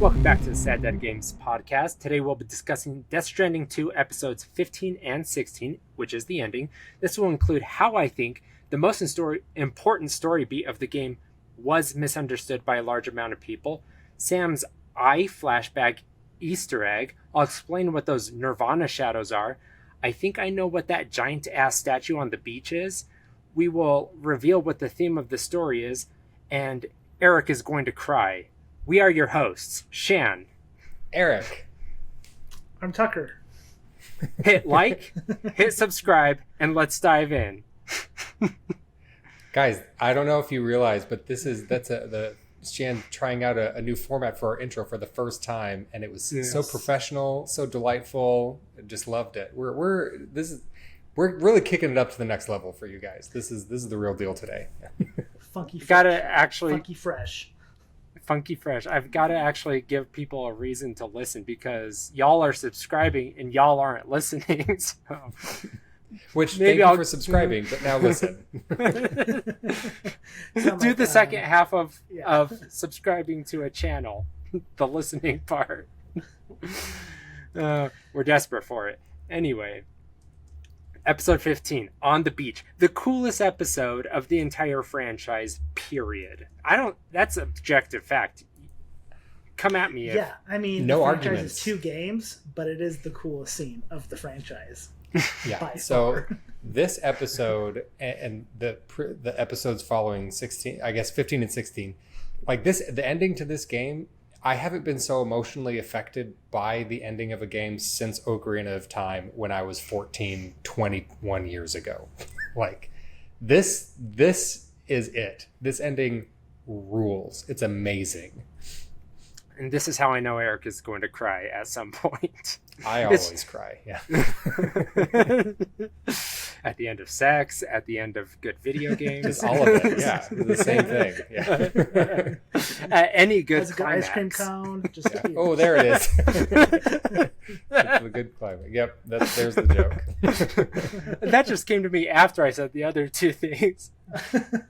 Welcome back to the Sad Dead Games podcast. Today we'll be discussing Death Stranding 2 episodes 15 and 16, which is the ending. This will include how I think the most important story beat of the game was misunderstood by a large amount of people, Sam's eye flashback Easter egg. I'll explain what those Nirvana shadows are. I think I know what that giant-ass statue on the beach is. We will reveal what the theme of the story is, and Eric is going to cry. We are your hosts, Shan. Eric. I'm Tucker. Hit like, hit subscribe, and let's dive in. Guys, I don't know if you realize, but the Shan trying out a new format for our intro for the first time, and it was so professional, so delightful. I just loved it. We're really kicking it up to the next level for you guys. This is the real deal today. Funky fresh. I've got to actually give people a reason to listen because y'all are subscribing and y'all aren't listening. So. Which maybe thank you for subscribing, but now listen. Do the second half of subscribing to a channel, the listening part. We're desperate for it. Anyway, episode 15, On the Beach. The coolest episode of the entire franchise, period. That's objective fact. Come at me. Yeah, I mean, no the arguments. franchise is 2 games, but it is the coolest scene of the franchise. Yeah. So this episode and the episodes following 16, I guess 15 and 16, like the ending to this game, I haven't been so emotionally affected by the ending of a game since Ocarina of Time when I was 21 years ago. Like this is it. This ending rules. It's amazing. And this is how I know Eric is going to cry at some point. I always cry, yeah. At the end of sex, at the end of good video games. Just all of it, yeah. The same thing, yeah. At any good climax. Ice cream cone. Just Oh, there it is. That's a good climax. Yep, there's the joke. That just came to me after I said the other 2 things.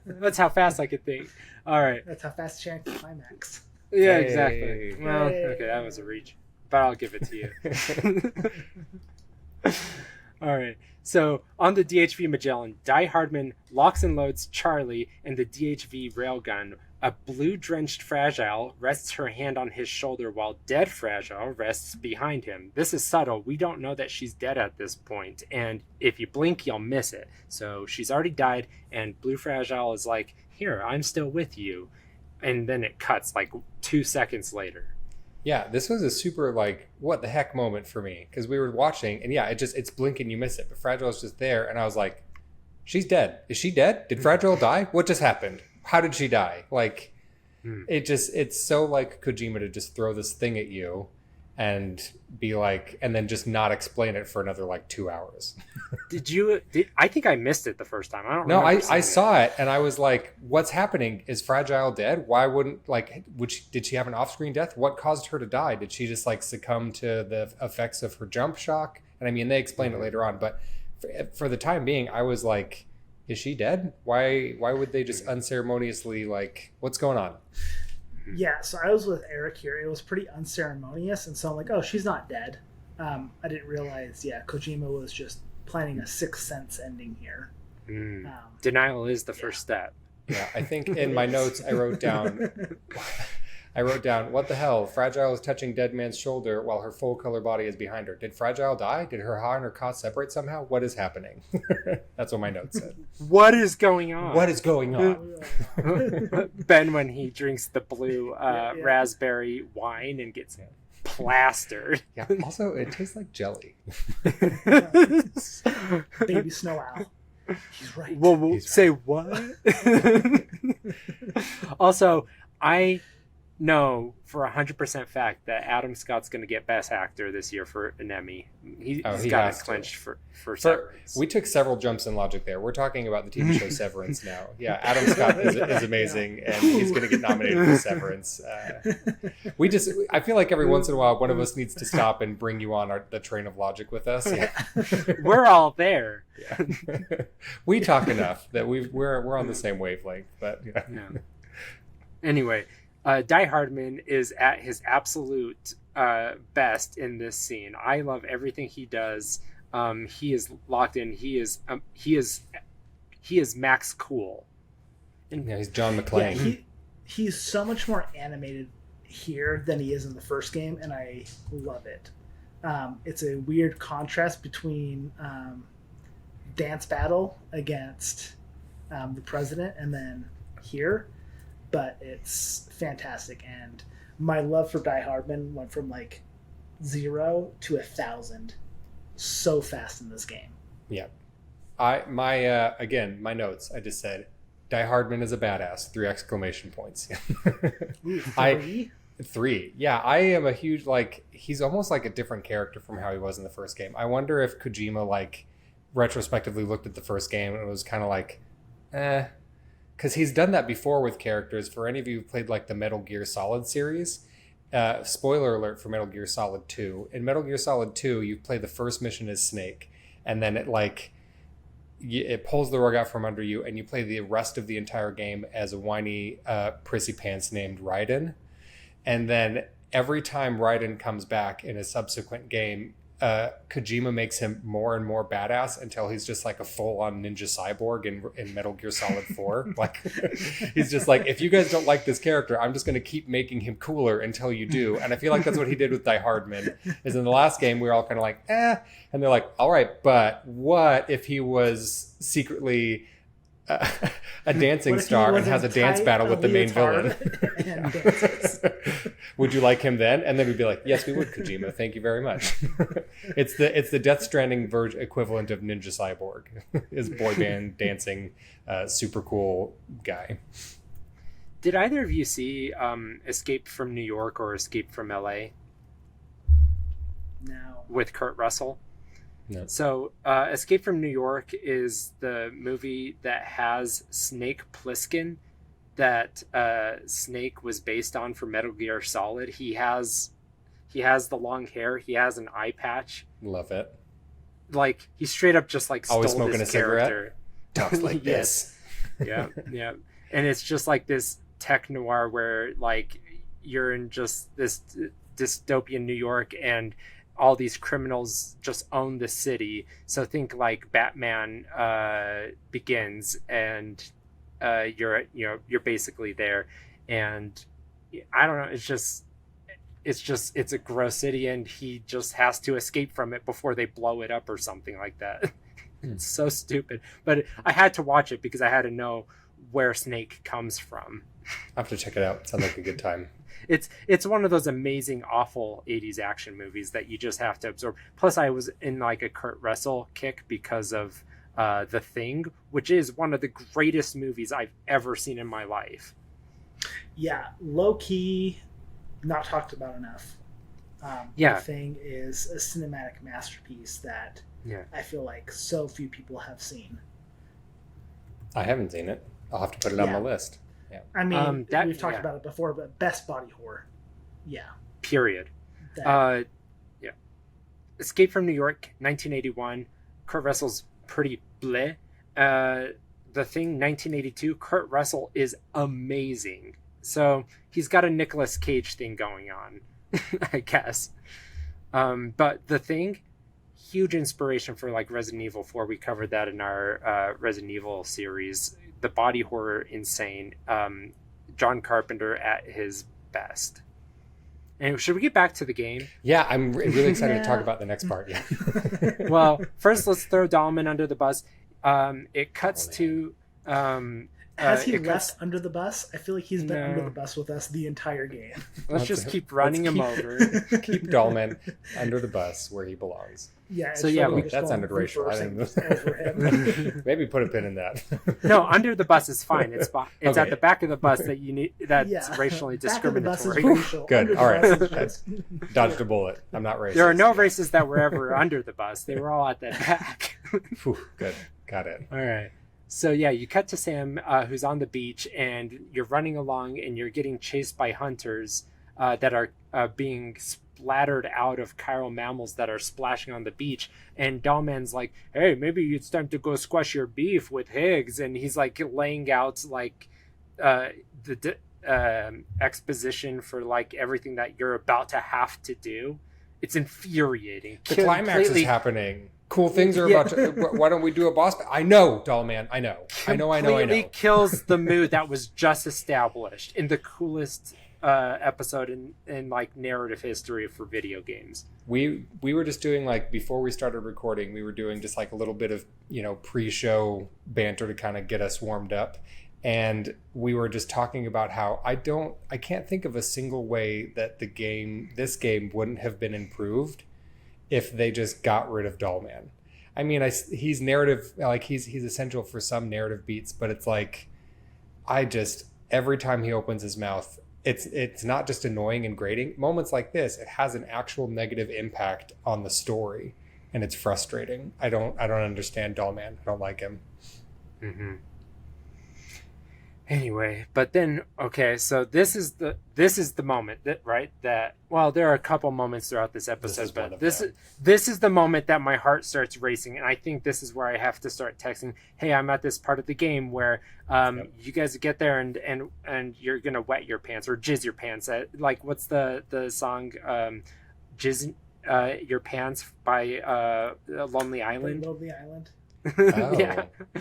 That's how fast I could think. All right. That's how fast Shan can climax. Yeah, exactly. Well, okay, that was a reach, but I'll give it to you. All right. So on the DHV Magellan, Die Hardman locks and loads Charlie in the DHV railgun. A blue-drenched Fragile rests her hand on his shoulder while dead Fragile rests behind him. This is subtle. We don't know that she's dead at this point, and if you blink, you'll miss it. So she's already died, and Blue Fragile is like, here, I'm still with you. And then it cuts like 2 seconds later. Yeah, this was a super like what the heck moment for me because we were watching and it's blink and you miss it, but Fragile is just there and I was like, she's dead. Is she dead? Did Fragile die? What just happened? How did she die? Like, it's so like Kojima to just throw this thing at you and be like, and then just not explain it for another like 2 hours. I think I missed it the first time. I don't know. remember. No, I saw it and I was like, what's happening? Is Fragile dead? Why wouldn't did she have an off-screen death? What caused her to die? Did she just like succumb to the effects of her jump shock? And I mean, they explain it later on, but for the time being, I was like, is she dead? Why would they just unceremoniously like, what's going on? Yeah, so I was with Eric here. It was pretty unceremonious, and so I'm like, oh, she's not dead. I didn't realize, Kojima was just planning a Sixth Sense ending here. Denial is the first step. Yeah, I think in my notes I wrote down, what the hell? Fragile is touching Dead Man's shoulder while her full color body is behind her. Did Fragile die? Did her ha and her ka separate somehow? What is happening? That's what my notes said. What is going on? What is going on? Ben, when he drinks the blue raspberry wine and gets plastered. Yeah, also it tastes like jelly. Baby snow owl. He's right. Well, say what? Also, I know for 100% fact that Adam Scott's going to get Best Actor this year for an Emmy. He's got it clinched for Severance. We took several jumps in logic there. We're talking about the TV show Severance now. Yeah, Adam Scott is amazing, and he's going to get nominated for Severance. I feel like every once in a while, one of us needs to stop and bring you on the train of logic with us. Yeah. We're all there. Yeah. We talk enough that we're on the same wavelength. But yeah. Anyway. Die Hardman is at his absolute best in this scene. I love everything he does. He is locked in. He is Max Cool. Yeah, he's John McClane. Yeah, he's so much more animated here than he is in the first game, and I love it. It's a weird contrast between dance battle against the president and then here, but it's fantastic. And my love for Die Hardman went from like 0 to 1,000 so fast in this game. Yeah. My notes, I just said Die Hardman is a badass. 3 exclamation points. Ooh, 3? 3. Yeah, I am a huge, like, he's almost like a different character from how he was in the first game. I wonder if Kojima, like, retrospectively looked at the first game and was kind of like, because he's done that before with characters. For any of you who played, like, the Metal Gear Solid series, spoiler alert for Metal Gear Solid 2. In Metal Gear Solid 2, you play the first mission as Snake, and then it pulls the rug out from under you, and you play the rest of the entire game as a whiny prissy pants named Raiden. And then every time Raiden comes back in a subsequent game, Kojima makes him more and more badass until he's just like a full-on ninja cyborg in Metal Gear Solid 4. Like, he's just like, if you guys don't like this character, I'm just going to keep making him cooler until you do. And I feel like that's what he did with Die Hardman. Is in the last game, we were all kind of like, and they're like, all right, but what if he was secretly a dancing star and has a dance battle with the main villain? Would you like him then? And then we'd be like, yes, we would, Kojima. Thank you very much. It's the Death Stranding equivalent of Ninja Cyborg. His boy band dancing super cool guy. Did either of you see Escape from New York or Escape from LA? No. With Kurt Russell? No. So, Escape from New York is the movie that has Snake Plissken that Snake was based on for Metal Gear Solid. He has the long hair. He has an eye patch. Love it. Like, he straight up just like stole always smoking his a cigarette. Character. Talks like this. Yeah. And it's just like this tech noir where like you're in just this dystopian New York and all these criminals just own the city. So think like Batman Begins, and you're basically there. And I don't know, it's a gross city, and he just has to escape from it before they blow it up or something like that. It's so stupid, but I had to watch it because I had to know where Snake comes from. I have to check it out. It sounds like a good time. It's one of those amazing, awful 80s action movies that you just have to absorb. Plus, I was in like a Kurt Russell kick because of The Thing, which is one of the greatest movies I've ever seen in my life. Yeah, low key, not talked about enough. The Thing is a cinematic masterpiece that I feel like so few people have seen. I haven't seen it. I'll have to put it on my list. Yeah. I mean, we've talked about it before, but best body horror. Yeah. Period. Escape from New York, 1981. Kurt Russell's pretty bleh. The Thing, 1982. Kurt Russell is amazing. So he's got a Nicolas Cage thing going on, I guess. But The Thing, huge inspiration for like Resident Evil 4. We covered that in our Resident Evil series. The body horror, insane. John Carpenter at his best. And should we get back to the game? Yeah, I'm really excited to talk about the next part. Yeah. Well, first let's throw Dahlman under the bus. It cuts to... Has he left under the bus? I feel like he's been under the bus with us the entire game. Let's just keep running him over. Keep Dahlman under the bus where he belongs. Yeah. So that sounded racial. Maybe put a pin in that. No, under the bus is fine. It's okay. At the back of the bus that you need. That's racially discriminatory. Good. All right. Dodged a bullet. I'm not racist. There are no races that were ever under the bus. They were all at the back. Good. Got it. All right. So you cut to Sam, who's on the beach, and you're running along, and you're getting chased by hunters that are being splattered out of chiral mammals that are splashing on the beach. And Dahlman's like, "Hey, maybe it's time to go squash your beef with Higgs." And he's like laying out like the exposition for like everything that you're about to have to do. It's infuriating. The climax is happening. Cool things are about to... Why don't we do a boss? I know, doll man. I know. Completely kills the mood that was just established in the coolest episode in like narrative history for video games. We were just doing like, before we started recording, we were doing just like a little bit of, pre-show banter to kind of get us warmed up. And we were just talking about how I can't think of a single way that this game wouldn't have been improved if they just got rid of Dollman. I mean, he's narrative, like he's essential for some narrative beats, but it's like, every time he opens his mouth, it's not just annoying and grating. Moments like this, it has an actual negative impact on the story, and it's frustrating. I don't understand Dollman. I don't like him. Mm-hmm. Anyway, but then, okay, so this is the moment that well, there are a couple moments throughout this episode, but this is the moment that my heart starts racing, and I think this is where I have to start texting, hey, I'm at this part of the game where you guys get there and you're gonna wet your pants or jizz your pants. Like, what's the song, jizz your pants by Lonely Island? Lonely Island. Oh,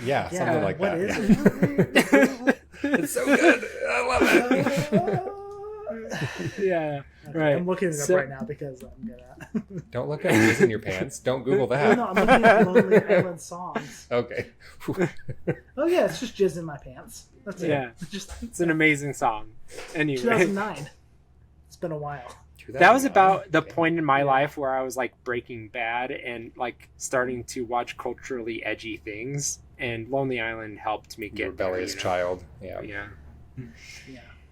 yeah, something like what that. Is it? It's so good. I love it. Yeah, okay, right. I'm looking it up right now because I'm gonna. Don't look at jizz in your pants. Don't Google that. No, I'm looking at Lonely Island songs. Okay. Oh yeah, it's just jizz in my pants. That's it. Yeah, it's an amazing song. Anyway, 2009. It's been a while. That was about the point in my life where I was like Breaking Bad and like starting to watch culturally edgy things, and Lonely Island helped me get rebellious child. Yeah.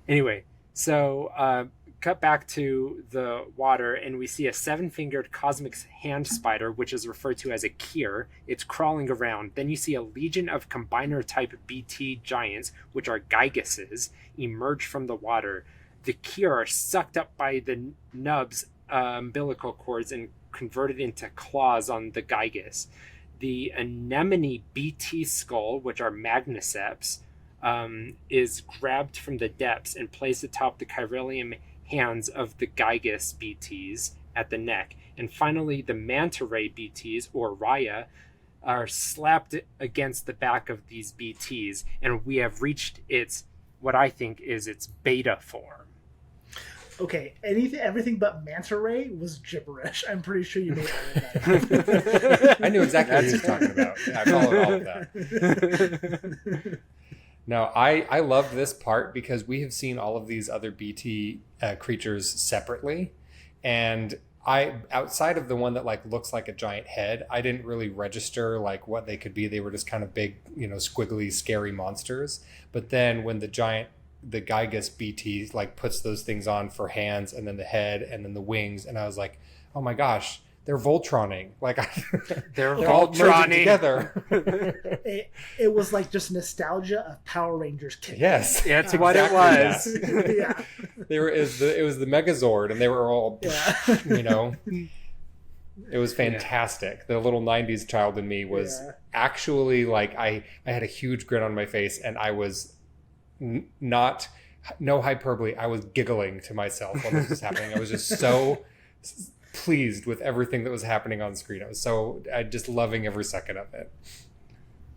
Anyway, so cut back to the water, and we see a 7-fingered cosmic hand spider, which is referred to as a Kier. It's crawling around. Then you see a legion of combiner type BT giants, which are Giygases, emerge from the water. The Kier are sucked up by the nub's umbilical cords and converted into claws on the Giygas. The anemone BT skull, which are Magniceps, is grabbed from the depths and placed atop the chiralium hands of the Giygas BTs at the neck. And finally, the manta ray BTs, or Raya, are slapped against the back of these BTs, and we have reached what I think is its beta form. Okay, everything but manta ray was gibberish. I'm pretty sure you made all of that. I knew exactly what he was talking about. Yeah, I followed all of that. No, I love this part because we have seen all of these other BT creatures separately, and outside of the one that like looks like a giant head, I didn't really register like what they could be. They were just kind of big, squiggly, scary monsters. But then when the Giygas BT like puts those things on for hands and then the head and then the wings, and I was like, oh my gosh, they're Voltroning. Like they're all Voltroning together. It was like just nostalgia of Power Rangers kick. Yes, that's what it was. Yeah, it was the Megazord, and they were all, It was fantastic. Yeah. The little 90s child in me was actually like, I had a huge grin on my face, and I was no hyperbole, I was giggling to myself when this was happening. I was just so pleased with everything that was happening on screen. I just loving every second of it.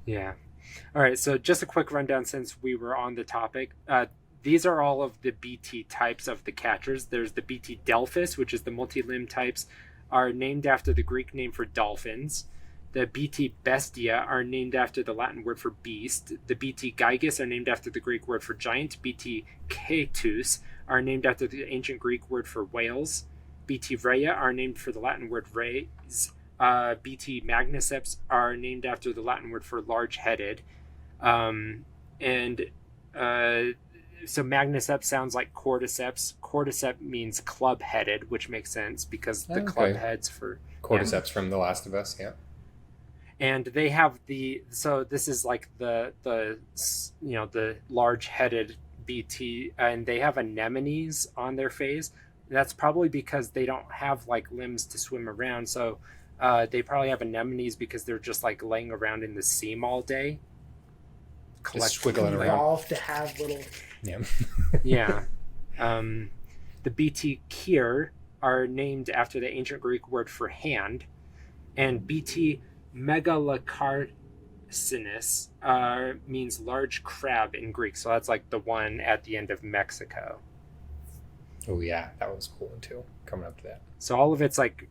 Yeah. All right, so just a quick rundown since we were on the topic. These are all of the BT types of the catchers. There's the BT Delphis, which is the multi-limb types, are named after the Greek name for dolphins. The BT Bestia are named after the Latin word for beast. The BT Giygas are named after the Greek word for giant. BT Cetus are named after the ancient Greek word for whales. BT Rhea are named for the Latin word rays. BT Magniceps are named after the Latin word for large-headed. So Magniceps sounds like cordyceps. Cordyceps means club-headed, which makes sense because the club heads for... Cordyceps from The Last of Us, yeah. And they have so this is like the large-headed BT, and they have anemones on their face. That's probably because they don't have like limbs to swim around. So they probably have anemones because they're just like laying around in the seam all day. Just squiggling around. Evolved to have little. Yeah. Yeah. The BT Kier are named after the ancient Greek word for hand, and BT Megalocarcinus means large crab in Greek. So that's like the one at the end of Mexico. Oh yeah, that was cool one too. Coming up to that. So all of it's like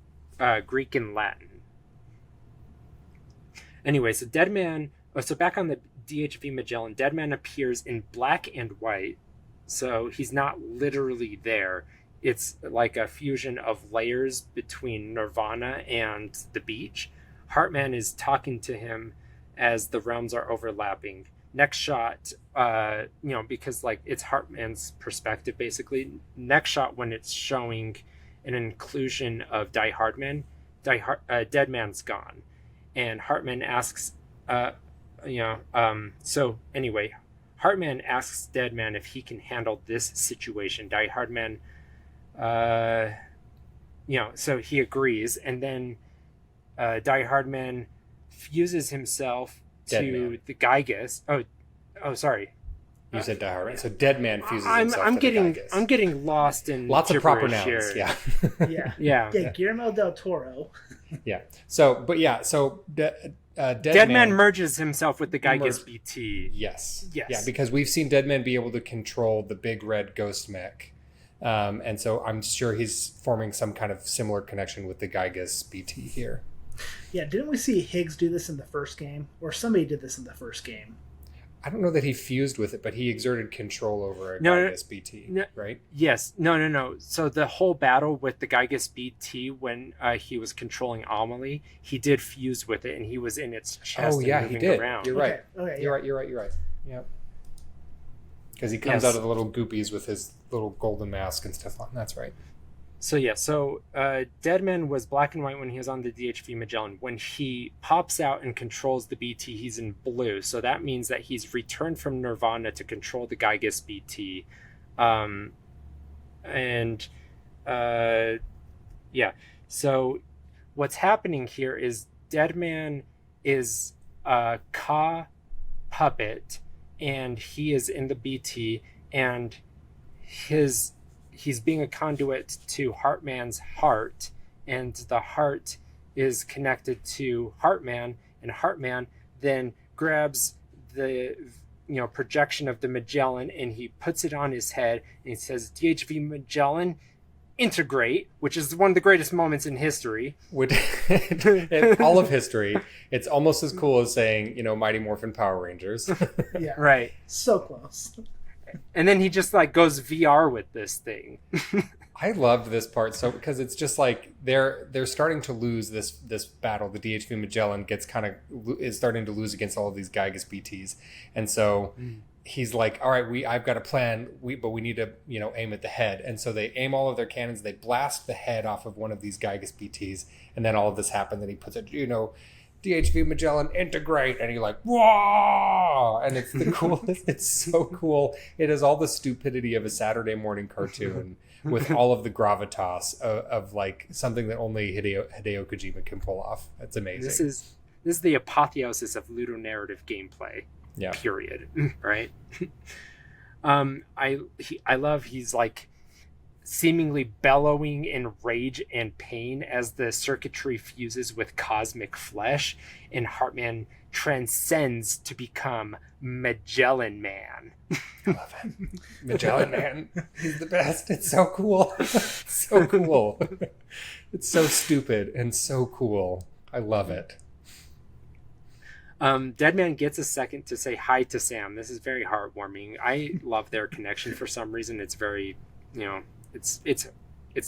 Greek and Latin. Anyway, so Deadman. So back on the DHV Magellan, Deadman appears in black and white. So he's not literally there. It's like a fusion of layers between Nirvana and the beach. Heartman is talking to him as the realms are overlapping. Next shot, because like it's Heartman's perspective basically. Next shot, when it's showing an inclusion of Die Hardman, Deadman's gone, and Heartman asks, so anyway, Heartman asks Deadman if he can handle this situation. Die Hardman, so he agrees, and then Die Hardman fuses himself to the Giygas. Oh, sorry. You said Die Hardman. So Deadman fuses himself to the Giygas. I'm getting lost in lots of proper nouns. Here. Yeah. Yeah. Guillermo del Toro. Yeah. So Deadman merges himself with the Giygas BT. Yes. Yeah, because we've seen Deadman be able to control the big red ghost mech. And so I'm sure he's forming some kind of similar connection with the Giygas BT here. Yeah, didn't we see Higgs do this in the first game? Or somebody did this in the first game? I don't know that he fused with it, but he exerted control over a Giygas BT, right? Yes. No. So the whole battle with the Giygas BT, when he was controlling Amelie, he did fuse with it, and he was in its chest. Oh yeah, and he did. Around. You're right. Okay, You're right. Yep. Because he comes out of the little goopies with his little golden mask and stuff on. That's right. So Deadman was black and white when he was on the DHV Magellan. When he pops out and controls the BT, he's in blue. So that means that he's returned from Nirvana to control the Giygas BT. So what's happening here is Deadman is a Ka puppet, and he is in the BT, and he's being a conduit to Heartman's heart, and the heart is connected to Heartman, and Heartman then grabs the projection of the Magellan, and he puts it on his head, and he says, DHV Magellan, integrate, which is one of the greatest moments in history. In all of history, it's almost as cool as saying, Mighty Morphin Power Rangers. Yeah. Right. So close. And then he just like goes VR with this thing. I loved this part because it's just like they're starting to lose this battle. The DHV Magellan is starting to lose against all of these Giygas BTs, and so he's like, all right, I've got a plan, but we need to aim at the head. And so they aim all of their cannons, they blast the head off of one of these Giygas BTs, and then all of this happens, and he puts it, DHV Magellan, integrate, and you're like, whoa! And it's the coolest. It's so cool. It has all the stupidity of a Saturday morning cartoon with all of the gravitas of like something that only Hideo Kojima can pull off. It's amazing. This is the apotheosis of ludonarrative gameplay. Yeah. Period. Right. I love he's like seemingly bellowing in rage and pain as the circuitry fuses with cosmic flesh, and Heartman transcends to become Magellan Man. I love it. Magellan Man. He's the best. It's so cool. It's so cool. It's so stupid and so cool. I love it. Deadman gets a second to say hi to Sam. This is very heartwarming. I love their connection for some reason. It's very, it's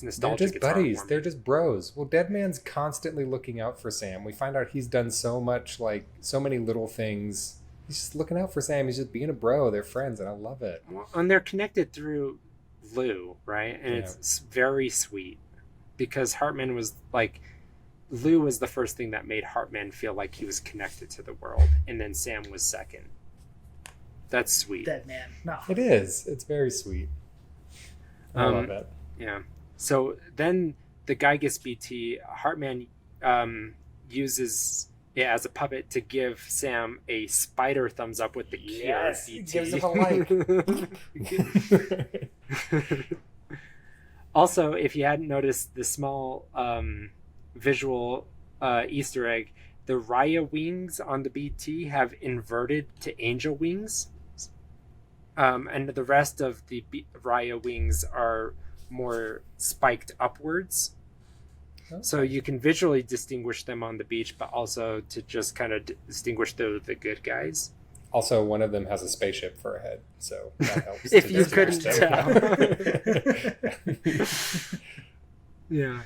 nostalgic. They're just buddies. They're just bros. Well, Deadman's constantly looking out for Sam. We find out he's done so much, like so many little things. He's just looking out for Sam. He's just being a bro. They're friends, and I love it. Well, and they're connected through Lou, right? And it's very sweet because Heartman was like, Lou was the first thing that made Heartman feel like he was connected to the world, and then Sam was second. That's sweet. Deadman. No. It is. It's very sweet. I love it. Yeah. So then the Giygas BT, Heartman uses Yeah, as a puppet to give Sam a spider thumbs up with the key. Yes, BT. it gives him a like. Also, if you hadn't noticed the small visual Easter egg, the Raya wings on the BT have inverted to angel wings. And the rest of the Raya wings are more spiked upwards. Okay. So you can visually distinguish them on the beach, but also to just kind of distinguish the good guys. Also, one of them has a spaceship for a head, so that helps. If you couldn't tell. Yeah.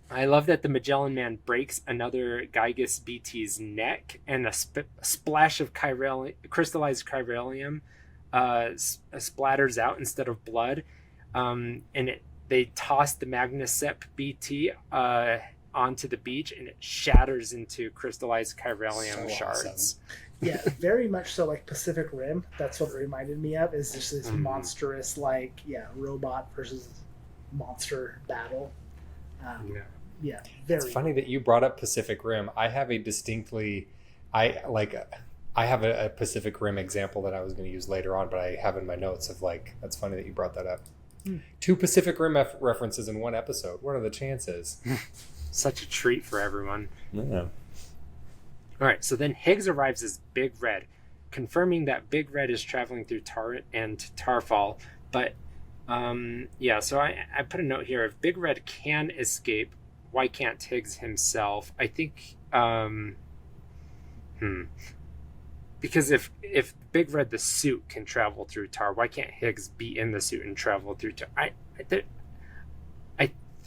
I love that the Magellan Man breaks another Giygas BT's neck, and a splash of crystallized chiralium splatters out instead of blood. They toss the Magnusep BT onto the beach, and it shatters into crystallized chiralium shards. Awesome. Yeah, very much so like Pacific Rim. That's what it reminded me of, is just this monstrous, like, robot versus monster battle. Yeah, very. It's funny that you brought up Pacific Rim. I have a Pacific Rim example that I was going to use later on, but I have in my notes of that's funny that you brought that up. 2 Pacific Rim references in one episode. What are the chances? Such a treat for everyone. Yeah. All right, so then Higgs arrives as Big Red, confirming that Big Red is traveling through Tar and Tarfall. But, so I put a note here. If Big Red can escape, why can't Higgs himself? I think, because if Big Red the suit can travel through Tar, why can't Higgs be in the suit and travel through Tar? I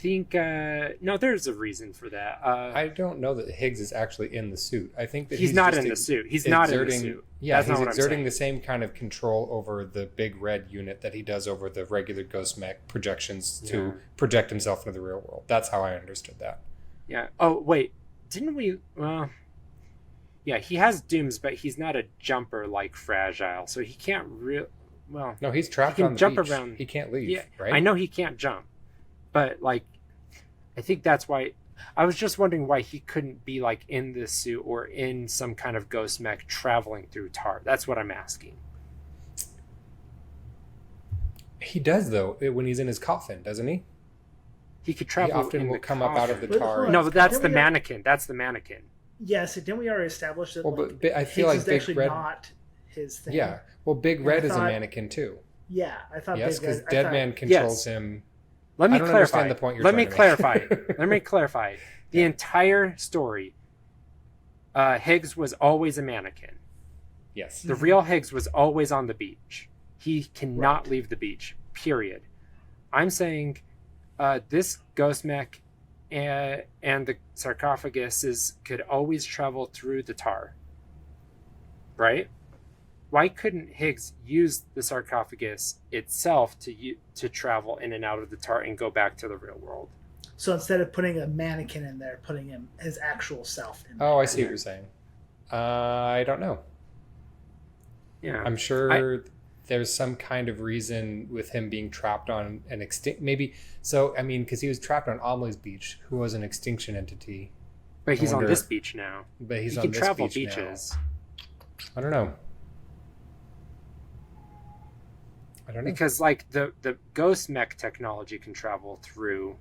think no, there's a reason for that. I don't know that Higgs is actually in the suit. I think that he's not in the suit. He's not in the suit. Yeah, he's exerting the same kind of control over the Big Red unit that he does over the regular Ghost Mech projections to project himself into the real world. That's how I understood that. Yeah. Oh wait, didn't we? Yeah, he has dooms, but he's not a jumper like Fragile, so he can't Well, no, he's trapped he can on the jump beach. Around. He can't leave. Yeah, right? I know he can't jump, but I think that's why. I was just wondering why he couldn't be in this suit or in some kind of ghost mech traveling through Tar. That's what I'm asking. He does though when he's in his coffin, doesn't he? He could travel. He often will come up out of the tar. No, but that's the mannequin. That's the mannequin. Yes, didn't we already establish that? Well, but I feel like Big Red not his thing. Yeah, well, Big Red is a mannequin too. Yeah, I thought. Yes, because Deadman controls him. Let me clarify. Understand the point you're Let me trying to clarify. make. Let me clarify. The entire story, Higgs was always a mannequin. Yes. The real Higgs was always on the beach. He cannot leave the beach, period. I'm saying this ghost mech and the sarcophagus could always travel through the Tar. Right? Why couldn't Higgs use the sarcophagus itself to travel in and out of the Tar and go back to the real world? So instead of putting a mannequin in there, putting his actual self in there. Oh, I see what you're saying. I don't know. Yeah, I'm sure there's some kind of reason with him being trapped on an extinct. Maybe so. I mean, because he was trapped on Amelie's beach, who was an extinction entity. But he's on this beach now. But he can travel beaches. Now. I don't know. Because the ghost mech technology can travel through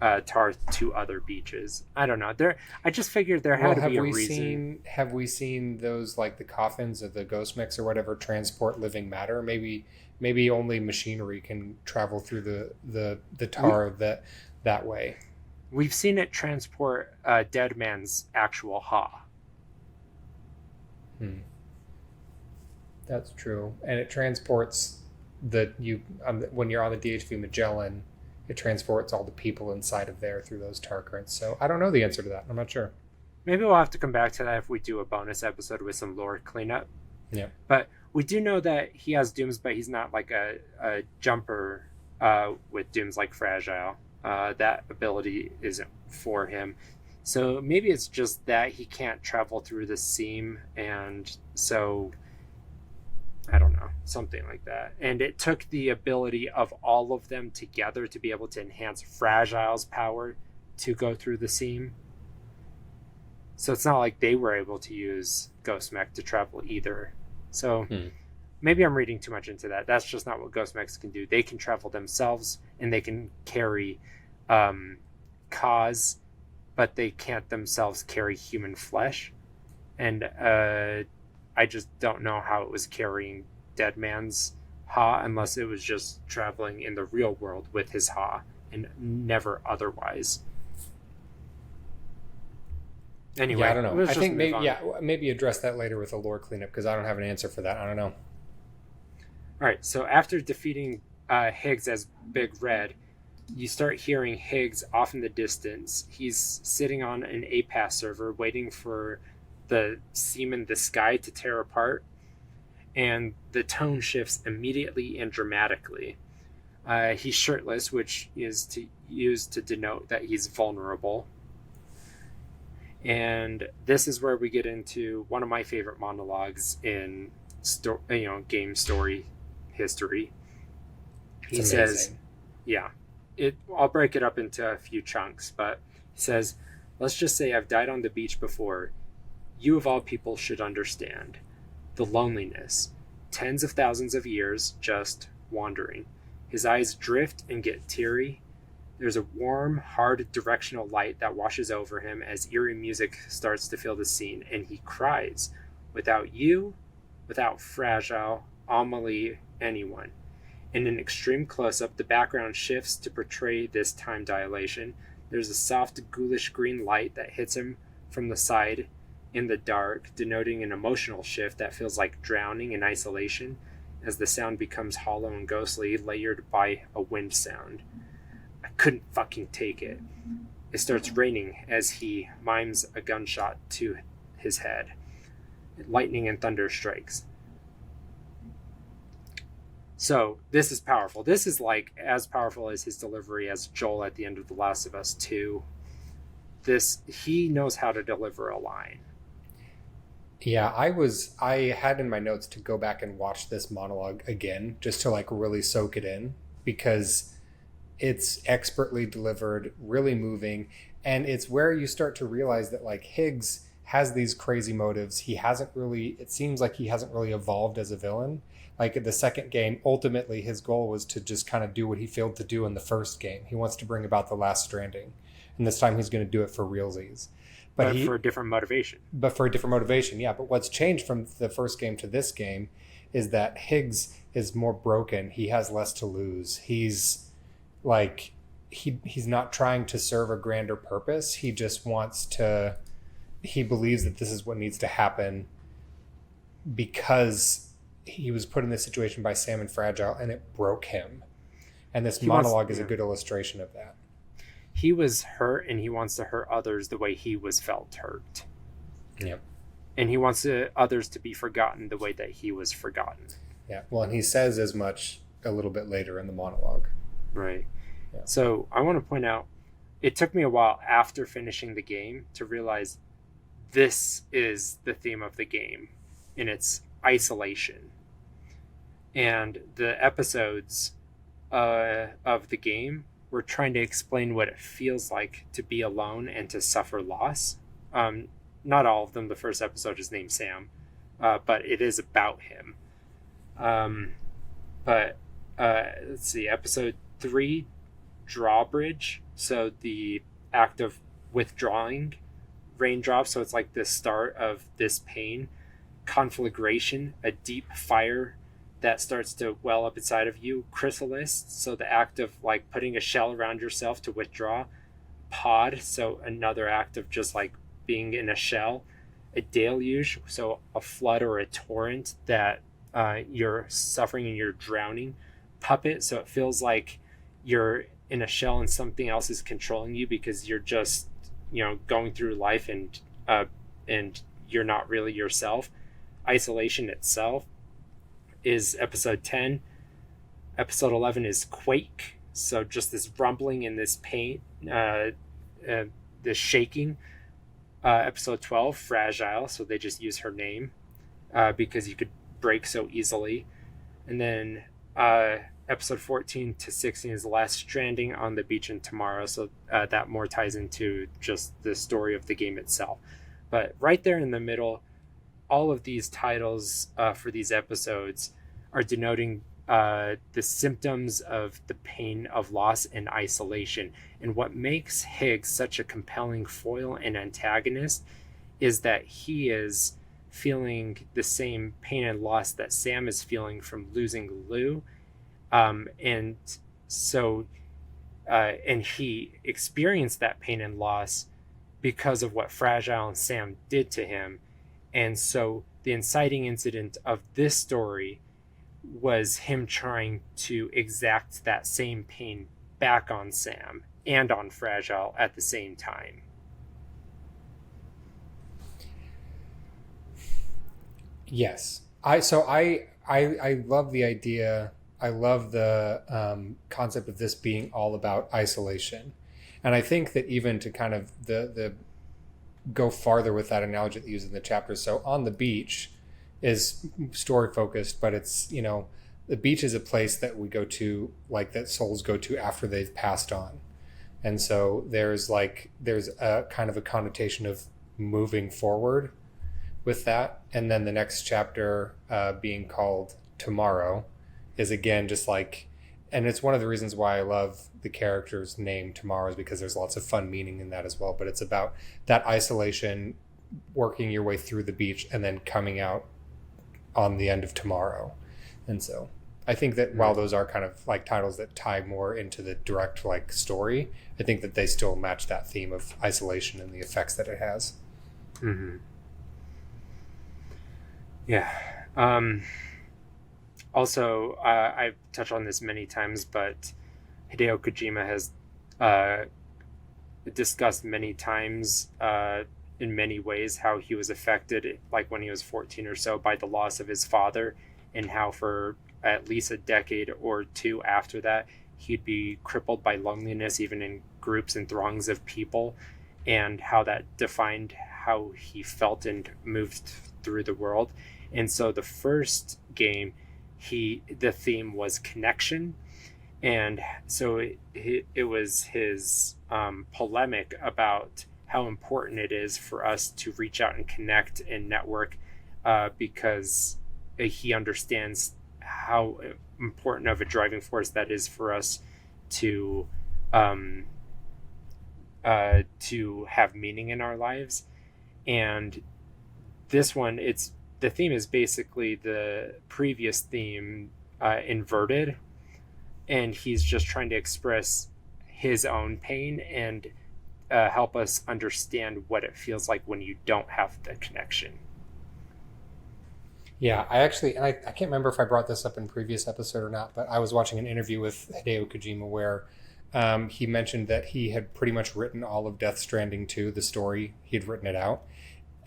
Tar to other beaches. I don't know. I just figured there had to be a reason. Have we seen those the coffins of the ghost mechs or whatever transport living matter? Maybe only machinery can travel through the Tar that way. We've seen it transport Dead Man's actual Ha. That's true, and it transports when you're on the DHV Magellan, it transports all the people inside of there through those tar currents. So I don't know the answer to that. I'm not sure. Maybe we'll have to come back to that if we do a bonus episode with some lore cleanup. Yeah. But we do know that he has dooms, but he's not like a jumper with dooms like Fragile. That ability isn't for him. So maybe it's just that he can't travel through the seam, and so I don't know, something like that. And it took the ability of all of them together to be able to enhance Fragile's power to go through the seam. So it's not like they were able to use ghost mech to travel either. So maybe I'm reading too much into that. That's just not what ghost mechs can do. They can travel themselves and they can carry cause, but they can't themselves carry human flesh. And I just don't know how it was carrying Dead Man's Ha unless it was just traveling in the real world with his Ha and never otherwise. Anyway, Yeah, I don't know. let's I just think move maybe on. maybe address that later with a lore cleanup because I don't have an answer for that. I don't know. All right, so after defeating Higgs as Big Red, you start hearing Higgs off in the distance. He's sitting on an APAS server waiting for the seam in the sky to tear apart, and the tone shifts immediately and dramatically. He's shirtless, which is used to denote that he's vulnerable. And this is where we get into one of my favorite monologues in game story history. He says, yeah, I'll break it up into a few chunks, but he says, let's just say I've died on the beach before. You of all people should understand the loneliness, tens of thousands of years just wandering. His eyes drift and get teary. There's a warm, hard directional light that washes over him as eerie music starts to fill the scene, and he cries, without you, without Fragile, Amelie, anyone. In an extreme close-up, the background shifts to portray this time dilation. There's a soft, ghoulish green light that hits him from the side in the dark, denoting an emotional shift that feels like drowning in isolation as the sound becomes hollow and ghostly, layered by a wind sound. I couldn't fucking take it. It starts raining as he mimes a gunshot to his head. Lightning and thunder strikes. So this is powerful. This is like as powerful as his delivery as Joel at the end of The Last of Us 2. He knows how to deliver a line. Yeah, I had in my notes to go back and watch this monologue again just to like really soak it in because it's expertly delivered, really moving, and it's where you start to realize that like Higgs has these crazy motives. It seems like he hasn't really evolved as a villain. Like in the second game, ultimately his goal was to just kind of do what he failed to do in the first game. He wants to bring about the Last Stranding, and this time he's going to do it for realsies. But for a different motivation. Yeah. But what's changed from the first game to this game is that Higgs is more broken. He has less to lose. He's like, he's not trying to serve a grander purpose. He just he believes that this is what needs to happen because he was put in this situation by Sam and Fragile and it broke him. And this monologue is a good illustration of that. He was hurt and he wants to hurt others the way he was felt hurt. Yep. And he wants others to be forgotten the way that he was forgotten. Yeah. Well, and he says as much a little bit later in the monologue. Right. Yeah. So I want to point out, it took me a while after finishing the game to realize this is the theme of the game in its isolation. And the episodes of the game were trying to explain what it feels like to be alone and to suffer loss. Not all of them. The first episode is named Sam, but it is about him. Let's see. Episode 3, Drawbridge. So the act of withdrawing raindrops. So it's like the start of this pain. Conflagration, a deep fire that starts to well up inside of you. Chrysalis, so the act of like putting a shell around yourself to withdraw. Pod, so another act of just like being in a shell. A deluge, so a flood or a torrent that you're suffering and you're drowning. Puppet, so it feels like you're in a shell and something else is controlling you because you're just going through life and you're not really yourself. Isolation itself is episode 10. Episode 11 is Quake, so just this rumbling and this pain, this shaking. Episode 12, Fragile, so they just use her name because you could break so easily. And then episode 14 to 16 is Last Stranding on the Beach and Tomorrow, so that more ties into just the story of the game itself. But right there in the middle, all of these titles for these episodes are denoting the symptoms of the pain of loss and isolation. And what makes Higgs such a compelling foil and antagonist is that he is feeling the same pain and loss that Sam is feeling from losing Lou. And so, and he experienced that pain and loss because of what Fragile and Sam did to him. And so the inciting incident of this story was him trying to exact that same pain back on Sam and on Fragile at the same time. Yes. I love the idea. I love the concept of this being all about isolation. And I think that even to kind of the go farther with that analogy that you use in the chapter. So On the Beach is story focused, but it's, you know, the beach is a place that we go to, like that souls go to after they've passed on. And so there's a kind of a connotation of moving forward with that. And then the next chapter being called Tomorrow is again just like, and it's one of the reasons why I love the character's name Tomorrow, is because there's lots of fun meaning in that as well. But it's about that isolation, working your way through the beach and then coming out on the end of tomorrow. And so I think that while those are kind of like titles that tie more into the direct like story, I think that they still match that theme of isolation and the effects that it has. Mm-hmm. Yeah. Also, I've touched on this many times, but Hideo Kojima has discussed many times in many ways how he was affected, like when he was 14 or so, by the loss of his father, and how for at least a decade or two after that, he'd be crippled by loneliness, even in groups and throngs of people, and how that defined how he felt and moved through the world. And so the first game, the theme was connection, and so it was his polemic about how important it is for us to reach out and connect and network, because he understands how important of a driving force that is for us to have meaning in our lives. And this one, the theme is basically the previous theme inverted, and he's just trying to express his own pain and help us understand what it feels like when you don't have the connection. Yeah, I can't remember if I brought this up in previous episode or not, but I was watching an interview with Hideo Kojima where he mentioned that he had pretty much written all of Death Stranding 2, the story. He'd written it out.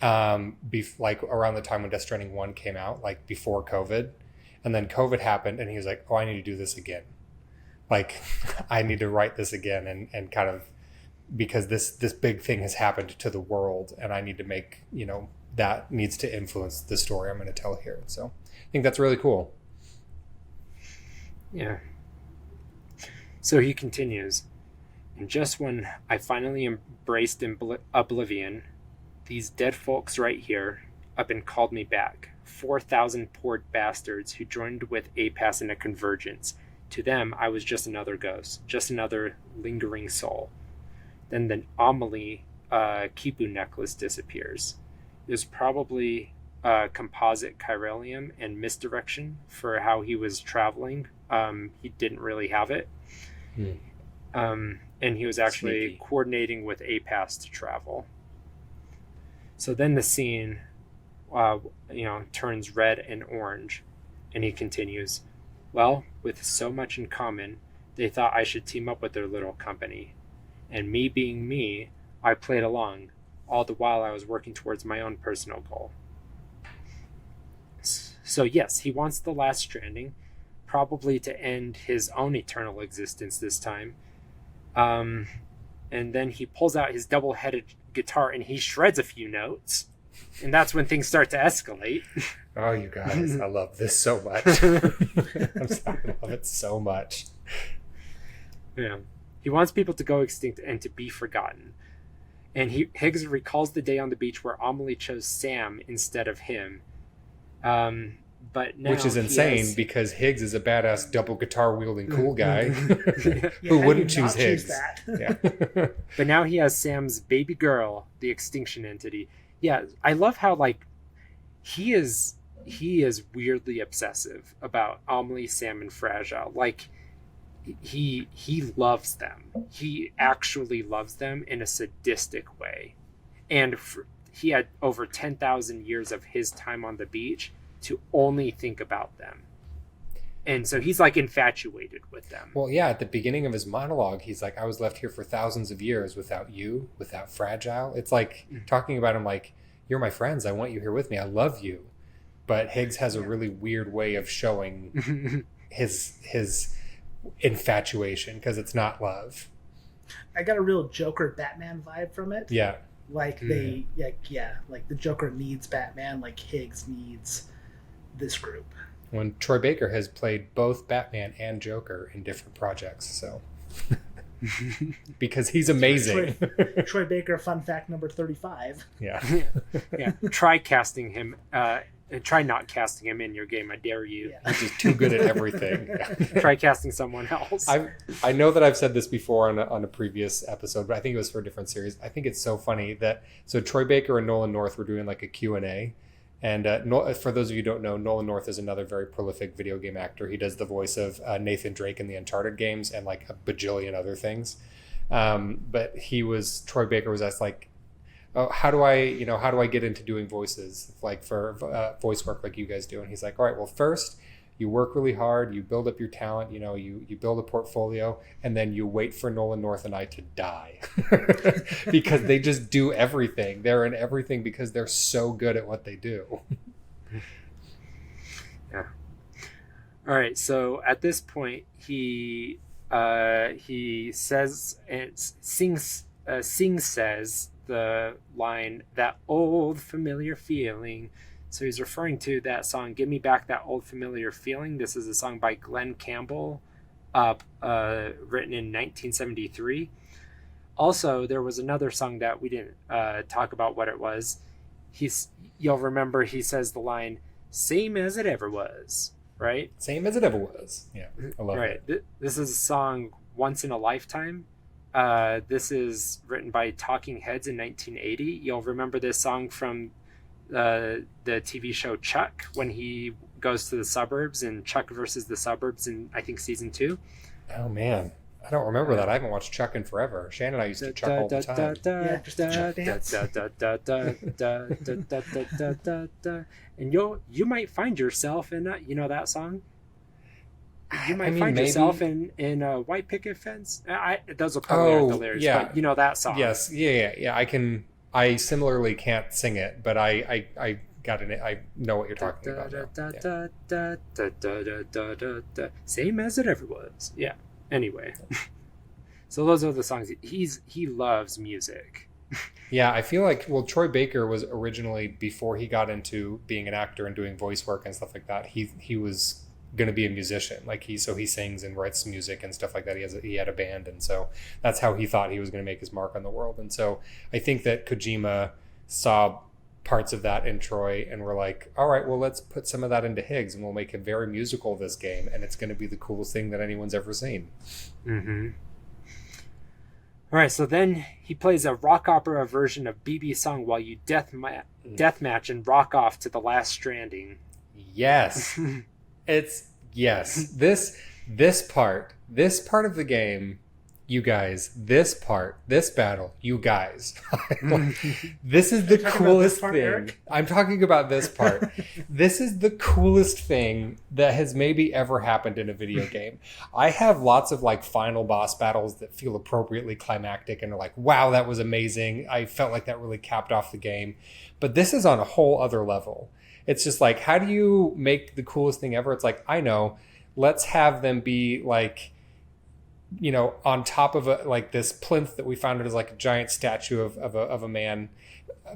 Like around the time when Death Stranding 1 came out, like before COVID. And then COVID happened and he was like, oh, I need to do this again. Like, I need to write this again and kind of, because this big thing has happened to the world and I need to make, you know, that needs to influence the story I'm going to tell here. So I think that's really cool. Yeah. So he continues, and just when I finally embraced oblivion, these dead folks right here up and called me back. 4,000 poor bastards who joined with APAS in a convergence. To them, I was just another ghost, just another lingering soul. Then the Amelie Kipu necklace disappears. It was probably composite chiralium and misdirection for how he was traveling. He didn't really have it. And he was actually coordinating with APAS to travel. So then the scene, turns red and orange, and he continues, well, with so much in common, they thought I should team up with their little company. And me being me, I played along, all the while I was working towards my own personal goal. So yes, he wants the last stranding, probably to end his own eternal existence this time. And then he pulls out his double-headed guitar and he shreds a few notes. And that's when things start to escalate. Oh, you guys, I love this so much. I'm sorry, I love it so much. Yeah. He wants people to go extinct and to be forgotten. And Higgs recalls the day on the beach where Amelie chose Sam instead of him. But now which is insane because Higgs is a badass double guitar wielding cool guy Yeah, who how do wouldn't you not choose Higgs. that? Yeah. But now he has Sam's baby girl, the extinction entity. Yeah, I love how like he is weirdly obsessive about Amelie, Sam, and Fragile. Like he loves them. He actually loves them in a sadistic way, and he had over 10,000 years of his time on the beach to only think about them. And so he's like infatuated with them. Well, yeah, at the beginning of his monologue, he's like, I was left here for thousands of years without you, without Fragile. It's like talking about him like, you're my friends. I want you here with me. I love you. But Higgs has a really weird way of showing his infatuation because it's not love. I got a real Joker Batman vibe from it. Yeah. Like like the Joker needs Batman, like Higgs needs this group. When Troy Baker has played both Batman and Joker in different projects, so because he's amazing. Troy Baker, fun fact number 35. Yeah. Yeah. Try casting him. Try not casting him in your game. I dare you. Yeah. He's just too good at everything. Yeah. Try casting someone else. I know that I've said this before on a previous episode, but I think it was for a different series. I think it's so funny that Troy Baker and Nolan North were doing like a Q&A. And for those of you who don't know, Nolan North is another very prolific video game actor. He does the voice of Nathan Drake in the Uncharted games and like a bajillion other things. But Troy Baker was asked like, oh, how do I get into doing voices like for voice work like you guys do? And he's like, all right, well, first you work really hard, you build up your talent, you build a portfolio, and then you wait for Nolan North and I to die because they just do everything. They're in everything because they're so good at what they do. Yeah. All right. So at this point, he says and sings says the line, that old familiar feeling. So he's referring to that song, Give Me Back That Old Familiar Feeling. This is a song by Glenn Campbell, written in 1973. Also, there was another song that we didn't talk about what it was. You'll remember he says the line, same as it ever was, right? Same as it ever was. Yeah, I love it. Right. This is a song, Once in a Lifetime. This is written by Talking Heads in 1980. You'll remember this song from the TV show Chuck, when he goes to the suburbs and Chuck versus the suburbs in, I think, season 2. Oh man, I don't remember that. I haven't watched Chuck in forever. Shan and I used to Chuck all the time. Yeah, just dance. And you might find yourself in that song. You might find maybe. yourself in a white picket fence. Those will probably aren't the lyrics, yeah. but you know that song. Yes, yeah. I similarly can't sing it, but I got it. I know what you're talking about. Same as it ever was. Yeah. Anyway, so those are the songs. He loves music. Yeah, I feel like Troy Baker was originally, before he got into being an actor and doing voice work and stuff like that, he was going to be a musician. Like he sings and writes music and stuff like that. He had a band, and so that's how he thought he was going to make his mark on the world. And so I think that Kojima saw parts of that in Troy and were like, all right, well, let's put some of that into Higgs and we'll make it very musical, this game, and it's going to be the coolest thing that anyone's ever seen. Mm-hmm. All right, so then he plays a rock opera version of BB's song while you deathmatch and rock off to The Last Stranding. Yes. Yes. This part of the game, you guys, this battle, you guys. This is the coolest thing. Eric? I'm talking about this part. This is the coolest thing that has maybe ever happened in a video game. I have lots of like final boss battles that feel appropriately climactic and are like, wow, that was amazing. I felt like that really capped off the game. But this is on a whole other level. It's just like, how do you make the coolest thing ever? It's like, I know, let's have them be like, on top of this plinth that we found as like a giant statue of a man,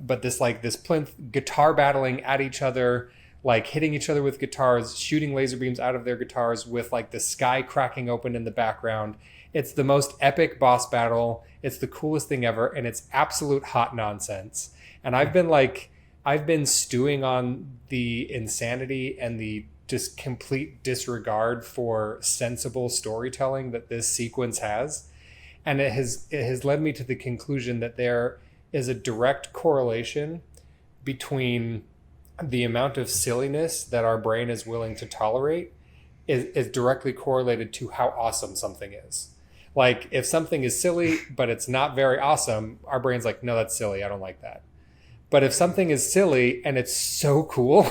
but this plinth, guitar battling at each other, like hitting each other with guitars, shooting laser beams out of their guitars with like the sky cracking open in the background. It's the most epic boss battle. It's the coolest thing ever, and it's absolute hot nonsense. And I've been stewing on the insanity and the just complete disregard for sensible storytelling that this sequence has. And it has led me to the conclusion that there is a direct correlation between the amount of silliness that our brain is willing to tolerate is directly correlated to how awesome something is. Like, if something is silly, but it's not very awesome, our brain's like, no, that's silly. I don't like that. But if something is silly and it's so cool,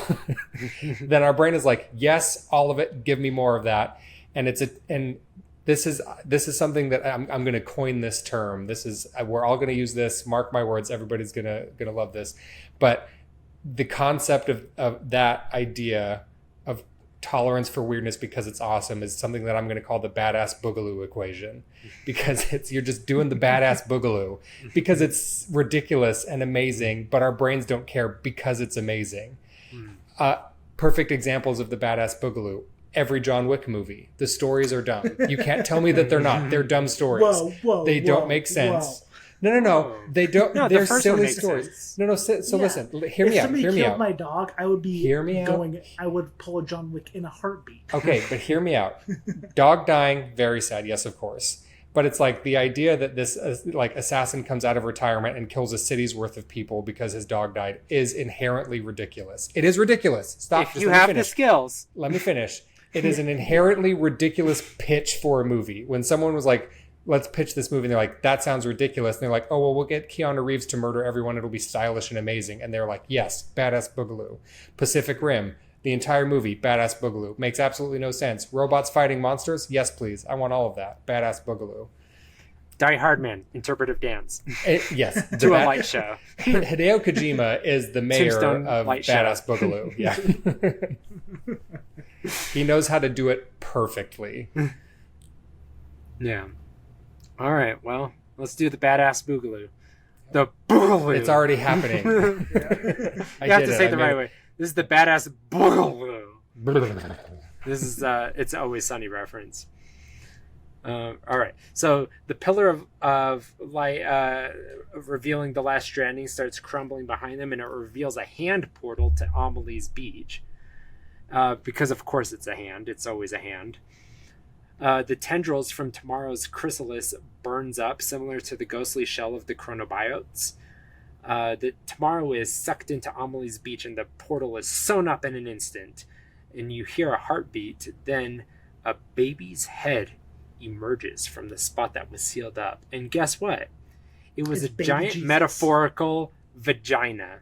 then our brain is like, yes, all of it. Give me more of that. And this is something that I'm going to coin this term. We're all going to use this. Mark my words. Everybody's going to love this. But the concept of that idea of tolerance for weirdness because it's awesome is something that I'm going to call the badass Boogaloo equation, because you're just doing the badass Boogaloo because it's ridiculous and amazing, but our brains don't care because it's amazing. Perfect examples of the badass Boogaloo. Every John Wick movie. The stories are dumb. You can't tell me that they're not. They're dumb stories. They don't make sense. No. They don't. No, they're the silly stories. Sense. No. So listen. Hear me out. If somebody killed my dog, I would be I would pull a John Wick in a heartbeat. Okay, but hear me out. Dog dying, very sad. Yes, of course. But it's like the idea that this like assassin comes out of retirement and kills a city's worth of people because his dog died is inherently ridiculous. It is ridiculous. Stop. If you have the skills. Let me finish. It is an inherently ridiculous pitch for a movie. When someone was like, let's pitch this movie, and they're like, that sounds ridiculous. And they're like, oh, well, we'll get Keanu Reeves to murder everyone. It'll be stylish and amazing. And they're like, yes, badass Boogaloo. Pacific Rim, the entire movie, badass Boogaloo. Makes absolutely no sense. Robots fighting monsters? Yes, please. I want all of that. Badass Boogaloo. Die Hardman, interpretive dance. Yes. To a light show. Hideo Kojima is the mayor Tombstone of light badass show. Boogaloo. Yeah. He knows how to do it perfectly. Yeah. All right. Well, let's do the badass Boogaloo. The Boogaloo. It's already happening. You have to say it the right way. This is the badass Boogaloo. This is it's Always Sunny reference. All right. So the pillar of light revealing the last stranding starts crumbling behind them, and it reveals a hand portal to Amelie's beach. Because of course it's a hand. It's always a hand. The tendrils from tomorrow's chrysalis burns up, similar to the ghostly shell of the chronobiotes. The tomorrow is sucked into Amelie's beach, and the portal is sewn up in an instant. And you hear a heartbeat. Then a baby's head emerges from the spot that was sealed up. And guess what? It was a giant Jesus. Metaphorical vagina.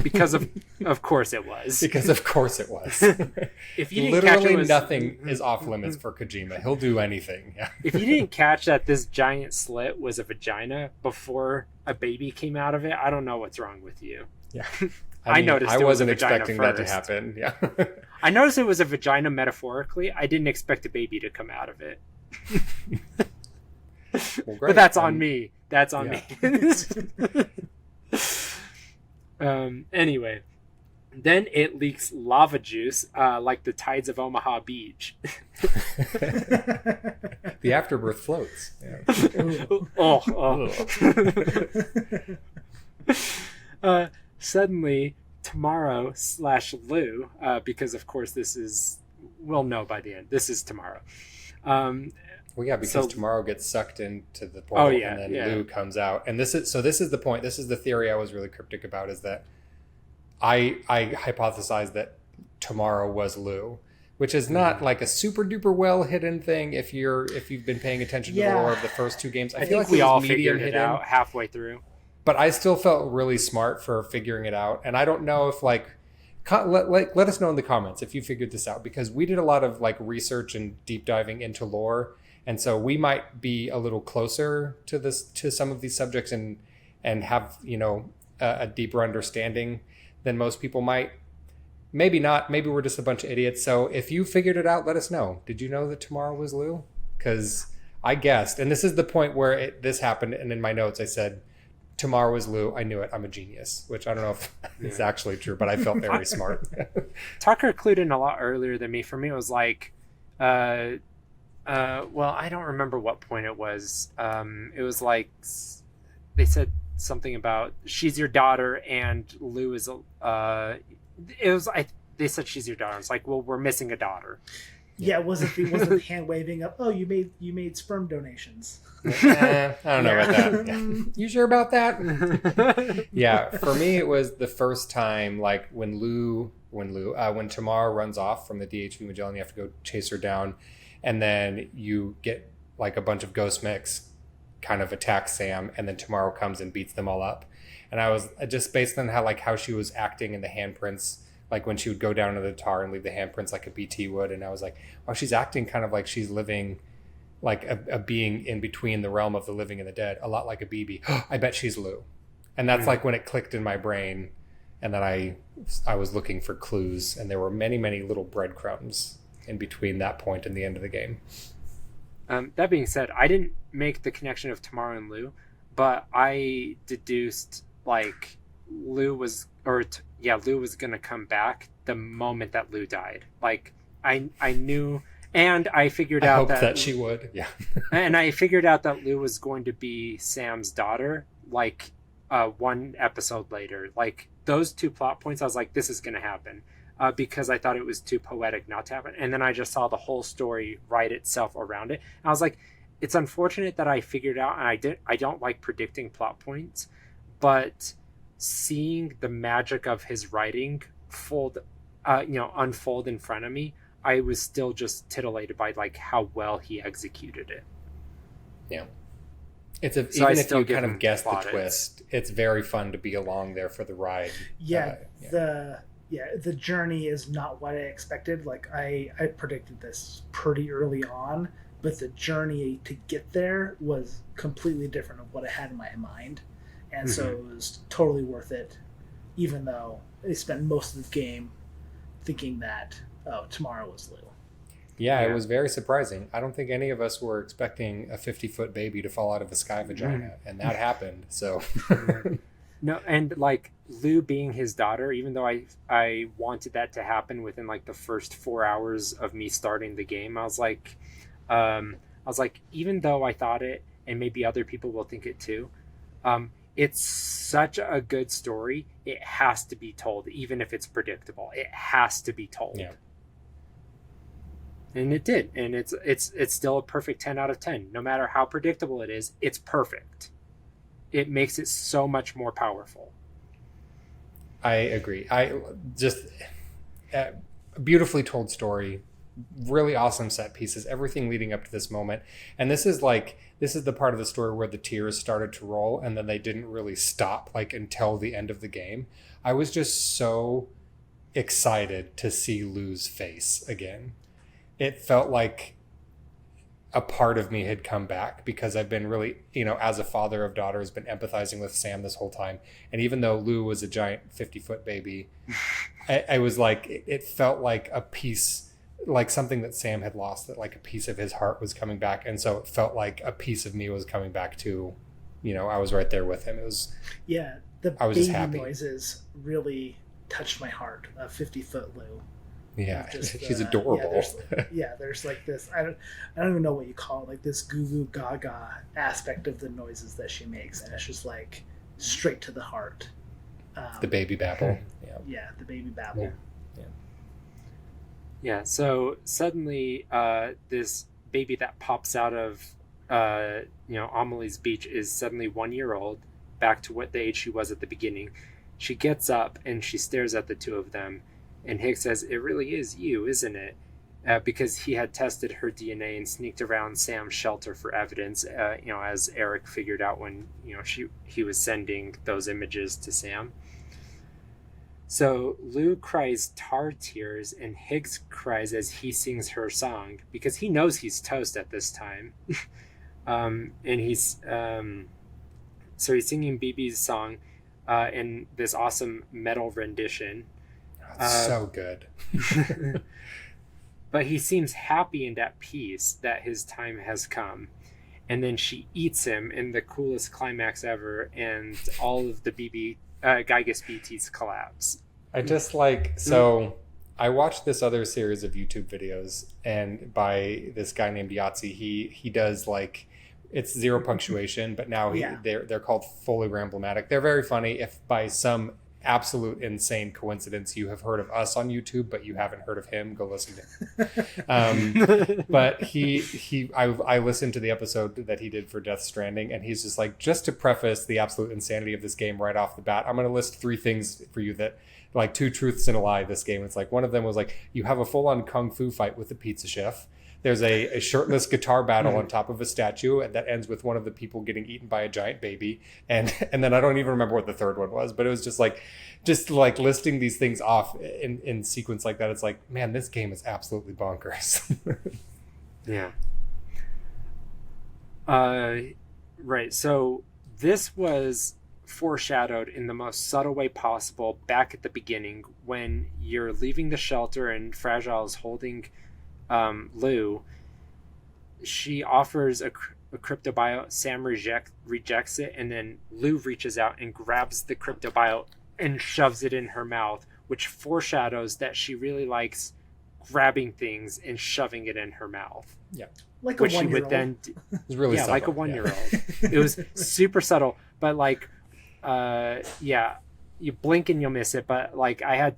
Because of course it was. Because of course it was. If you didn't literally catch it was, nothing is off limits for Kojima. He'll do anything. Yeah. If you didn't catch that this giant slit was a vagina before a baby came out of it, I don't know what's wrong with you. Yeah. I noticed I it was wasn't a vagina expecting that to first. happen. Yeah. I noticed it was a vagina metaphorically. I didn't expect a baby to come out of it. Well, great. But that's on me. That's on Yeah. me. Anyway, then it leaks lava juice like the tides of Omaha Beach. The afterbirth floats. Yeah. Suddenly, tomorrow / Lou, because of course this is, we'll know by the end. This is tomorrow. Well, yeah, because tomorrow gets sucked into the portal, and then Lou comes out. And this is the point. This is the theory I was really cryptic about, is that I hypothesized that tomorrow was Lou, which is not like a super duper well hidden thing if you've been paying attention to the lore of the first two games. I feel think like we all medium figured it hidden out halfway through. But I still felt really smart for figuring it out. And I don't know if let us know in the comments if you figured this out, because we did a lot of like research and deep diving into lore. And so we might be a little closer to some of these subjects and have, a deeper understanding than most people might. Maybe not. Maybe we're just a bunch of idiots. So if you figured it out, let us know. Did you know that tomorrow was Lou? Because I guessed. And this is the point where this happened. And in my notes, I said, Tomorrow was Lou. I knew it. I'm a genius, which I don't know if it's actually true, but I felt very smart. Tucker clued in a lot earlier than me. For me, it was like, well, I don't remember what point it was. It was like they said something about she's your daughter and Lou is they said she's your daughter. It's like, well, we're missing a daughter. Yeah, was it the hand waving up? Oh, you made sperm donations. I don't know about that. Yeah. You sure about that? Yeah, for me it was the first time, like when Tamara runs off from the DHV Magellan, you have to go chase her down, and then you get like a bunch of ghost mechs kind of attack Sam, and then Tomorrow comes and beats them all up. And I was just based on how she was acting in the handprints, like when she would go down to the tar and leave the handprints like a BT would, and I was like, oh, she's acting kind of like she's living like a being in between the realm of the living and the dead, a lot like a BB. I bet she's Lou. And that's like when it clicked in my brain, and then I was looking for clues, and there were many, many little breadcrumbs in between that point and the end of the game. That being said, I didn't make the connection of Tamara and Lou, but I deduced like Lou was going to come back the moment that Lou died. Like I knew, and I figured out that she would. Yeah. And I figured out that Lou was going to be Sam's daughter, like one episode later. Like those two plot points, I was like, this is going to happen. Because I thought it was too poetic not to happen. And then I just saw the whole story write itself around it. And I was like, it's unfortunate that I figured out, and I don't like predicting plot points, but seeing the magic of his writing unfold in front of me, I was still just titillated by like how well he executed it. Yeah. Even if you kind of guess the twist, it's very fun to be along there for the ride. The journey is not what I expected. Like I predicted this pretty early on, but the journey to get there was completely different of what I had in my mind. And so it was totally worth it, even though I spent most of the game thinking that, tomorrow was Lou. Yeah, it was very surprising. I don't think any of us were expecting a 50-foot baby to fall out of a sky vagina, and that happened. So... No, and like Lou being his daughter, even though I wanted that to happen within like the first 4 hours of me starting the game, I was like, even though I thought it, and maybe other people will think it too, it's such a good story. It has to be told, even if it's predictable. It has to be told. Yeah. And it did, and it's still a perfect 10 out of 10. No matter how predictable it is, it's perfect. It makes it so much more powerful. I agree. A beautifully told story, really awesome set pieces, everything leading up to this moment. And this is the part of the story where the tears started to roll, and then they didn't really stop like until the end of the game. I was just so excited to see Lou's face again. It felt like a part of me had come back, because I've been really, as a father of daughters, been empathizing with Sam this whole time. And even though Lou was a giant 50-foot baby, I was like, it felt like a piece, like something that Sam had lost, that like a piece of his heart was coming back. And so it felt like a piece of me was coming back too. I was right there with him. It was, I was just happy. Noises really touched my heart. A 50-foot Lou. Yeah, he's adorable. There's like this. I don't even know what you call it. Like this goo goo gaga aspect of the noises that she makes, and it's just like straight to the heart. The baby babble. Yeah, the baby babble. Yeah. So suddenly, this baby that pops out of, Amelie's beach is suddenly 1 year old, back to what the age she was at the beginning. She gets up and she stares at the two of them. And Higgs says, "It really is you, isn't it?" Because he had tested her DNA and sneaked around Sam's shelter for evidence, as Eric figured out when, he was sending those images to Sam. So Lou cries tar tears, and Higgs cries as he sings her song, because he knows he's toast at this time. And he's singing BB's song in this awesome metal rendition. So good. But he seems happy and at peace that his time has come. and then she eats him in the coolest climax ever, and all of the Giygas BTs collapse. I just like, so I watched this other series of YouTube videos, and by this guy named Yahtzee, he does like, it's zero punctuation, but now they're called fully ramblomatic. They're very funny. If by some absolute insane coincidence you have heard of us on YouTube but you haven't heard of him, go listen to him. But I listened to the episode that he did for Death Stranding, and he's just like, just to preface the absolute insanity of this game right off the bat, I'm going to list 3 things for you that, like, 2 truths and a lie. This game, it's like, one of them was like, you have a full-on kung fu fight with a pizza chef. There's a shirtless guitar battle on top of a statue that ends with one of the people getting eaten by a giant baby. And then I don't even remember what the third one was, but it was just like listing these things off in sequence like that. It's like, man, this game is absolutely bonkers. Yeah. Right. So this was foreshadowed in the most subtle way possible back at the beginning when you're leaving the shelter and Fragile is holding Lou. She offers a cryptobiote. Sam rejects it, and then Lou reaches out and grabs the cryptobiote and shoves it in her mouth, which foreshadows that she really likes grabbing things and shoving it in her mouth. Yeah, like a 1-year-old. She would then, it was really subtle, like a 1-year-old. It was super subtle, but like, you blink and you'll miss it. But like, I've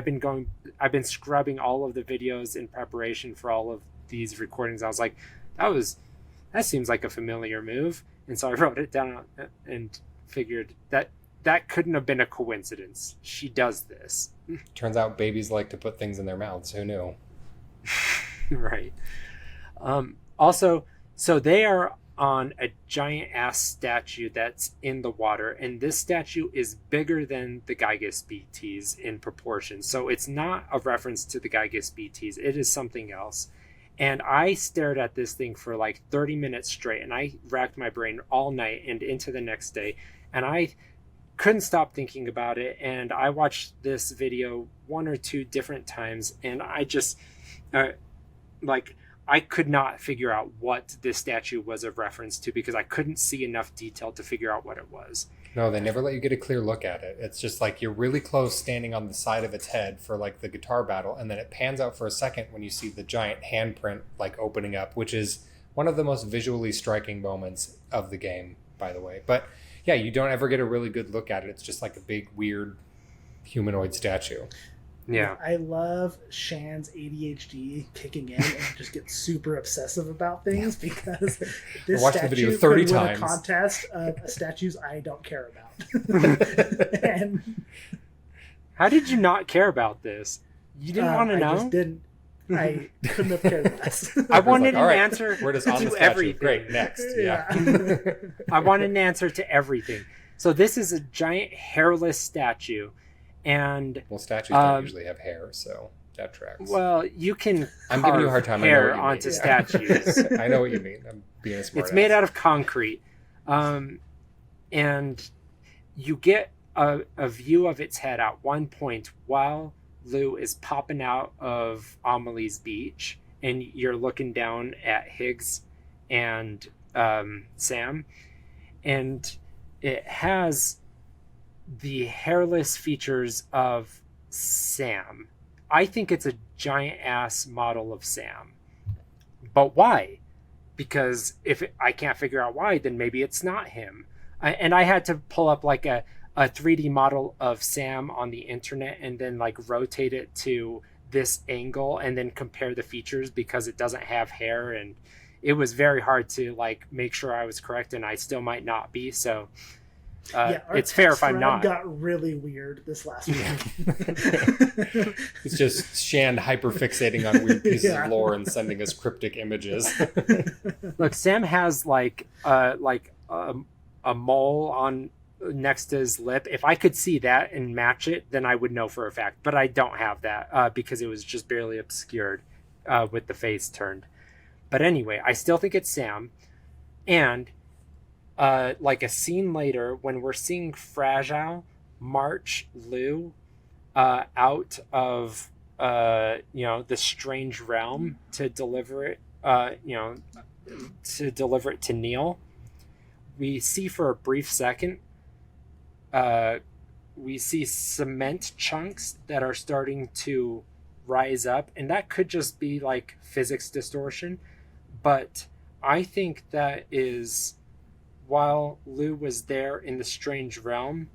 been scrubbing all of the videos in preparation for all of these recordings. I was like, that seems like a familiar move, and so I wrote it down and figured that couldn't have been a coincidence. She does this. Turns out babies like to put things in their mouths. Who knew? Right. Also, so they are on a giant ass statue that's in the water, and this statue is bigger than the Giygas BTs in proportion. So it's not a reference to the Giygas BTs. It is something else. And I stared at this thing for like 30 minutes straight, and I racked my brain all night and into the next day, and I couldn't stop thinking about it. And I watched this video 1 or 2 different times, and I just I could not figure out what this statue was a reference to because I couldn't see enough detail to figure out what it was. No, they never let you get a clear look at it. It's just like you're really close standing on the side of its head for like the guitar battle, and then it pans out for a second when you see the giant handprint like opening up, which is one of the most visually striking moments of the game, by the way. But yeah, you don't ever get a really good look at it. It's just like a big, weird humanoid statue. Yeah. I love Shan's ADHD kicking in and just get super obsessive about things because this watched the video 30 could win times. a contest of statues I don't care about. And how did you not care about this? You didn't want to know? I just didn't. I couldn't have cared less. I wanted like, an right, answer we're just on the to statue. everything. Great, next. Yeah. I wanted an answer to everything. So this is a giant hairless statue. And well, statues don't usually have hair, so that tracks. Well, you can I'm giving you a hard time. hair onto statues. I know what you mean. I'm being a smart It's made out of concrete. And you get a view of its head at one point while Lou is popping out of Amelie's beach, and you're looking down at Higgs and Sam, and it has the hairless features of Sam. I think it's a giant ass model of Sam. But why? Because if I can't figure out why, then maybe it's not him. And I had to pull up like a 3D model of Sam on the internet and then like rotate it to this angle and then compare the features because it doesn't have hair, and it was very hard to like make sure I was correct, and I still might not be. So it's fair if I'm not. Got really weird this last week. It's just Shan hyperfixating on weird pieces of lore and sending us cryptic images. Look, Sam has like a mole on next to his lip. If I could see that and match it, then I would know for a fact. But I don't have that because it was just barely obscured with the face turned. But anyway, I still think it's Sam. And like a scene later when we're seeing Fragile march Lou out of the strange realm to deliver it to deliver it to Neil. We see for a brief second, we see cement chunks that are starting to rise up, and that could just be like physics distortion, but I think that is while Lou was there in the strange realm,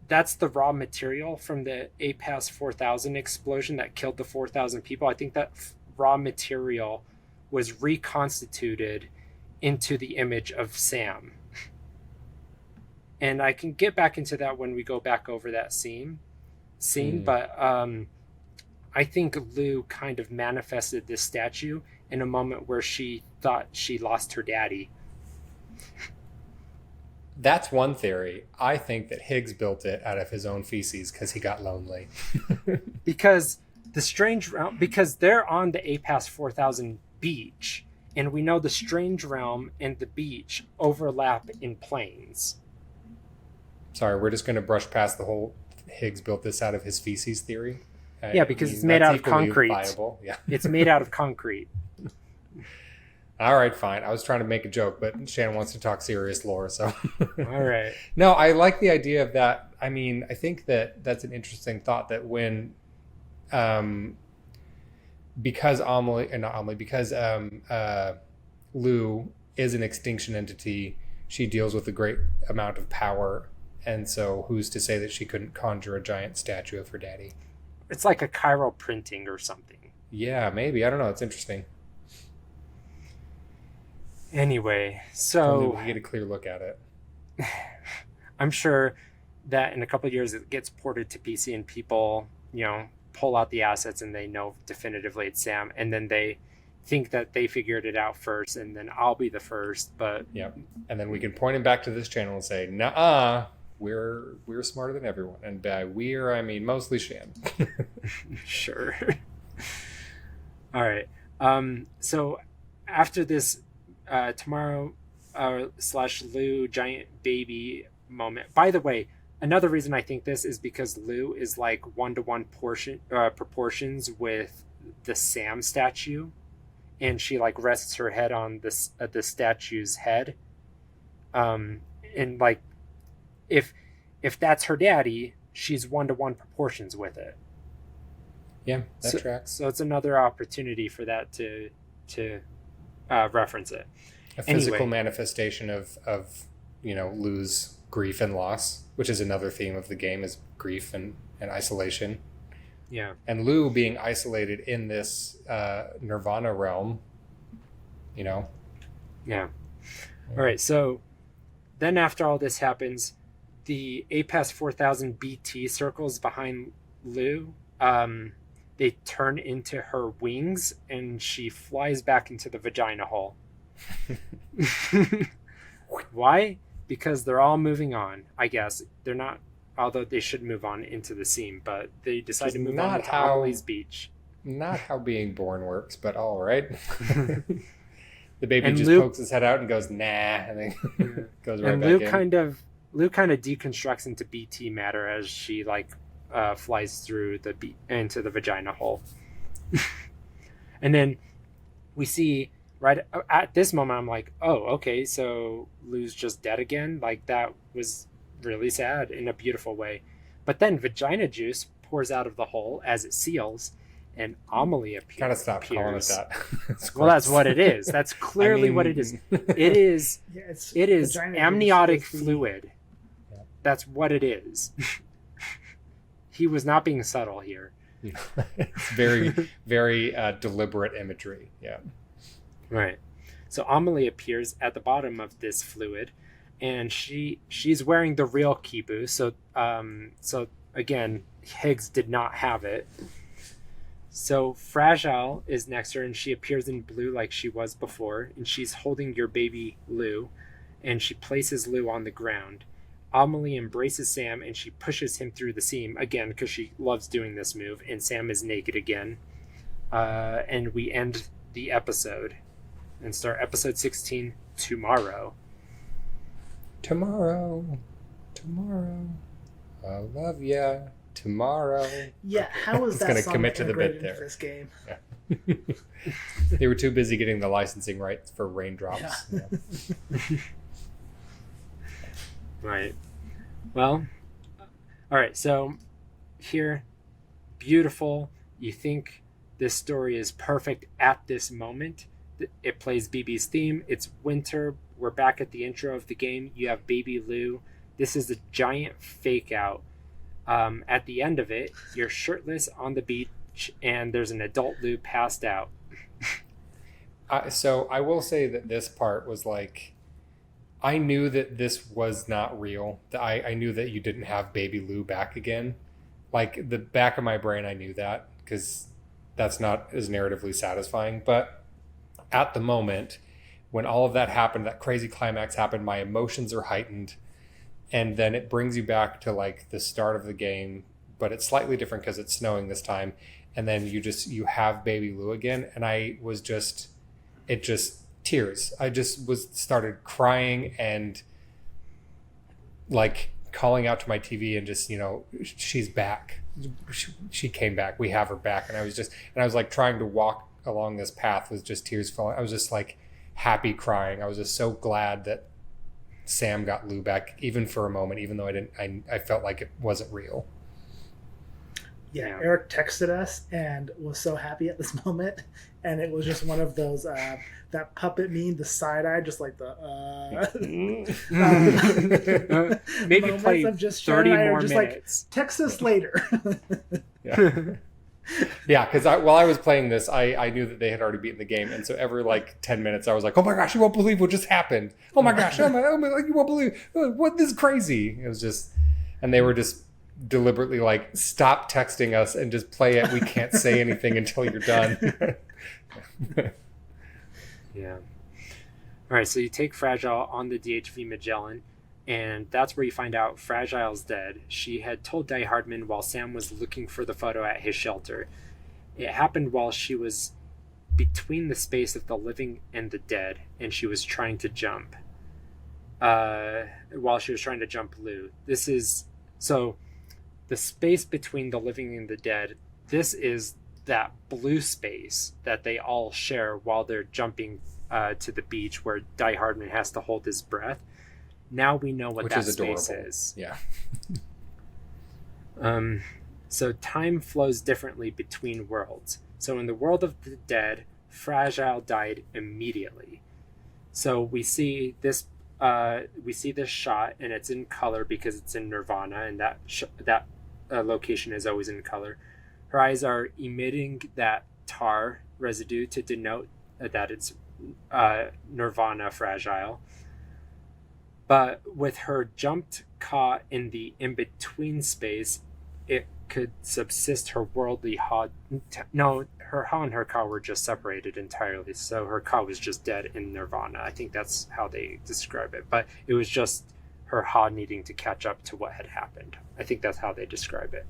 that's the raw material from the APAS 4000 explosion that killed the 4,000 people. I think that raw material was reconstituted into the image of Sam. And I can get back into that when we go back over that scene. But I think Lou kind of manifested this statue in a moment where she thought she lost her daddy. That's one theory. I think that Higgs built it out of his own feces because he got lonely. Because because they're on the APAS 4000 beach, and we know the strange realm and the beach overlap in planes. Sorry, we're just going to brush past the whole Higgs built this out of his feces theory. Yeah, because it's made out of concrete. Viable. Yeah. It's made out of concrete. All right, fine. I was trying to make a joke, but Shan wants to talk serious lore, so. All right. No, I like the idea of that. I mean, I think that that's an interesting thought that when, because Lou is an extinction entity, she deals with a great amount of power, and so who's to say that she couldn't conjure a giant statue of her daddy? It's like a chiral printing or something. Yeah, maybe. I don't know. It's interesting. Anyway, so we get a clear look at it. I'm sure that in a couple of years it gets ported to PC and people, pull out the assets and they know definitively it's Sam, and then they think that they figured it out first, and then I'll be the first. But yeah, and then we can point him back to this channel and say, "Nah, we're smarter than everyone," and by we're I mean mostly Shan. Sure. All right. So after this. Tomorrow / Lou giant baby moment. By the way, another reason I think this is because Lou is like 1-to-1 proportions with the Sam statue, and she like rests her head on this the statue's head. And like if that's her daddy, she's 1-to-1 proportions with it. Yeah, that tracks. So it's another opportunity for that to reference it. A physical manifestation of Lou's grief and loss, which is another theme of the game, is grief and isolation. Yeah. And Lou being isolated in this Nirvana realm, Yeah. All right. So then after all this happens, the APAS 4000 BT circles behind Lou. They turn into her wings, and she flies back into the vagina hole. Why? Because they're all moving on, I guess. They're not, although they should move on into the seam, but they decide to move on to Amelie's beach. Not how being born works, but all right. The baby just pokes his head out and goes, nah, and then goes right back in. Lou kind of deconstructs into BT matter as she flies through into the vagina hole. And then we see right at this moment, I'm like, oh, okay, so Lou's just dead again. Like, that was really sad in a beautiful way. But then vagina juice pours out of the hole as it seals, and Amelie appears. Gotta stop calling it that. Well, that's what it is. That's clearly what it is. It is. It is amniotic fluid. Yeah. That's what it is. He was not being subtle here. It's very, very deliberate imagery. Yeah. Right. So Amelie appears at the bottom of this fluid, and she's wearing the real Kibu. So again, Higgs did not have it. So Fragile is next to her, and she appears in blue like she was before, and she's holding your baby Lou, and she places Lou on the ground. Amelie embraces Sam, and she pushes him through the seam again because she loves doing this move, and Sam is naked again. And we end the episode and start episode 16 tomorrow. Tomorrow. I love ya. Tomorrow. Yeah, how is that gonna song commit to the bit integrated there. into this game? Yeah. They were too busy getting the licensing rights for Raindrops. Yeah. Right. Well, all right. So here, beautiful. You think this story is perfect at this moment. It plays BB's theme. It's winter. We're back at the intro of the game. You have Baby Lou. This is a giant fake out. At the end of it, you're shirtless on the beach, and there's an adult Lou passed out. So I will say that this part was like, I knew that this was not real. I knew that you didn't have Baby Lou back again. Like, the back of my brain, I knew that, because that's not as narratively satisfying. But at the moment, when all of that happened, that crazy climax happened, my emotions are heightened. And then it brings you back to like the start of the game, but it's slightly different because it's snowing this time. And then you have Baby Lou again. And tears. I just started crying and like calling out to my TV and just, she's back. She came back. We have her back. And I was like trying to walk along this path with just tears falling. I was just like happy crying. I was just so glad that Sam got Lou back, even for a moment, even though I felt like it wasn't real. Yeah, Eric texted us and was so happy at this moment, and it was just one of those that puppet meme, the side eye, just like the maybe play of just 30 Shan more just minutes. Like, text us later. Yeah, because while I was playing this, I knew that they had already beaten the game, and so every like 10 minutes I was like, oh my gosh, you won't believe what just happened. Oh my gosh, you won't believe what, this is crazy. It was just, and they were just deliberately like, stop texting us and just play it. We can't say anything until you're done. Yeah. All right, so you take Fragile on the DHV Magellan, and that's where you find out Fragile's dead. She had told Die Hardman while Sam was looking for the photo at his shelter. It happened while she was between the space of the living and the dead, and she was trying to jump. While she was trying to jump Lou. This is... So, the space between the living and the dead, this is that blue space that they all share while they're jumping to the beach, where Die Hardman has to hold his breath. Now we know what that space is. Yeah. So time flows differently between worlds. So in the world of the dead, Fragile died immediately. So we see this shot, and it's in color because it's in Nirvana, and that location is always in color. Her eyes are emitting that tar residue to denote that it's Nirvana Fragile. But with her jumped caught in the in-between space, it could subsist her worldly Ha. No, her Ha and her Ka were just separated entirely, so her Ka was just dead in Nirvana. I think that's how they describe it. But it was just her Ha needing to catch up to what had happened. I think that's how they describe it.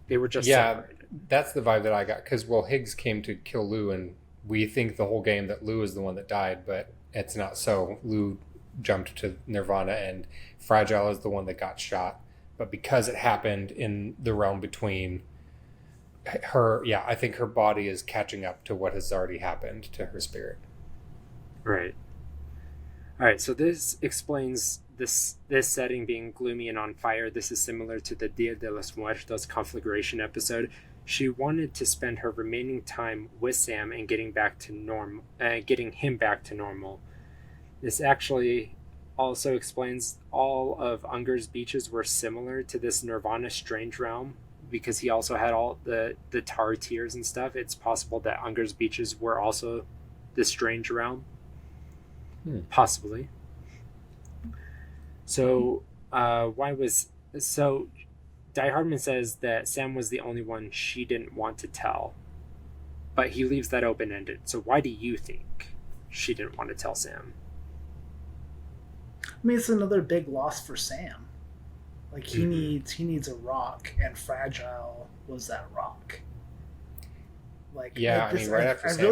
They were just separated. That's the vibe that I got, because Higgs came to kill Lou, and we think the whole game that Lou is the one that died, but it's not so. Lou jumped to Nirvana, and Fragile is the one that got shot. But because it happened in the realm between her, I think her body is catching up to what has already happened to her spirit. Right. All right, so this explains this setting being gloomy and on fire. This is similar to the Dia de los Muertos conflagration episode. She wanted to spend her remaining time with Sam and getting him back to normal. This actually also explains all of Unger's beaches were similar to this Nirvana strange realm, because he also had all the tar tears and stuff. It's possible that Unger's beaches were also the strange realm. Possibly. So Die Hardman says that Sam was the only one she didn't want to tell, but he leaves that open-ended. So why do you think she didn't want to tell Sam? I mean, it's another big loss for Sam. Like, he needs a rock, and Fragile was that rock. Like, yeah, like this, right after I Sam... I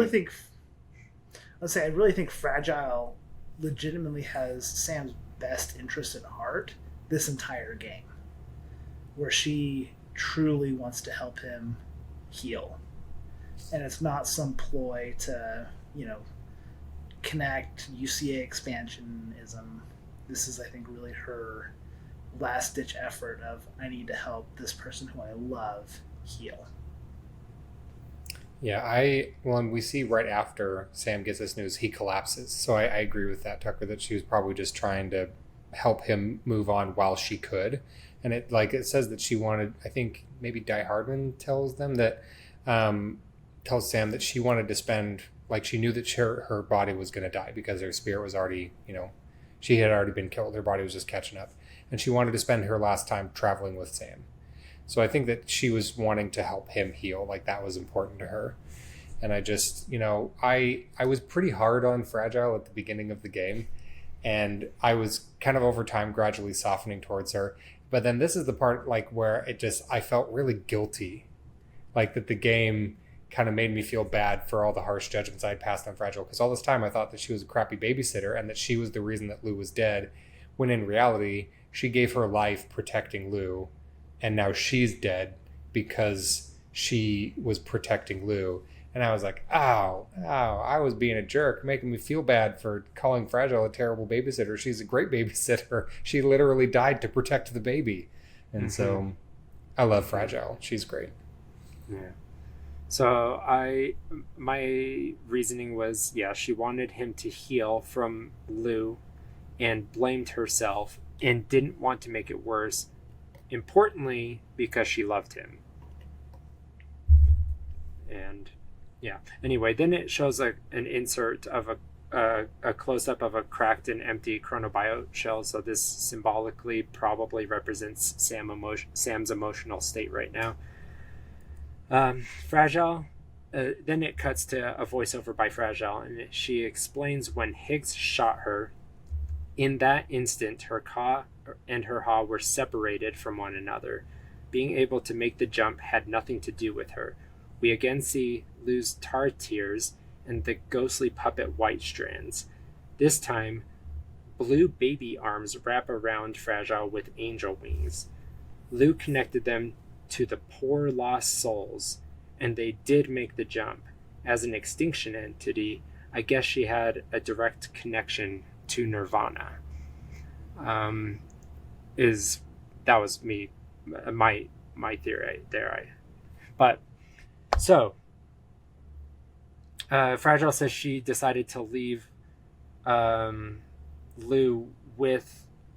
really think Fragile legitimately has Sam's best interest at heart this entire game, where she truly wants to help him heal. and it's not some ploy to, connect UCA expansionism. This is, I think, really her last ditch effort of, I need to help this person who I love heal. Yeah, when we see right after Sam gets this news, he collapses. So I agree with that, Tucker, that she was probably just trying to help him move on while she could. And it says that she wanted, I think maybe Die Hardman tells them that, tells Sam that she wanted to spend, she knew that her body was going to die because her spirit was already, she had already been killed. Her body was just catching up. And she wanted to spend her last time traveling with Sam. So I think that she was wanting to help him heal. That was important to her. And I just, I was pretty hard on Fragile at the beginning of the game. And I was kind of over time gradually softening towards her. But then this is the part where I felt really guilty. That the game kind of made me feel bad for all the harsh judgments I'd passed on Fragile. Because all this time I thought that she was a crappy babysitter and that she was the reason that Lou was dead. When in reality, she gave her life protecting Lou. And now she's dead because she was protecting Lou. And I was like, ow, I was being a jerk, making me feel bad for calling Fragile a terrible babysitter. She's a great babysitter. She literally died to protect the baby. And so I love Fragile. She's great. Yeah. So my reasoning was, she wanted him to heal from Lou and blamed herself and didn't want to make it worse. Importantly, because she loved him. And anyway, then it shows an insert of a close-up of a cracked and empty chronobiote shell. So this symbolically probably represents Sam's emotional state right now. Fragile. Then it cuts to a voiceover by Fragile, and she explains when Higgs shot her. In that instant, her Ka and her Ha were separated from one another. Being able to make the jump had nothing to do with her. We again see Lou's tar tears and the ghostly puppet white strands. This time, blue baby arms wrap around Fragile with angel wings. Lou connected them to the poor lost souls, and they did make the jump. As an extinction entity, I guess she had a direct connection to Nirvana. That was me, my theory there. But so Fragile says she decided to leave Lou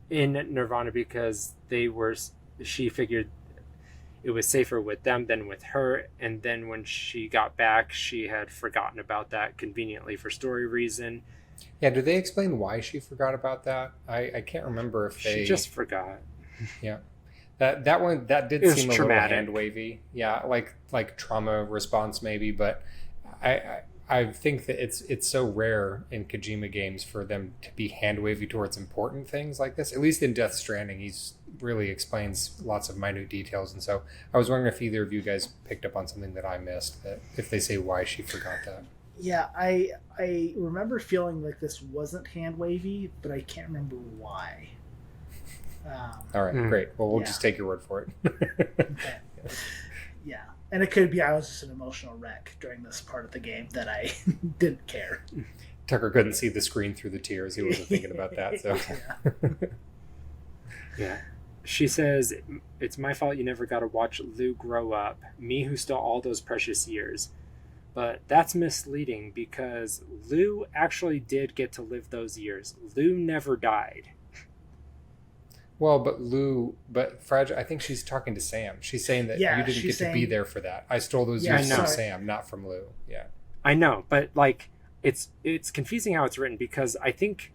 in Nirvana because she figured it was safer with them than with her, and then when she got back, she had forgotten about that conveniently for story reason. Yeah, do they explain why she forgot about that? I can't remember if they... She just forgot. Yeah. That one, that did seem traumatic. A little hand-wavy. Yeah, like trauma response maybe, but I think that it's so rare in Kojima games for them to be hand-wavy towards important things like this. At least in Death Stranding, he's really explains lots of minute details, and so I was wondering if either of you guys picked up on something that I missed, that if they say why she forgot that. Yeah, I remember feeling like this wasn't hand-wavy, but I can't remember why. All right, great. Well, we'll just take your word for it. Okay. Yeah. And it could be I was just an emotional wreck during this part of the game that I didn't care. Tucker couldn't see the screen through the tears. He wasn't thinking about that. So, yeah. She says, "It's my fault you never got to watch Lou grow up. Me who stole all those precious years." But that's misleading because Lou actually did get to live those years. Lou never died. Well, but Fragile, I think she's talking to Sam. She's saying that you didn't get to be there for that. I stole those years from Sam, not from Lou. Yeah. I know, but it's confusing how it's written because I think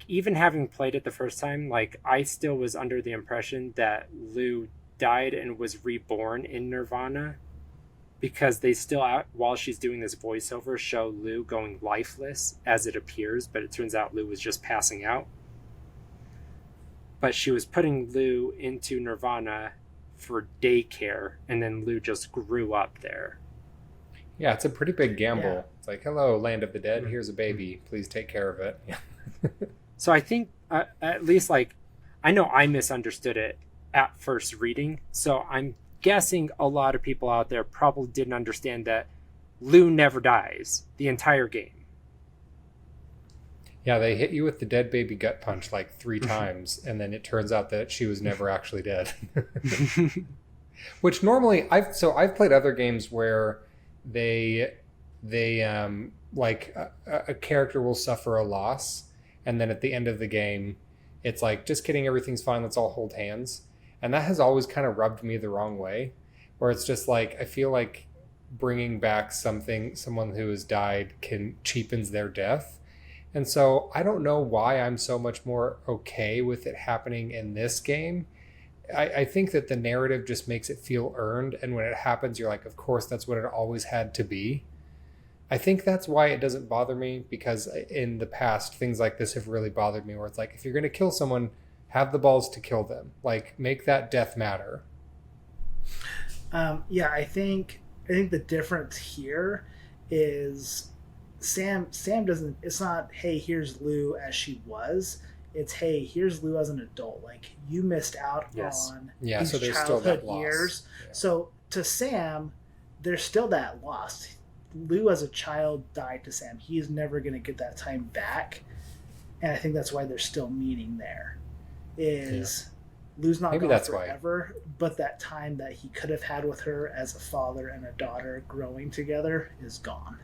even having played it the first time, I still was under the impression that Lou died and was reborn in Nirvana because they still, while she's doing this voiceover, show Lou going lifeless as it appears, but it turns out Lou was just passing out. But she was putting Lou into Nirvana for daycare, and then Lou just grew up there. Yeah, it's a pretty big gamble. Yeah. It's like, hello, land of the dead, here's a baby. Please take care of it. So I think, at least, I know I misunderstood it at first reading, so I'm guessing a lot of people out there probably didn't understand that Lou never dies the entire game. Yeah, they hit you with the dead baby gut punch like 3 times, and then it turns out that she was never actually dead. Which normally I've played other games where they like a character will suffer a loss, and then at the end of the game, it's like, just kidding, everything's fine, let's all hold hands. And that has always kind of rubbed me the wrong way, where it's just like, I feel like bringing back someone who has died cheapens their death. And so I don't know why I'm so much more okay with it happening in this game. I think that the narrative just makes it feel earned. And when it happens, you're like, of course, that's what it always had to be. I think that's why it doesn't bother me, because in the past, things like this have really bothered me, where it's like, if you're going to kill someone, have the balls to kill them. Like, make that death matter. Yeah, I think the difference here is Sam doesn't, it's not, hey, here's Lou as she was. It's, hey, here's Lou as an adult. Like, you missed out on these so there's childhood still that loss. years. Yeah. So to Sam, there's still that loss. Lou as a child died to Sam. He is never going to get that time back. And I think that's why there's still meaning there. Lou's not Maybe gone that's forever, but that time that he could have had with her as a father and a daughter growing together is gone.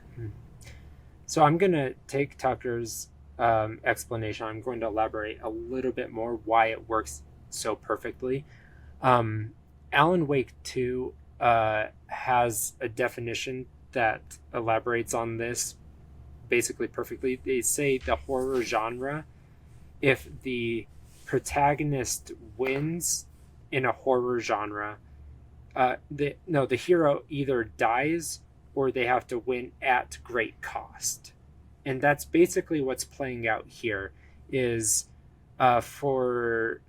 So I'm going to take Tucker's explanation. I'm going to elaborate a little bit more why it works so perfectly. Alan Wake 2 has a definition that elaborates on this basically perfectly. They say the horror genre, if the protagonist wins in a horror genre, the hero either dies or they have to win at great cost. And that's basically what's playing out here. Is for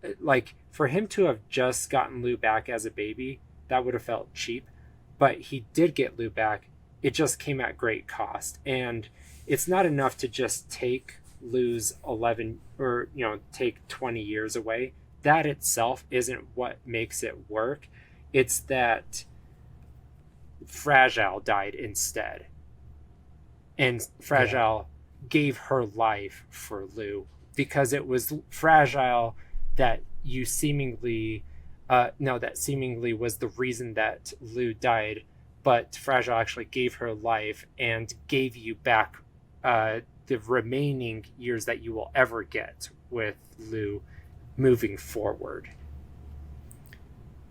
him to have just gotten Lou back as a baby, that would have felt cheap. But he did get Lou back. It just came at great cost. And it's not enough to just take Lou's 11 or take 20 years away. That itself isn't what makes it work. It's that Fragile died instead. And Fragile gave her life for Lou, because it was Fragile that you seemingly was the reason that Lou died, but Fragile actually gave her life and gave you back the remaining years that you will ever get with Lou moving forward.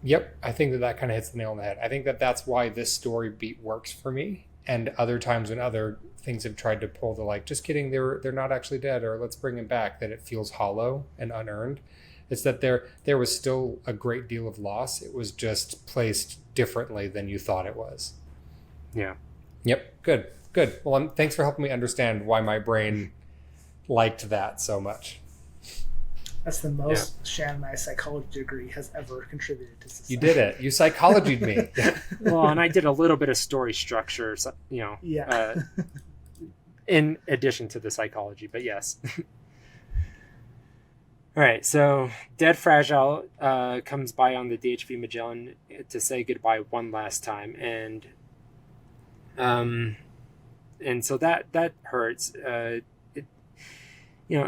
Yep, I think that kind of hits the nail on the head. I think that that's why this story beat works for me. And other times when other things have tried to pull the like, just kidding, they're not actually dead, or let's bring him back, that it feels hollow and unearned. It's that there was still a great deal of loss. It was just placed differently than you thought it was. Yeah. Yep. Good. Well, thanks for helping me understand why my brain liked that so much. That's the most Shan and my psychology degree has ever contributed to society. You did it. You psychologied me. Well, and I did a little bit of story structure, in addition to the psychology, but yes. All right, so Dead Fragile comes by on the DHV Magellan to say goodbye one last time, and so that hurts.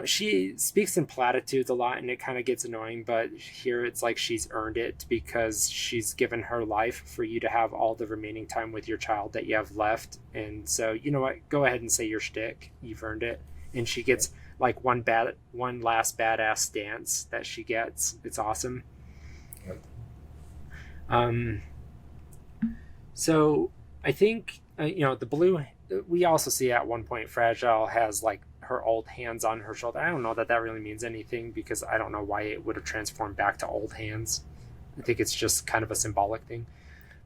She speaks in platitudes a lot, and it kind of gets annoying, but here it's like she's earned it because she's given her life for you to have all the remaining time with your child that you have left. And so, you know what? Go ahead and say your shtick. You've earned it. And she gets like one last badass dance that she gets. It's awesome. Yep. So I think, the blue, we also see at one point Fragile has like her old hands on her shoulder. I don't know that really means anything, because I don't know why it would have transformed back to old hands. I think it's just kind of a symbolic thing.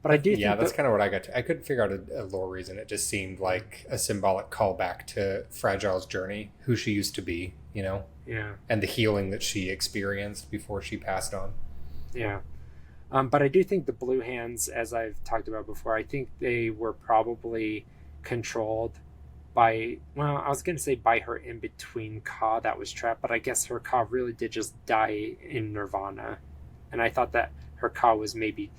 But I do think that's kind of what I got to. I couldn't figure out a lore reason. It just seemed like a symbolic callback to Fragile's journey, who she used to be, Yeah. And the healing that she experienced before she passed on. Yeah. But I do think the blue hands, as I've talked about before, I think they were probably controlled by her in-between Ka that was trapped, but I guess her Ka really did just die in Nirvana. And I thought that her Ka was maybe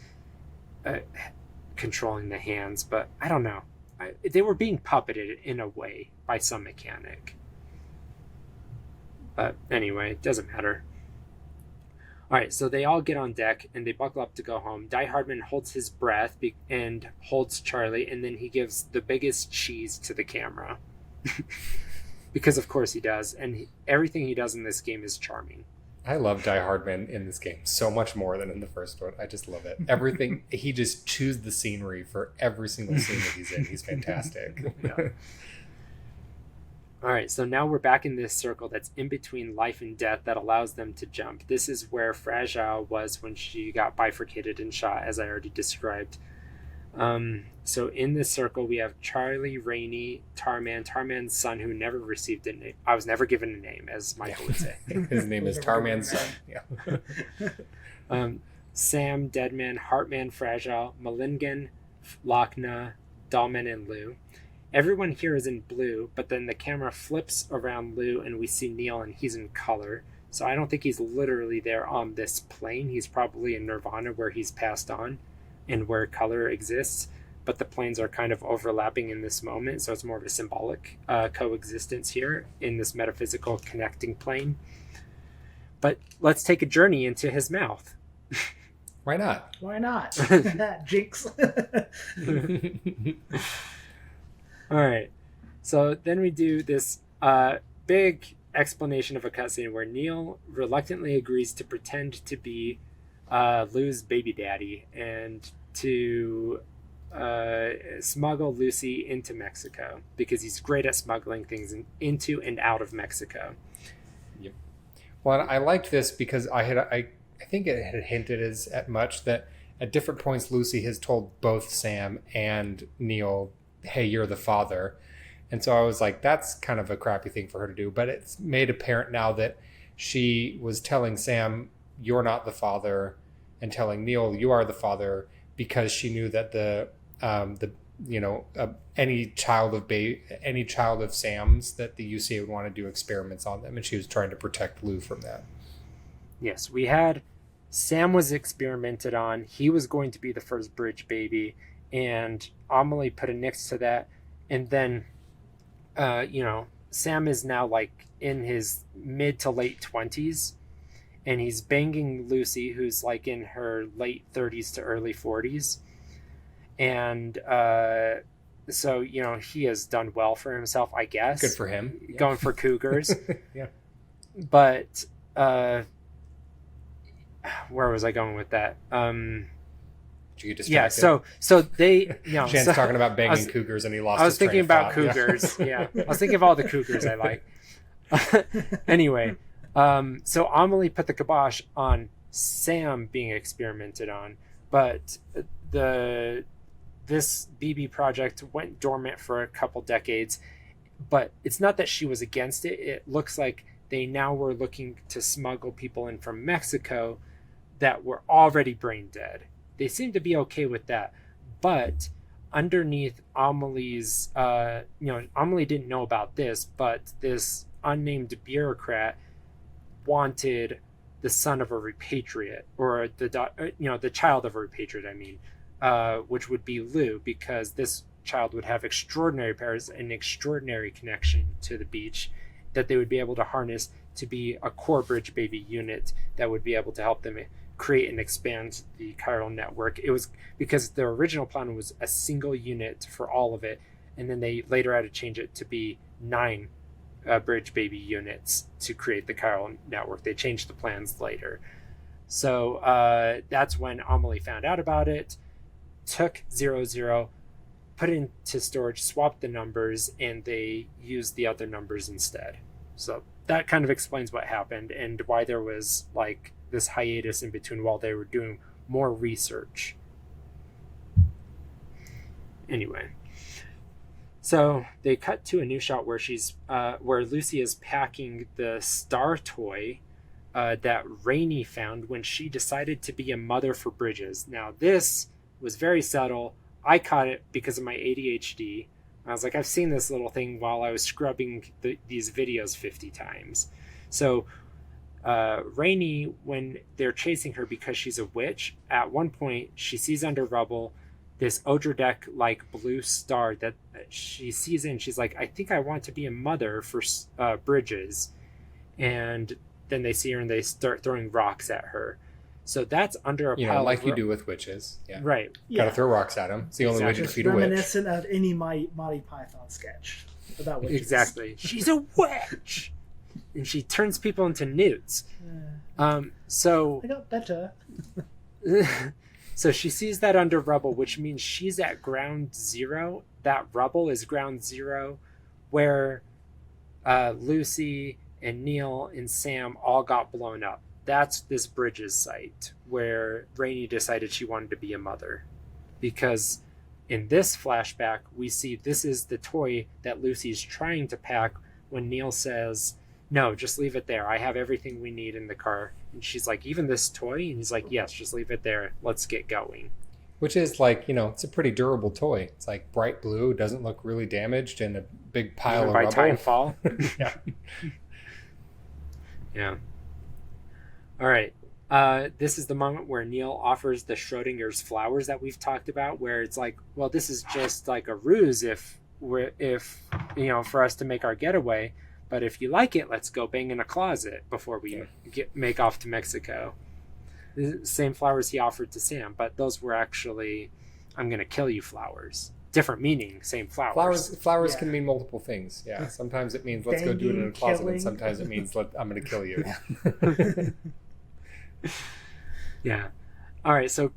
controlling the hands, but I don't know. They were being puppeted in a way by some mechanic. But anyway, it doesn't matter. All right, so they all get on deck and they buckle up to go home. Die Hardman holds his breath and holds Charlie, and then he gives the biggest cheese to the camera. Because of course he does, and everything he does in this game is charming. I love Die Hardman in this game so much more than in the first one. I just love it. Everything, he just chews the scenery for every single scene that he's in. He's fantastic. Yeah. All right, so now we're back in this circle that's in between life and death that allows them to jump. This is where Fragile was when she got bifurcated and shot, as I already described. So in this circle, we have Charlie, Rainey, Tarman's son, who never received a name. I was never given a name, as Michael would say. His name is Tarman's son. Yeah. Sam, Deadman, Heartman, Fragile, Malingan, Lochna, Dahlman, and Lou. Everyone here is in blue, but then the camera flips around Lou and we see Neil and he's in color. So I don't think he's literally there on this plane. He's probably in Nirvana where he's passed on and where color exists. But the planes are kind of overlapping in this moment. So it's more of a symbolic coexistence here in this metaphysical connecting plane. But let's take a journey into his mouth. Why not? Why not? Jinx. All right, so then we do this big explanation of a cutscene where Neil reluctantly agrees to pretend to be Lou's baby daddy and to smuggle Lucy into Mexico because he's great at smuggling things into and out of Mexico. Yep. Well, I liked this because I think it had hinted as much that at different points Lucy has told both Sam and Neil, hey, you're the father. And so I was like, that's kind of a crappy thing for her to do. But it's made apparent now that she was telling Sam, you're not the father, and telling Neil, you are the father, because she knew that any child of Sam's, that the UCA would want to do experiments on them, and she was trying to protect Lou from that. Yes, we had Sam was experimented on. He was going to be the first bridge baby. And Amelie put a nix to that. And then, Sam is now like in his mid to late 20s. And he's banging Lucy, who's like in her late 30s to early 40s. And so, he has done well for himself, I guess. Good for him. Going for cougars. Yeah. But where was I going with that? Yeah, so they, Shan's talking about banging cougars and he lost. I was thinking about cougars. Yeah, I was thinking of all the cougars I like. Anyway, so Amelie put the kibosh on Sam being experimented on, but this BB project went dormant for a couple decades. But it's not that she was against it. It looks like they now were looking to smuggle people in from Mexico that were already brain dead. They seem to be okay with that, but underneath Amelie's, Amelie didn't know about this, but this unnamed bureaucrat wanted the son of a repatriate, or the child of a repatriate. I mean, which would be Lou, because this child would have extraordinary powers and extraordinary connection to the beach that they would be able to harness to be a core bridge baby unit that would be able to help them create and expand the chiral network. It was because the original plan was a single unit for all of it, and then they later had to change it to be 9 bridge baby units to create the chiral network. They changed the plans later. So that's when Amelie found out about it, took 00, put it into storage, swapped the numbers, and they used the other numbers instead. So that kind of explains what happened and why there was like this hiatus in between while they were doing more research. Anyway, so they cut to a new shot where where Lucy is packing the star toy that Rainey found when she decided to be a mother for Bridges. Now this was very subtle. I caught it because of my ADHD. I was like, I've seen this little thing while I was scrubbing these videos 50 times. So Rainey, when they're chasing her because she's a witch, at one point she sees under rubble this Odradek like blue star that she sees in. She's like, I think I want to be a mother for Bridges. And then they see her and they start throwing rocks at her. So that's under a pile like of you do with witches. Yeah. Right. Gotta throw rocks at them. It's the only way to defeat a witch. Reminiscent of any Monty Python sketch about witches. Exactly. She's a witch! And she turns people into newts. So I got better. So she sees that under rubble, which means she's at ground zero. That rubble is ground zero, where Lucy and Neil and Sam all got blown up. That's this Bridges site where Rainey decided she wanted to be a mother. Because in this flashback, we see this is the toy that Lucy's trying to pack when Neil says, no, just leave it there. I have everything we need in the car. And she's like, even this toy? And he's like, yes, just leave it there. Let's get going. Which is like, it's a pretty durable toy. It's like bright blue, doesn't look really damaged, and a big pile of by rubble. Titanfall. Yeah. Yeah. All right. This is the moment where Neil offers the Schrodinger's flowers that we've talked about, where it's like, well, this is just like a ruse if for us to make our getaway. But if you like it, let's go bang in a closet before we make off to Mexico. The same flowers he offered to Sam, but those were actually, I'm going to kill you flowers. Different meaning, same flowers. Flowers can mean multiple things. Yeah. Sometimes it means let's go do it in a closet, killing. and sometimes it means I'm going to kill you. Yeah. All right. So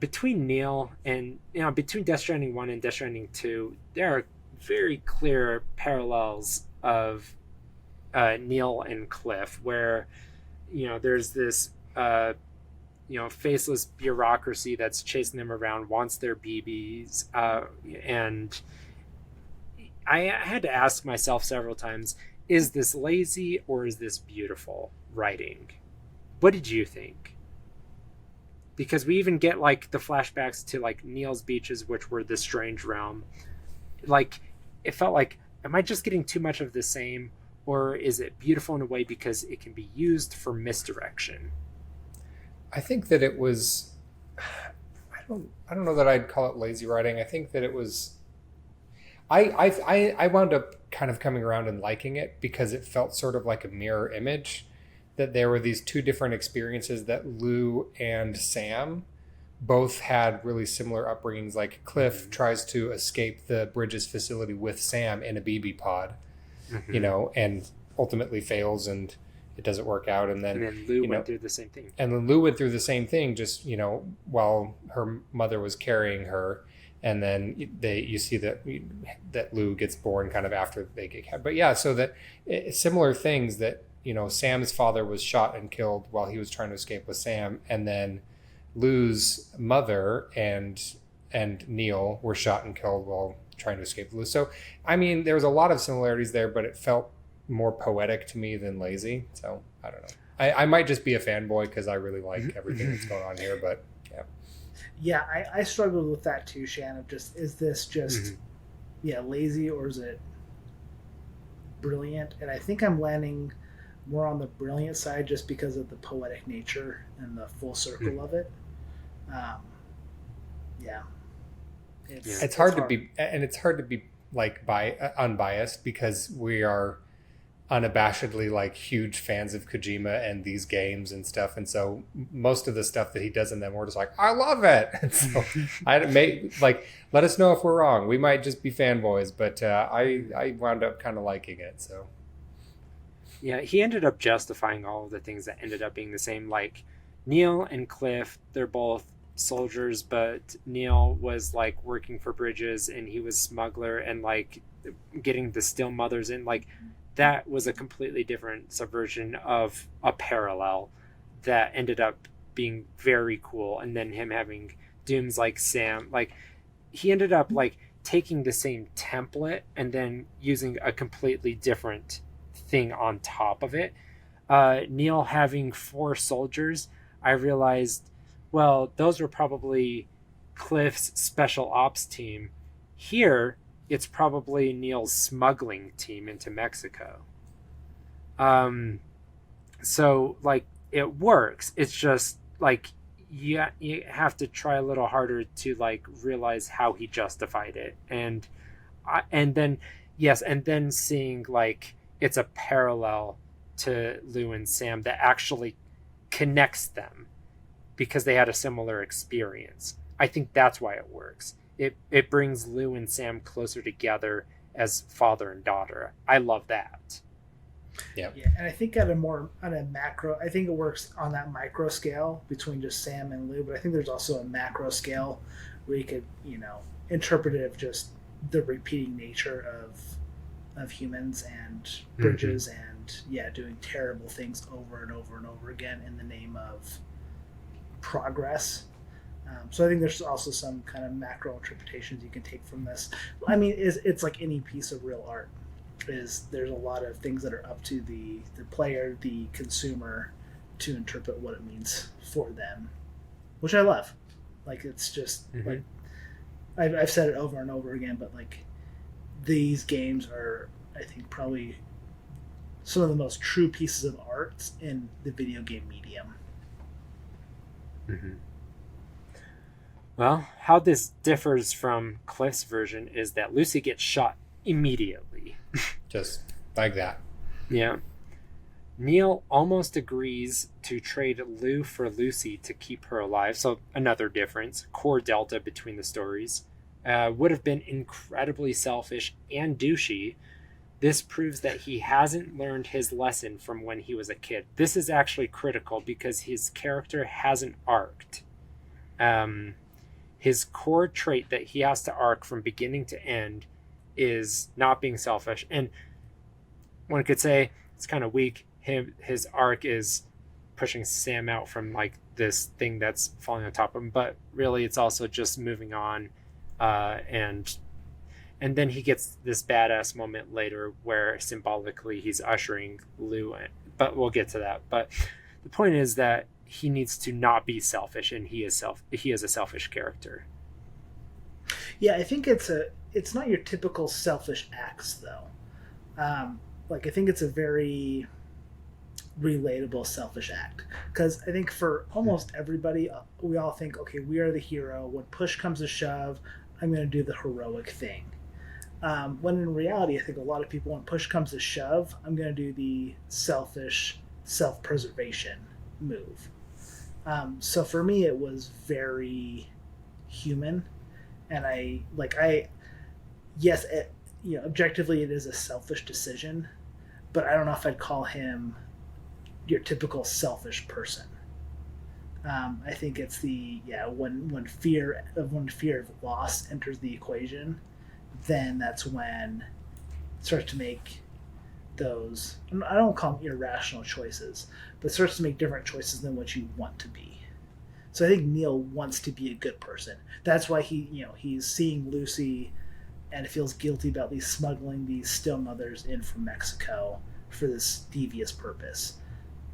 between Neil and, between Death Stranding 1 and Death Stranding 2, there are very clear parallels of Neil and Cliff, where, there's this, faceless bureaucracy that's chasing them around, wants their BBs. And I had to ask myself several times, is this lazy or is this beautiful writing? What did you think? Because we even get like the flashbacks to like Neil's beaches, which were the strange realm. Like, it felt like, am I just getting too much of the same, or is it beautiful in a way because it can be used for misdirection? I think that it was, I don't know that I'd call it lazy writing. I think that it was, I wound up kind of coming around and liking it because it felt sort of like a mirror image, that there were these two different experiences that Lou and Sam both had really similar upbringings. Like Cliff tries to escape the Bridges facility with Sam in a BB pod, and ultimately fails, and it doesn't work out. And then Lou went through the same thing. And then Lou went through the same thing, just, while her mother was carrying her. And then you see that Lou gets born kind of after they get, but yeah, so that similar things that, Sam's father was shot and killed while he was trying to escape with Sam. And then Lou's mother and Neil were shot and killed while trying to escape Lou. So, I mean, there was a lot of similarities there, but it felt more poetic to me than lazy. So, I don't know. I might just be a fanboy because I really like everything that's going on here, but yeah. Yeah, I struggled with that too, Shan, of just, is this just, lazy, or is it brilliant? And I think I'm landing more on the brilliant side just because of the poetic nature and the full circle of it. It's hard to be, and it's hard to be like unbiased, because we are unabashedly like huge fans of Kojima and these games and stuff, and so most of the stuff that he does in them, we're just like, I love it. And so let us know if we're wrong. We might just be fanboys, but I wound up kind of liking it. So yeah, he ended up justifying all of the things that ended up being the same. Like Neil and Cliff, they're both soldiers, but Neil was like working for Bridges and he was smuggler, and like getting the still mothers in, like that was a completely different subversion of a parallel that ended up being very cool. And then him having dooms like Sam, like he ended up like taking the same template and then using a completely different thing on top of it. Neil having 4 soldiers, I realized, well, those were probably Cliff's special ops team. Here, it's probably Neil's smuggling team into Mexico. so like it works. It's just like you have to try a little harder to like realize how he justified it, and then yes, and then seeing like it's a parallel to Lou and Sam that actually connects them because they had a similar experience. I think that's why it works. It brings Lou and Sam closer together as father and daughter. I love that. Yeah, and I think on a macro, I think it works on that micro scale between just Sam and Lou, but I think there's also a macro scale where you could, interpret it of just the repeating nature of humans and bridges and doing terrible things over and over and over again in the name of progress. So I think there's also some kind of macro interpretations you can take from this. I mean, it's like any piece of real art. There's a lot of things that are up to the player, the consumer, to interpret what it means for them, which I love. Like, it's just like I've said it over and over again, but like these games are, I think, probably some of the most true pieces of art in the video game medium. Well, how this differs from Cliff's version is that Lucy gets shot immediately. Just like that. Yeah. Neil almost agrees to trade Lou for Lucy to keep her alive. So another difference, core delta between the stories. Would have been incredibly selfish and douchey. This proves that he hasn't learned his lesson from when he was a kid. This is actually critical because his character hasn't arced. His core trait that he has to arc from beginning to end is not being selfish. And one could say it's kind of weak. His arc is pushing Sam out from like this thing that's falling on top of him, but really it's also just moving on. And then he gets this badass moment later where symbolically he's ushering Lou in. But we'll get to that. But the point is that he needs to not be selfish, and he is a selfish character. Yeah, I think it's not your typical selfish acts though. Like, I think it's a very relatable selfish act, because I think for almost everybody, we all think, okay, we are the hero. When push comes to shove, I'm going to do the heroic thing. When in reality, I think a lot of people, when push comes to shove, I'm going to do the selfish self-preservation move. So for me, it was very human, and objectively, it is a selfish decision, but I don't know if I'd call him your typical selfish person. I think it's when fear of loss enters the equation, then that's when it starts to make those, I don't call them irrational choices, but starts to make different choices than what you want to be. So I think Neil wants to be a good person. That's why he's seeing Lucy and feels guilty about smuggling these still mothers in from Mexico for this devious purpose.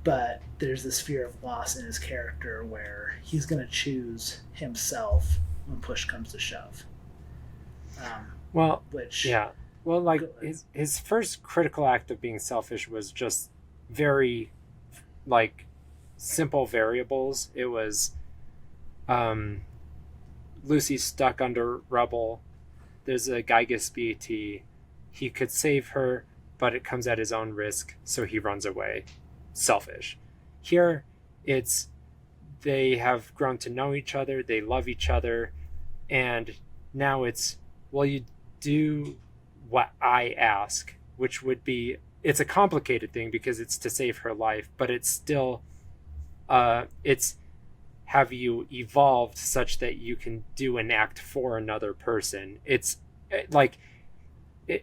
But there's this fear of loss in his character where he's going to choose himself when push comes to shove. His first critical act of being selfish was just very like simple variables. It was Lucy's stuck under rubble. There's a Giygas BT. He could save her, but it comes at his own risk, so he runs away. Selfish. Here, it's they have grown to know each other, they love each other, and now it's, well, you do what I ask, which would be, it's a complicated thing because it's to save her life, but it's still, it's have you evolved such that you can do an act for another person. It's like,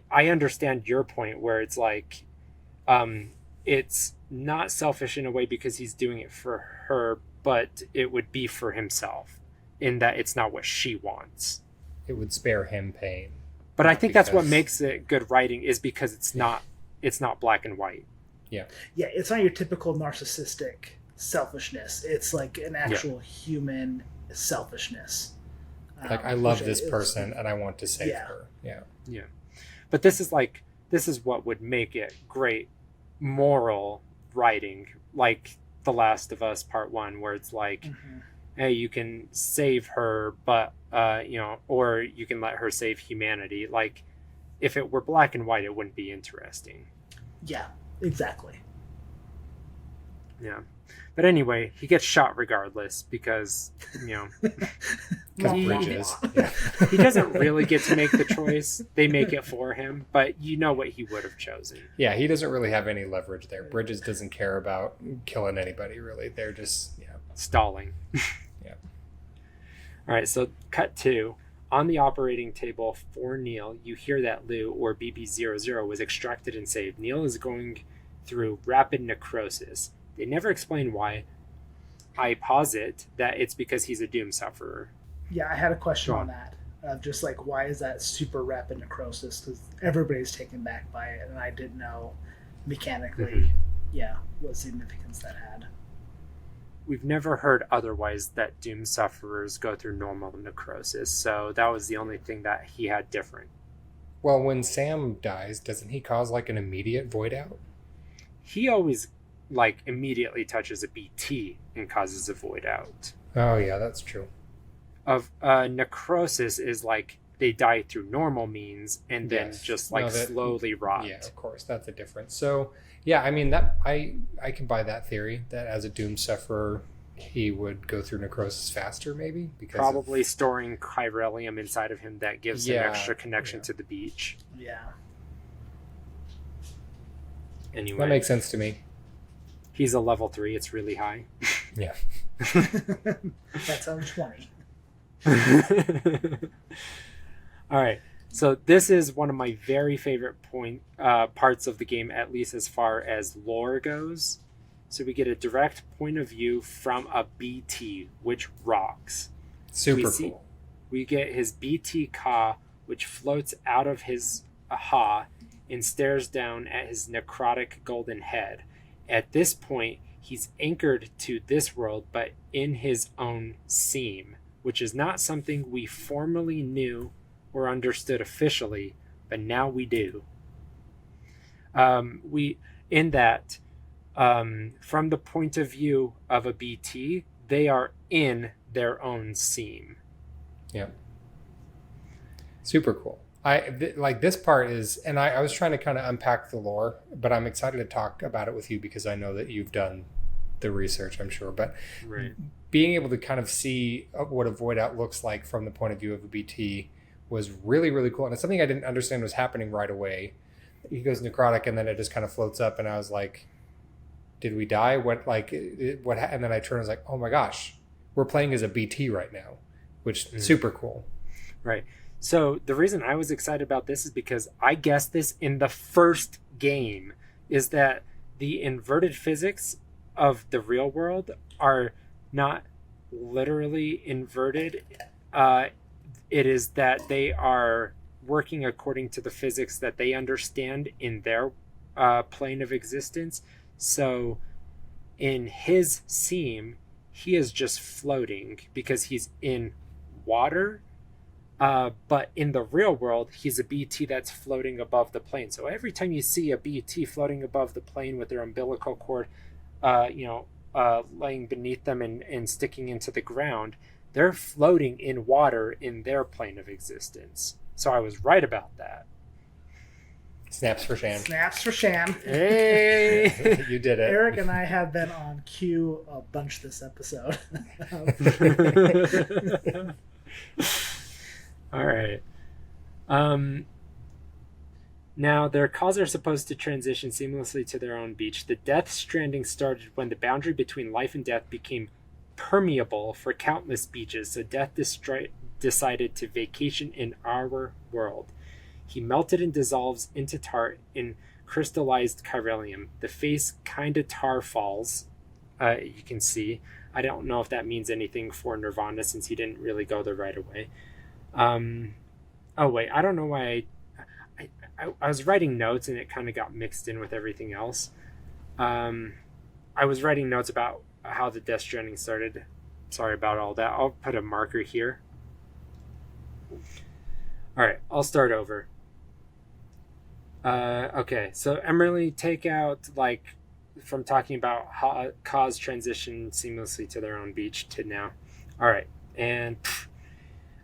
I understand your point where it's like, it's not selfish in a way because he's doing it for her, but it would be for himself in that it's not what she wants. It would spare him pain. But I think that's what makes it good writing, is because it's not black and white. Yeah. Yeah, it's not your typical narcissistic selfishness. It's like an actual human selfishness. Like, I love this person and I want to save her. Yeah. Yeah. But this is what would make it great moral writing, like The Last of Us Part 1, where it's like, hey, you can save her, but, or you can let her save humanity. Like, if it were black and white, it wouldn't be interesting. Yeah, exactly. Yeah. But anyway, he gets shot regardless because, Bridges. he doesn't really get to make the choice. They make it for him, but you know what he would have chosen. Yeah, he doesn't really have any leverage there. Bridges doesn't care about killing anybody, really. They're just, stalling. Yeah. All right, so cut 2. On the operating table for Neil, you hear that Lou, or BB00, was extracted and saved. Neil is going through rapid necrosis. They never explain why. I posit that it's because he's a doom sufferer. Yeah, I had a question on that. Just like, why is that super rapid necrosis? Because everybody's taken back by it, and I didn't know mechanically, what significance that had. We've never heard otherwise that doom sufferers go through normal necrosis, so that was the only thing that he had different. Well, when Sam dies, doesn't he cause like an immediate void out? He always immediately touches a BT and causes a void out. Oh yeah, that's true. Of necrosis is like they die through normal means and then slowly rot. Yeah, of course, that's a difference. So yeah, I mean that I can buy that theory that as a doom sufferer he would go through necrosis faster, maybe because probably storing chiralium inside of him that gives him extra connection to the beach. Yeah. Anyway, that makes sense to me. He's a level 3. It's really high. Yeah. That sounds 20. All right. So this is one of my very favorite parts of the game, at least as far as lore goes. So we get a direct point of view from a BT, which rocks. Super cool. We get his BT Ka, which floats out of his Ha and stares down at his necrotic golden head. At this point, he's anchored to this world, but in his own seam, which is not something we formally knew or understood officially, but now we do. From the point of view of a BT, they are in their own seam. Yeah. Super cool. This part is, and I was trying to kind of unpack the lore, but I'm excited to talk about it with you because I know that you've done the research, I'm sure. But being able to kind of see what a void out looks like from the point of view of a BT was really, really cool. And it's something I didn't understand was happening right away. He goes necrotic and then it just kind of floats up, and I was like, did we die? What? And then I turned and was like, oh my gosh, we're playing as a BT right now, which is super cool. Right. So the reason I was excited about this is because I guessed this in the first game, is that the inverted physics of the real world are not literally inverted. It is that they are working according to the physics that they understand in their plane of existence. So in his seam, he is just floating because he's in water. But in the real world, he's a BT that's floating above the plane. So every time you see a BT floating above the plane with their umbilical cord, laying beneath them and sticking into the ground, they're floating in water in their plane of existence. So I was right about that. Snaps for Shan. Snaps for Shan. Hey! You did it. Eric and I have been on cue a bunch this episode. All right. Now, their cars are supposed to transition seamlessly to their own beach. The Death Stranding started when the boundary between life and death became permeable for countless beaches, so Death decided to vacation in our world. He melted and dissolves into tar in crystallized chiralium. The face kinda tar falls, you can see. I don't know if that means anything for Nirvana since he didn't really go there right away. Oh wait, I don't know why I was writing notes and it kind of got mixed in with everything else. I was writing notes about how the Death Stranding started. Sorry about all that. I'll put a marker here. Alright, I'll start over. Okay, so Emily, take out from talking about how cause transition seamlessly to their own beach to now. All right. All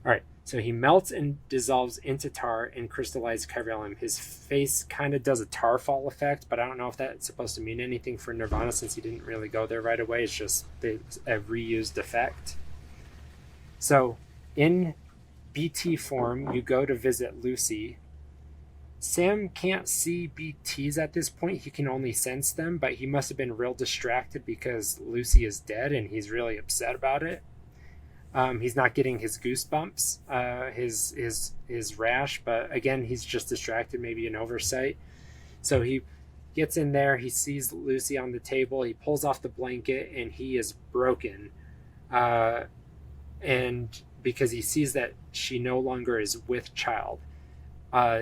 right. So he melts and dissolves into tar and crystallized Kyrielium. His face kind of does a tar fall effect, but I don't know if that's supposed to mean anything for Nirvana since he didn't really go there right away. It's just a reused effect. So in BT form, you go to visit Lucy. Sam can't see BTs at this point. He can only sense them, but he must have been real distracted because Lucy is dead and he's really upset about it. He's not getting his goosebumps, his rash, but again, he's just distracted, maybe an oversight. So he gets in there, he sees Lucy on the table, he pulls off the blanket, and he is broken. And because he sees that she no longer is with child.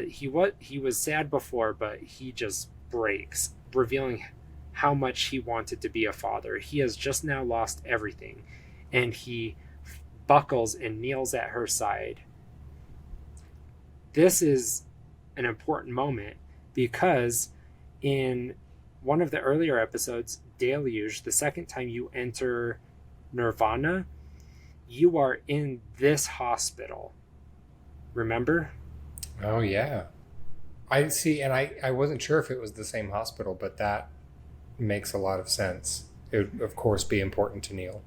He was sad before, but he just breaks, revealing how much he wanted to be a father. He has just now lost everything, and he buckles and kneels at her side. This is an important moment because in one of the earlier episodes, Deluge, the second time you enter Nirvana, you are in this hospital. Remember? Oh, yeah. I see, and I wasn't sure if it was the same hospital, but that makes a lot of sense. It would, of course, be important to Neil.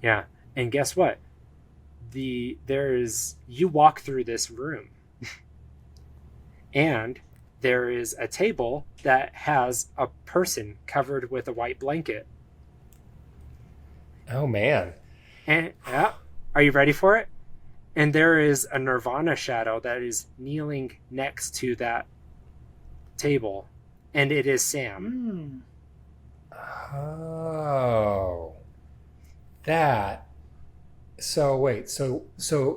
Yeah, and guess what? You walk through this room, and there is a table that has a person covered with a white blanket. Oh, man. And yeah, are you ready for it? And there is a Nirvana shadow that is kneeling next to that table, and it is Sam. Oh, that. So wait, so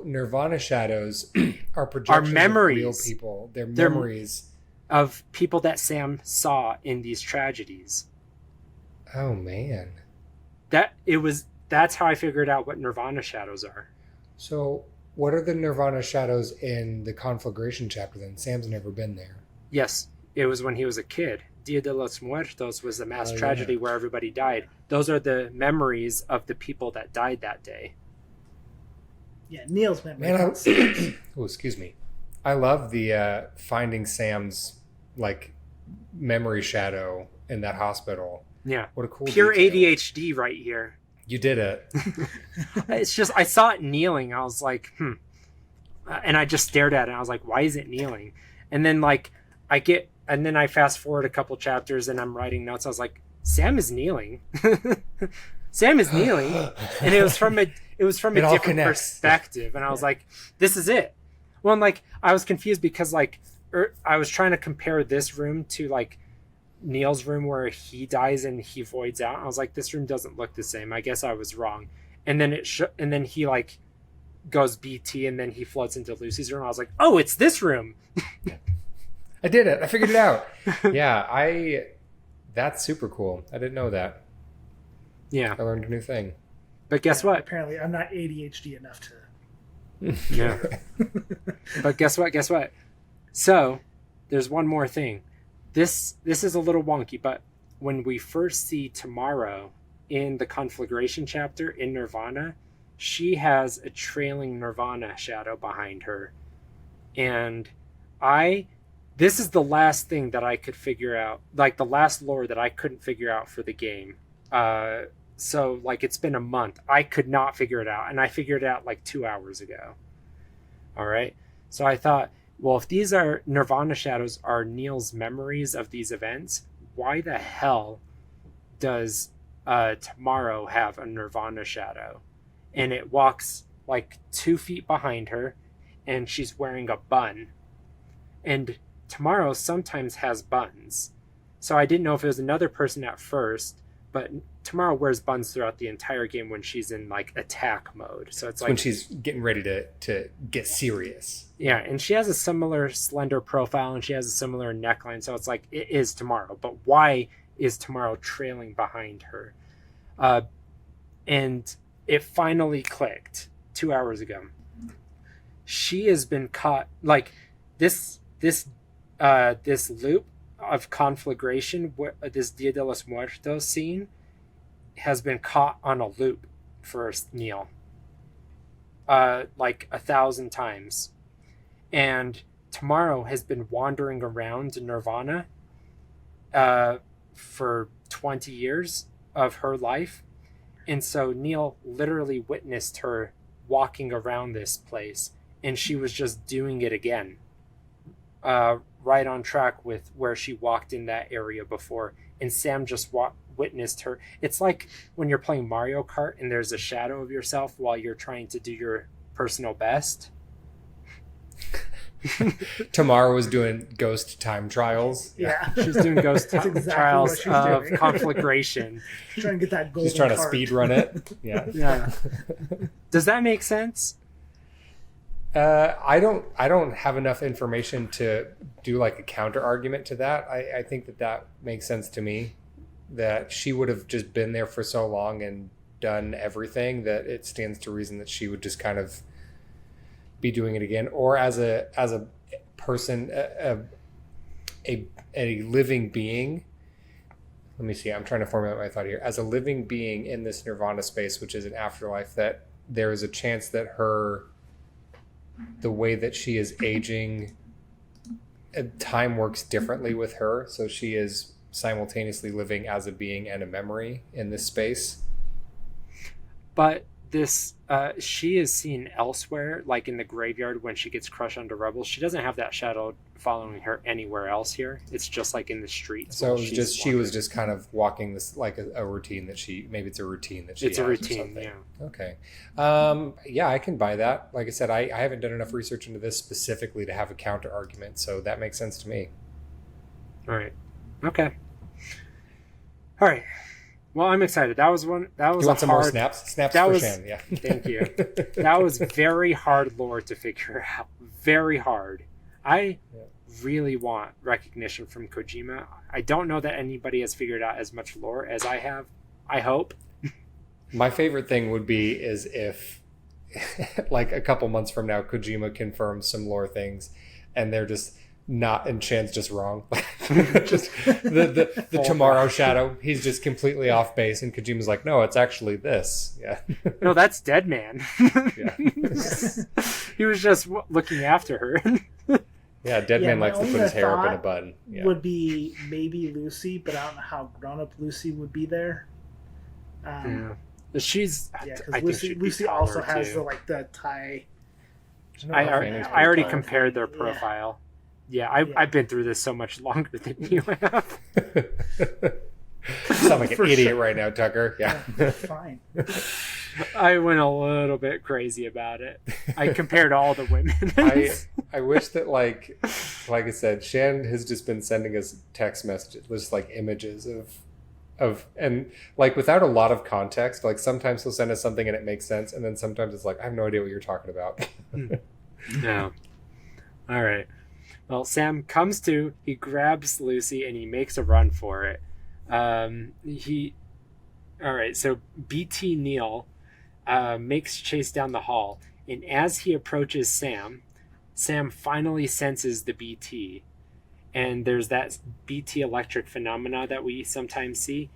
Nirvana shadows are projections Are memories. of real people. They're memories of people that Sam saw in these tragedies. Oh, man. That's how I figured out what Nirvana shadows are. So what are the Nirvana shadows in the Conflagration chapter then? Sam's never been there. Yes, it was when he was a kid. Dia de los Muertos was the mass tragedy where everybody died. Those are the memories of the people that died that day. Yeah, Neil's memory. Oh, excuse me. I love the finding Sam's memory shadow in that hospital. Yeah. What a cool pure detail. ADHD right here. You did it. It's just, I saw it kneeling. I was like, and I just stared at it. And I was like, why is it kneeling? And then and then I fast forward a couple chapters and I'm writing notes. I was like, Sam is kneeling. Sam is kneeling. And it was from a different perspective. And I was like, this is it. Well, and I was confused because I was trying to compare this room to Neil's room where he dies and he voids out. I was like, this room doesn't look the same. I guess I was wrong. And then and then he goes BT and then he floats into Lucy's room. I was like, oh, it's this room. I did it. I figured it out. Yeah, that's super cool. I didn't know that. Yeah. I learned a new thing. But guess what? Apparently I'm not ADHD enough to. Yeah. But guess what? So there's one more thing. This is a little wonky, but when we first see Tomorrow in the Conflagration chapter in Nirvana, she has a trailing Nirvana shadow behind her. And this is the last thing that I could figure out, the last lore that I couldn't figure out for the game. So it's been a month. I could not figure it out, and I figured it out 2 hours ago. All right. So I thought, well, if these are Nirvana shadows are Neil's memories of these events, why the hell does Tomorrow have a Nirvana shadow? And it walks 2 feet behind her, and she's wearing a bun. And Tomorrow sometimes has buns. So I didn't know if it was another person at first, but Tomorrow wears buns throughout the entire game when she's in attack mode. So it's when she's getting ready to get serious. Yeah, and she has a similar slender profile and she has a similar neckline. So it's it is Tomorrow, but why is Tomorrow trailing behind her? And it finally clicked 2 hours ago. She has been caught this loop of conflagration, this Dia de los Muertos scene has been caught on a loop for Neil, like 1,000 times. And Tomorrow has been wandering around Nirvana for 20 years of her life. And so Neil literally witnessed her walking around this place, and she was just doing it again. Right on track with where she walked in that area before. And Sam just witnessed her. It's like when you're playing Mario Kart and there's a shadow of yourself while you're trying to do your personal best. Tamara was doing ghost time trials. Yeah. She's doing ghost trials of doing. Conflagration. She's trying to get that golden She's trying to cart. speed run it. Yeah. Yeah. Does that make sense? I don't have enough information to do like a counter argument to that. I think that makes sense to me, that she would have just been there for so long and done everything that it stands to reason that she would just kind of be doing it again. Or as a person, a living being. Let me see. I'm trying to formulate my thought here. As a living being in this Nirvana space, which is an afterlife, that there is a chance that the way that she is aging, time works differently with her. So she is simultaneously living as a being and a memory in this space. But this, she is seen elsewhere, like in the graveyard when she gets crushed under rubble. She doesn't have that shadow following her anywhere else here. It's just like in the streets. So it was just she was just kind of walking this like a routine that maybe it's a routine that she it's has a routine, or something. yeah. Okay. Yeah, I can buy that. Like I said, I haven't done enough research into this specifically to have a counter argument, so that makes sense to me. All right. Okay. All right. Well, I'm excited. That was one. That was you want some more hard... snaps? Snaps that for was... Shan, yeah. Thank you. That was very hard lore to figure out. Very hard. I really want recognition from Kojima. I don't know that anybody has figured out as much lore as I have. I hope. My favorite thing would be is if, like a couple months from now, Kojima confirms some lore things, and they're just not, and Shan's just wrong. Just the Tomorrow shadow, he's just completely off base, and Kojima's like, no, it's actually this. Yeah. No, that's Dead Man. Yeah. He was just looking after her. Yeah, Dead Man likes to put his hair up in a bun. Yeah. Would be maybe Lucy, but I don't know how grown-up Lucy would be there. Yeah. She's. Yeah, I because think Lucy also has too. the tie. I already compared their profile. Yeah, I've been through this so much longer than you have. You sound like an idiot right now, Tucker. Yeah. Fine. I went a little bit crazy about it. I compared all the women. I wish that like I said, Shan has just been sending us text messages with like images of and like without a lot of context. Like sometimes he'll send us something and it makes sense, and then sometimes it's like, I have no idea what you're talking about. No. All right. Well, Sam comes to, he grabs Lucy and he makes a run for it. All right, so BT Neil makes chase down the hall, and as he approaches Sam finally senses the BT, and there's that BT electric phenomena that we sometimes see,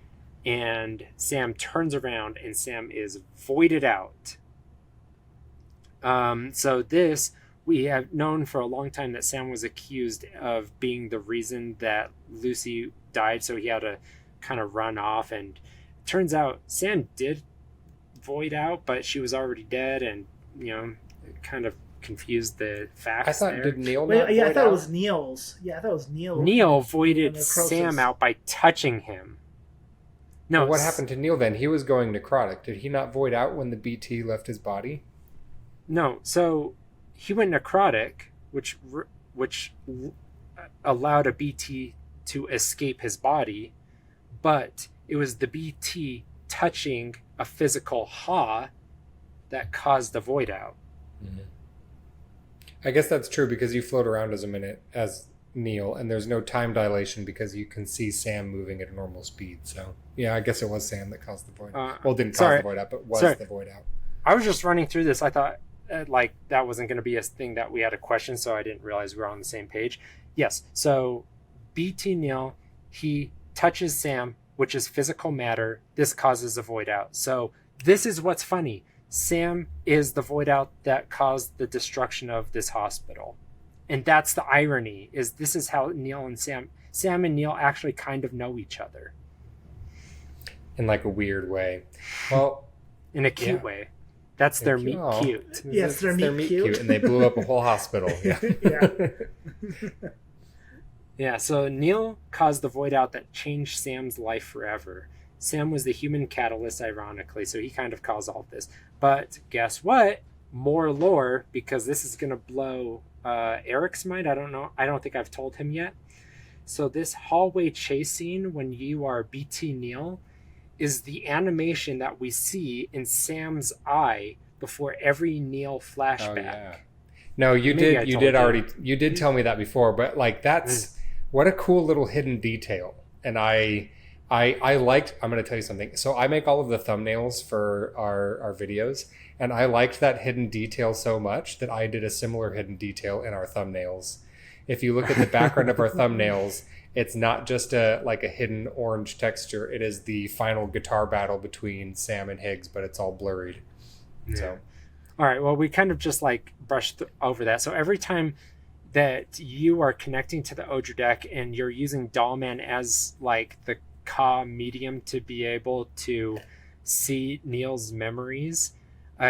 and Sam turns around and Sam is voided out. So this, we have known for a long time that Sam was accused of being the reason that Lucy died, so he had to kind of run off, and it turns out Sam did void out, but she was already dead, and it kind of confused the facts. I thought there. did Neil not Wait, yeah, I void thought out? it was Neil's. Yeah, I thought it was Neil. Neil voided Necrosis. Sam out by touching him. No, Well, what happened to Neil then? He was going necrotic. Did he not void out when the BT left his body? No, so he went necrotic, which allowed a BT to escape his body, but it was the BT touching a physical Ha that caused the void out. Mm-hmm. I guess that's true because you float around as Neil, and there's no time dilation because you can see Sam moving at a normal speed. So yeah, I guess it was Sam that caused the void. Didn't cause the void out, but was the void out. I was just running through this. I thought like that wasn't going to be a thing that we had a question, so I didn't realize we were on the same page. Yes, so BT Neil, he touches Sam, which is physical matter. This causes a void out. So this is what's funny. Sam is the void out that caused the destruction of this hospital. And that's the irony, is this is how Neil and Sam and Neil actually kind of know each other. In like a weird way. Well, in a cute way. That's their meet cute. Yes, their meet cute. And they blew up a whole hospital. Yeah. Yeah. Yeah, so Neil caused the void out that changed Sam's life forever. Sam was the human catalyst, ironically, so he kind of caused all of this. But guess what? More lore, because this is going to blow Eric's mind. I don't know. I don't think I've told him yet. So this hallway chase scene when you are BT Neil is the animation that we see in Sam's eye before every Neil flashback. Oh, yeah. No, you did tell me that before, but like that's what a cool little hidden detail. And I liked, I'm going to tell you something. So I make all of the thumbnails for our videos, and I liked that hidden detail so much that I did a similar hidden detail in our thumbnails. If you look at the background of our thumbnails, it's not just a hidden orange texture. It is the final guitar battle between Sam and Higgs, but it's all blurred. Yeah. So, all right. Well, we kind of just like brushed over that. So every time that you are connecting to the Odra deck and you're using Dollman as like the Ka medium to be able to see Neil's memories,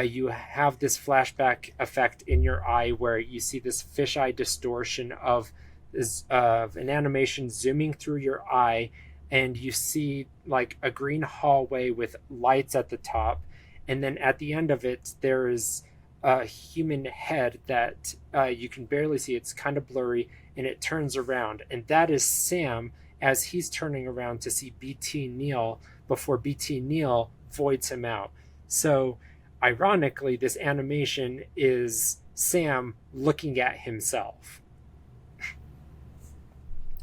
you have this flashback effect in your eye where you see this fisheye distortion of an animation zooming through your eye, and you see like a green hallway with lights at the top, and then at the end of it there is a human head that you can barely see. It's kind of blurry, and it turns around, and that is Sam as he's turning around to see BT Neil before BT Neil voids him out. So ironically, this animation is Sam looking at himself.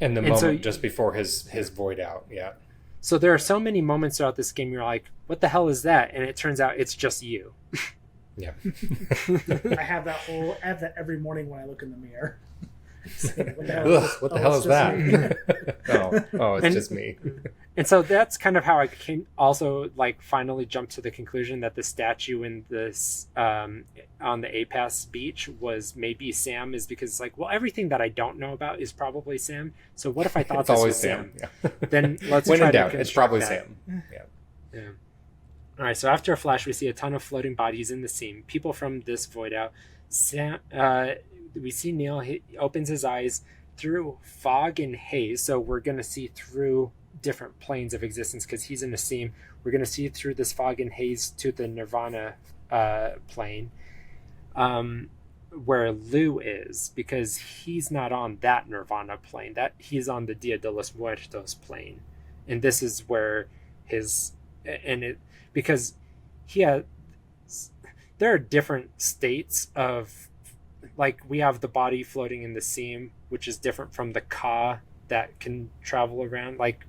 And the moment just before his void out, yeah. So there are so many moments throughout this game you're like, what the hell is that? And it turns out it's just you. Yeah. I have that every morning when I look in the mirror. What the hell is that? It's just me. And so that's kind of how I came also like finally jumped to the conclusion that the statue in this on the APAS beach was maybe Sam, is because it's like, well, everything that I don't know about is probably Sam. So what if I thought this was Sam? Yeah. Then let's when try in to doubt, it's probably that. Sam. Yeah. All right, so after a flash, we see a ton of floating bodies in the scene. People from this void out. Sam, we see Neil. He opens his eyes through fog and haze, so we're going to see through different planes of existence because he's in a seam. We're going to see through this fog and haze to the Nirvana plane, where Lou is, because he's not on that Nirvana plane. That he's on the Dia de los Muertos plane, and this is where because there are different states of, like, we have the body floating in the seam, which is different from the Ka that can travel around. Like,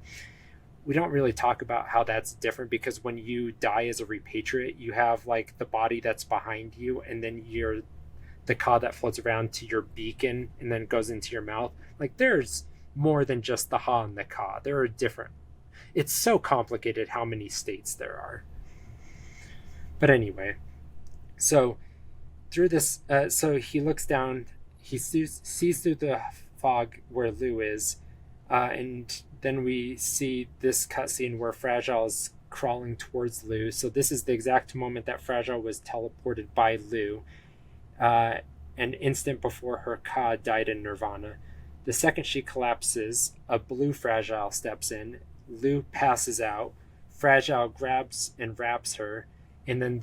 we don't really talk about how that's different, because when you die as a repatriate, you have like the body that's behind you, and then you're the Ka that floats around to your beacon and then goes into your mouth. Like, there's more than just the Ha and the Ka. There are different. It's so complicated how many states there are. But anyway, so through this, so he looks down, he sees through the fog where Lou is, and then we see this cutscene where Fragile is crawling towards Lou. So this is the exact moment that Fragile was teleported by Lou, an instant before her Ka died in Nirvana. The second she collapses, a blue Fragile steps in. Lou passes out. Fragile grabs and wraps her, and then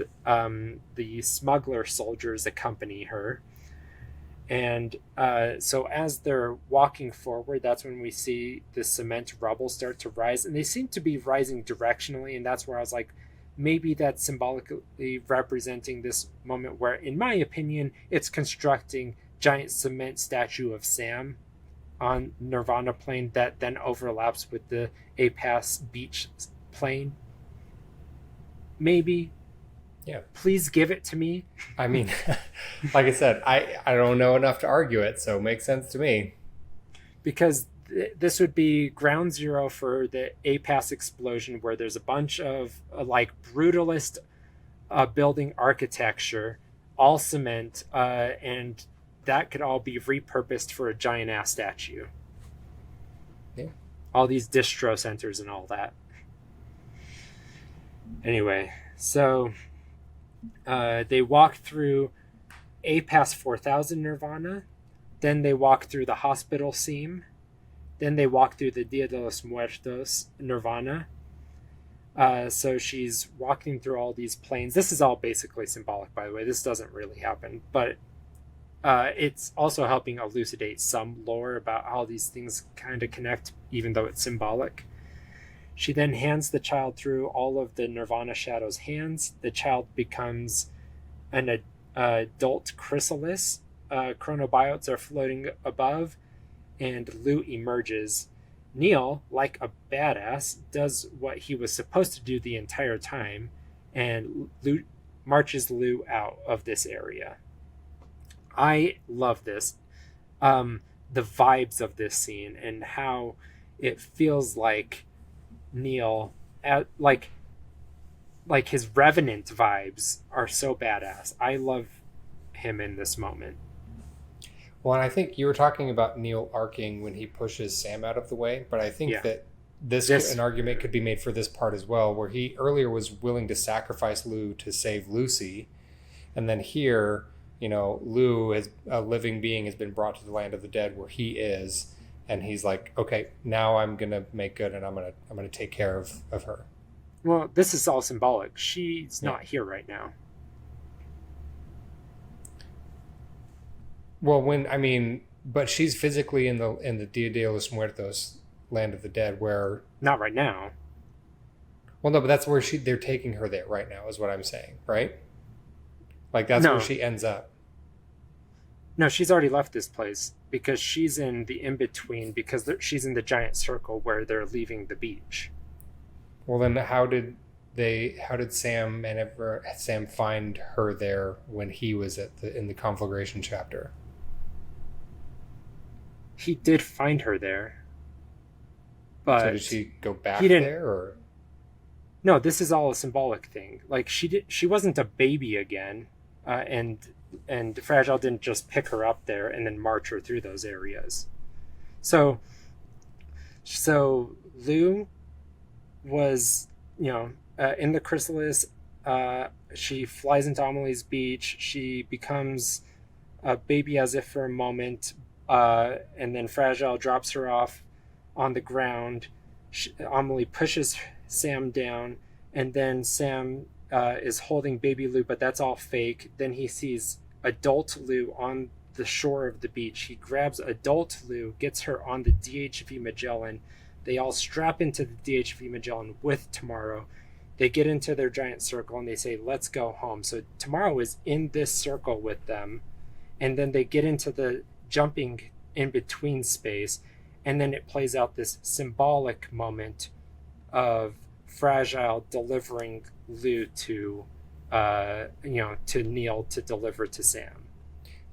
the smuggler soldiers accompany her. And so as they're walking forward, that's when we see the cement rubble start to rise, and they seem to be rising directionally, and that's where I was like, maybe that's symbolically representing this moment where, in my opinion, it's constructing giant cement statue of Sam on Nirvana plane that then overlaps with the APAS beach plane. Maybe. Yeah. Please give it to me. I mean, like I said, I don't know enough to argue it, so it makes sense to me. Because this would be ground zero for the APAS explosion, where there's a bunch of like brutalist building architecture, all cement, and that could all be repurposed for a giant ass statue. Yeah. All these distro centers and all that. Anyway, so they walk through APAS 4000 Nirvana, then they walk through the hospital seam, then they walk through the Dia de los Muertos Nirvana. So she's walking through all these planes. This is all basically symbolic, by the way. This doesn't really happen, but it's also helping elucidate some lore about how these things kind of connect, even though it's symbolic. She then hands the child through all of the Nirvana Shadow's hands. The child becomes an adult chrysalis. Chronobiotes are floating above, and Lou emerges. Neil, like a badass, does what he was supposed to do the entire time, and marches Lou out of this area. I love this. The vibes of this scene and how it feels like Neil, like his Revenant vibes are so badass. I love him in this moment. Well, and I think you were talking about Neil arcing when he pushes Sam out of the way, but I think that an argument could be made for this part as well, where he earlier was willing to sacrifice Lou to save Lucy, and then here, Lou, as a living being, has been brought to the land of the dead where he is, and he's like, okay, now I'm gonna make good, and I'm gonna take care of her. Well, this is all symbolic. She's not here right now. Well, but she's physically in the Dia de los Muertos, land of the dead, where... Not right now. Well, no, but that's where they're taking her there right now, is what I'm saying, right? Like, that's where she ends up. No, she's already left this place, because she's in the in-between, because she's in the giant circle where they're leaving the beach. Well, then how did Sam find her there when he was in the conflagration chapter? He did find her there, but so did she go back there, or no? This is all a symbolic thing. Like she wasn't a baby again, and Fragile didn't just pick her up there and then march her through those areas. So Lou was in the chrysalis. She flies into Amelie's beach. She becomes a baby as if for a moment. And then Fragile drops her off on the ground. Amelie pushes Sam down, and then Sam is holding baby Lou, but that's all fake. Then he sees adult Lou on the shore of the beach. He grabs adult Lou, gets her on the DHV Magellan. They all strap into the DHV Magellan with Tomorrow. They get into their giant circle and they say, let's go home. So Tomorrow is in this circle with them, and then they get into the jumping in between space, and then it plays out this symbolic moment of Fragile delivering Lou to Neil to deliver to Sam.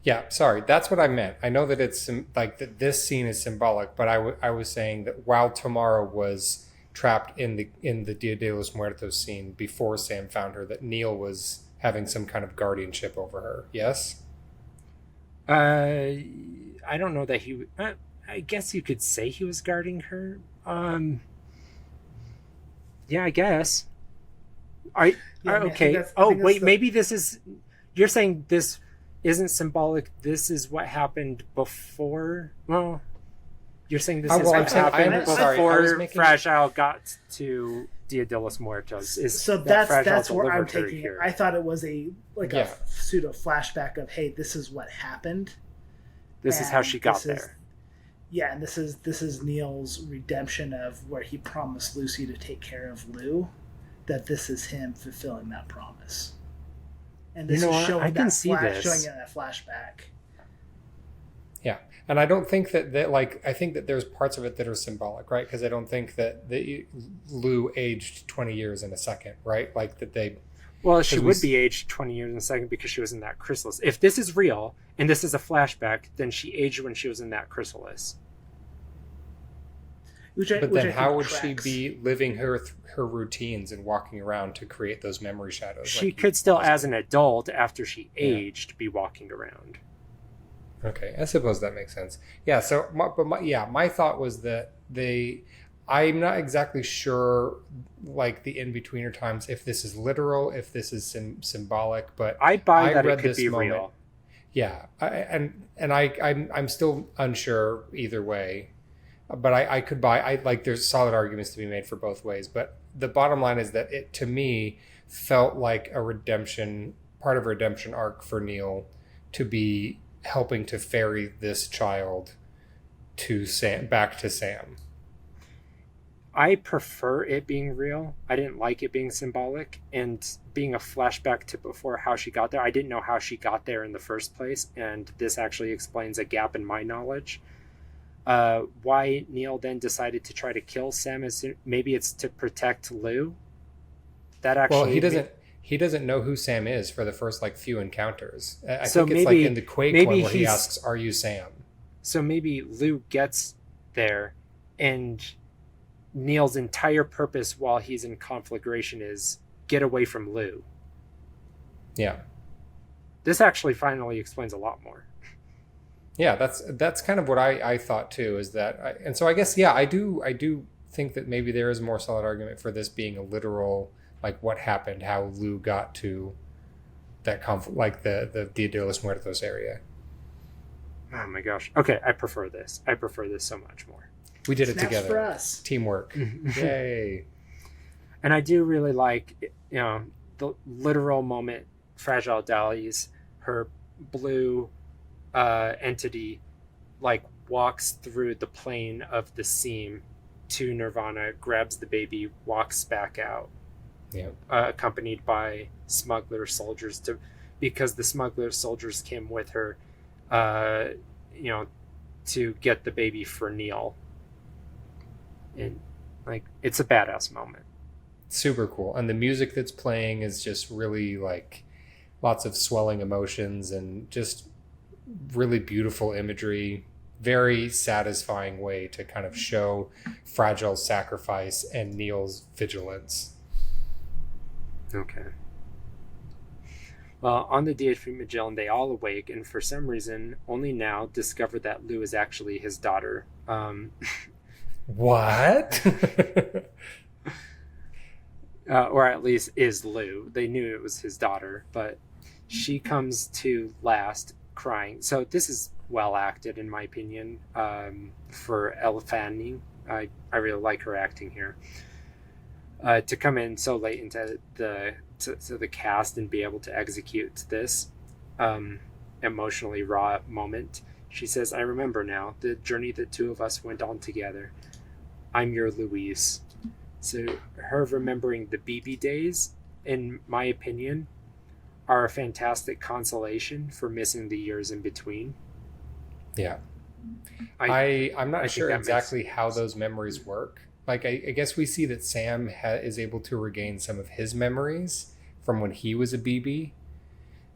Yeah, sorry, that's what I meant. I know that it's like that this scene is symbolic, but I was saying that while Tomorrow was trapped in the Dia de los Muertos scene before Sam found her, that Neil was having some kind of guardianship over her. Yes. I don't know that he. I guess you could say he was guarding her. Yeah, I guess. Okay. Maybe this is. You're saying this isn't symbolic. This is what happened before. Well, you're saying this is what happened before Fragile got to Dia de los Muertos. That's where I'm taking it. I thought it was a pseudo flashback of, hey, this is what happened. This is how she got there. Yeah, and this is Neil's redemption of where he promised Lucy to take care of Lou. That this is him fulfilling that promise. And this is showing in that flashback. Yeah, and I don't think that I think that there's parts of it that are symbolic, right? Because I don't think that Lou aged 20 years in a second, right? Like that they... Well, she would be aged 20 years in a second because she was in that chrysalis. If this is real and this is a flashback, then she aged when she was in that chrysalis. But then how would she be living her routines and walking around to create those memory shadows? She could still, as an adult, after she aged, be walking around. Okay, I suppose that makes sense. Yeah, so my thought was that I'm not exactly sure, like the in-betweener times, if this is literal, if this is symbolic, but I buy that it could be real. Yeah, I'm still unsure either way, but I could buy. There's solid arguments to be made for both ways, but the bottom line is that it, to me, felt like a redemption, part of a redemption arc for Neil, to be helping to ferry this child to back to Sam. I prefer it being real. I didn't like it being symbolic and being a flashback to before how she got there. I didn't know how she got there in the first place, and this actually explains a gap in my knowledge. Why Neil then decided to try to kill Sam is maybe it's to protect Lou. That actually he doesn't know who Sam is for the first few encounters. I so think it's maybe, in the Quake one where he asks, "Are you Sam?" So maybe Lou gets there, and Neil's entire purpose while he's in conflagration is get away from Lou. Yeah. This actually finally explains a lot more. Yeah, that's kind of what I thought too, is that, and so I guess, yeah, I do think that maybe there is a more solid argument for this being a literal, what happened, how Lou got to that the Dia de los Muertos area. Oh my gosh. Okay, I prefer this. I prefer this so much more. We did it together. For us. Teamwork. Yay. And I do really like, the literal moment Fragile Dahli's, her blue entity, walks through the plane of the seam to Nirvana, grabs the baby, walks back out. Yeah. Accompanied by smuggler soldiers because the smuggler soldiers came with her, to get the baby for Neil. And it's a badass moment. Super cool. And the music that's playing is just really lots of swelling emotions and just really beautiful imagery. Very satisfying way to kind of show Fragile's sacrifice and Neil's vigilance. Okay. Well, on the DHP Magellan, they all awake, and for some reason, only now discover that Lou is actually his daughter. What? Or at least is Lou. They knew it was his daughter, but she comes to last crying. So this is well acted, in my opinion, for Elle Fanning. I really like her acting here. To come in so late into the cast and be able to execute this emotionally raw moment. She says, "I remember now the journey the two of us went on together. I'm your Louise." So her remembering the BB days, in my opinion, are a fantastic consolation for missing the years in between. Yeah. I'm not sure exactly how those memories work. I guess we see that Sam is able to regain some of his memories from when he was a BB.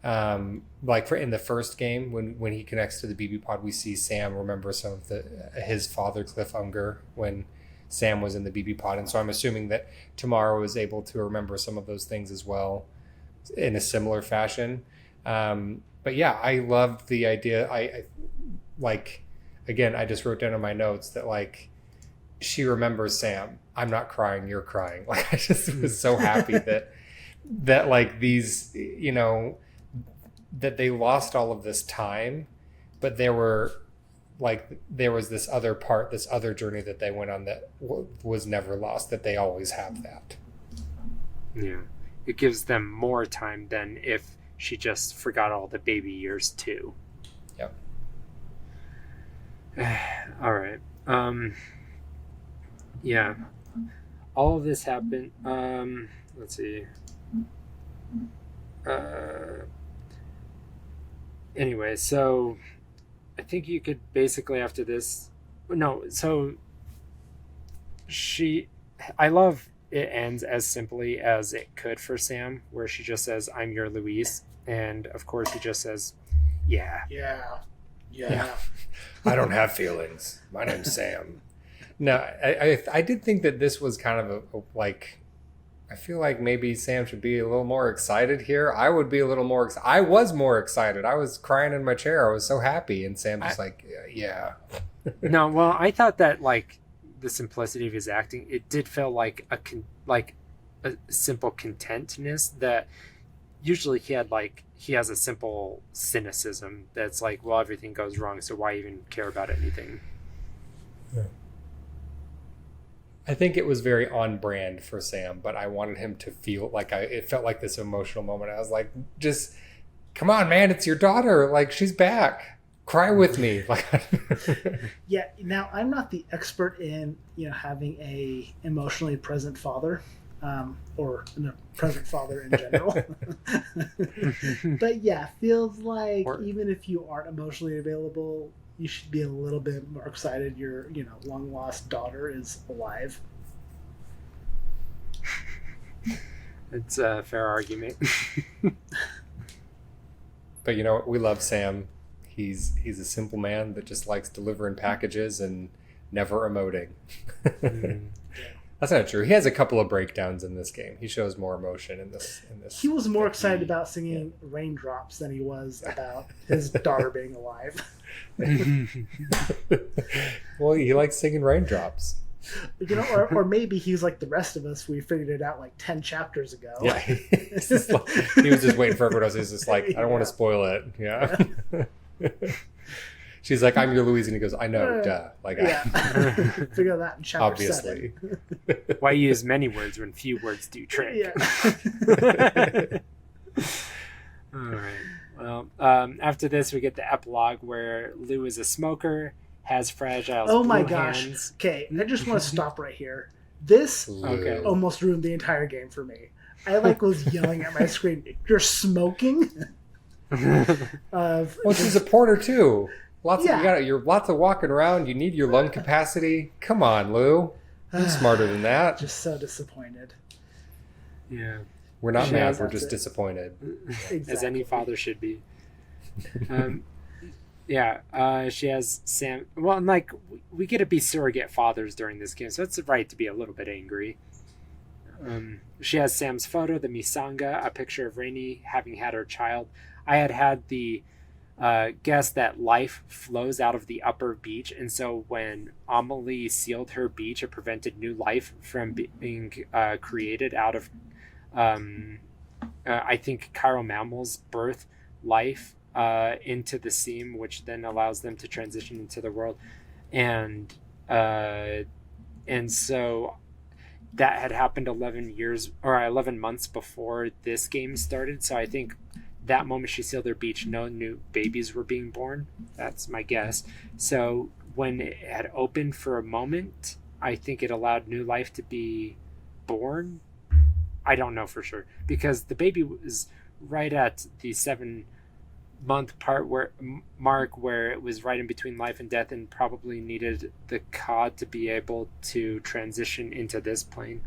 In the first game, when he connects to the BB pod, we see Sam remember some of his father, Cliff Unger, when Sam was in the BB pod. And so I'm assuming that Tomorrow is able to remember some of those things as well in a similar fashion. But yeah, I love the idea. Again, I just wrote down in my notes that she remembers Sam. I'm not crying, you're crying. I just was so happy that these, that they lost all of this time, but there was this other part, this other journey that they went on that was never lost, that they always have that. Yeah. It gives them more time than if she just forgot all the baby years too. Yep. All right. Yeah. All of this happened. Let's see. Anyway, so I think you could basically after this. No, so I love it ends as simply as it could for Sam, where she just says, "I'm your Louise," and of course he just says, "Yeah." Yeah. I don't have feelings. My name's Sam. No, I did think that this was kind of like, I feel like maybe Sam should be a little more excited here. I would be a little more. I was more excited. I was crying in my chair. I was so happy, and Sam's just like, yeah. No, well, I thought that like the simplicity of his acting, it did feel like a simple contentness that usually he has a simple cynicism that's like, well, everything goes wrong, so why even care about anything? I think it was very on brand for Sam, but I wanted him to feel like it felt like this emotional moment. I was like, just come on, man, it's your daughter. Like, she's back. Cry with me. Like, Yeah. Now, I'm not the expert in having a emotionally present father, or a present father in general. But yeah, feels like even if you aren't emotionally available, you should be a little bit more excited your long lost daughter is alive. It's a fair argument. but you know what? We love Sam. He's a simple man that just likes delivering packages and never emoting. That's not true. He has a couple of breakdowns in this game. He shows more emotion in this. He was more excited about singing Raindrops than he was about his daughter being alive. Well, he likes singing Raindrops. Or maybe he's like the rest of us. We figured it out like 10 chapters ago. Yeah, he was just waiting for everyone else. He's just like, I don't want to spoil it. Yeah. She's like, I'm your Louise, and he goes, I know, duh. Like, figure that in chapter obviously. 7. Why use many words when few words do trick? Yeah. All right. Well, after this, we get the epilogue where Lou is a smoker, has fragile. Oh my gosh. Hands. Okay, I just want to stop right here. This almost ruined the entire game for me. I was yelling at my screen, "You're smoking!" Well, she's a porter too. You're lots of walking around. You need your lung capacity. Come on, Lou. You're smarter than that. Just so disappointed. Yeah. We're not mad. We're just disappointed. Exactly. As any father should be. She has Sam. Well, and we get to be surrogate fathers during this game, so it's right to be a little bit angry. She has Sam's photo, the Misanga, a picture of Rainey having had her child. I had the guess that life flows out of the upper beach, and so when Amelie sealed her beach, it prevented new life from being created out of, I think, chiral mammals birth life into the seam, which then allows them to transition into the world, and so that had happened 11 months before this game started. So I think that moment she sealed her beach, no new babies were being born. That's my guess. So when it had opened for a moment, I think it allowed new life to be born. I don't know for sure, because the baby was right at the 7-month mark where it was right in between life and death, and probably needed the cod to be able to transition into this plane.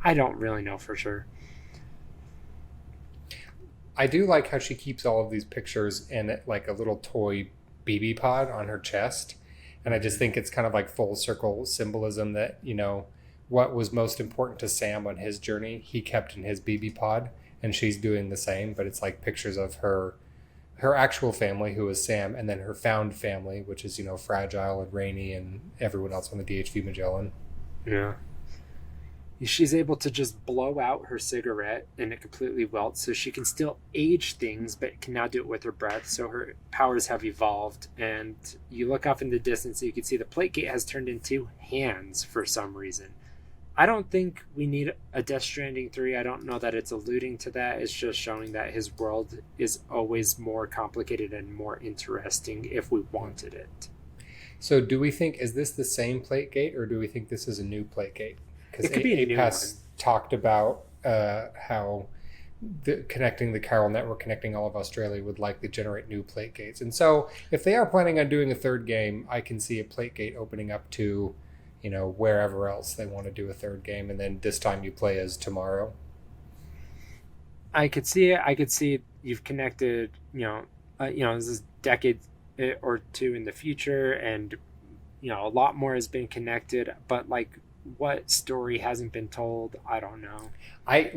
I don't really know for sure. I do like how she keeps all of these pictures in like a little toy BB pod on her chest. And I just think it's kind of like full circle symbolism that, what was most important to Sam on his journey, he kept in his BB pod, and she's doing the same. But it's like pictures of her actual family, who is Sam, and then her found family, which is, Fragile and Rainy and everyone else on the DHV Magellan. Yeah. She's able to just blow out her cigarette and it completely welts, so she can still age things, but can now do it with her breath. So her powers have evolved. And you look off in the distance, so you can see the plate gate has turned into hands for some reason. I don't think we need a Death Stranding 3. I don't know that it's alluding to that. It's just showing that his world is always more complicated and more interesting if we wanted it. So do we think, is this the same plate gate, or do we think this is a new plate gate? Because APAS talked about how connecting the chiral network, connecting all of Australia, would likely generate new plate gates. And so if they are planning on doing a third game, I can see a plate gate opening up to, wherever else they want to do a third game. And then this time you play as Tomorrow. I could see it. I could see you've connected, this is decade or two in the future, and a lot more has been connected, but like what story hasn't been told, I don't know. I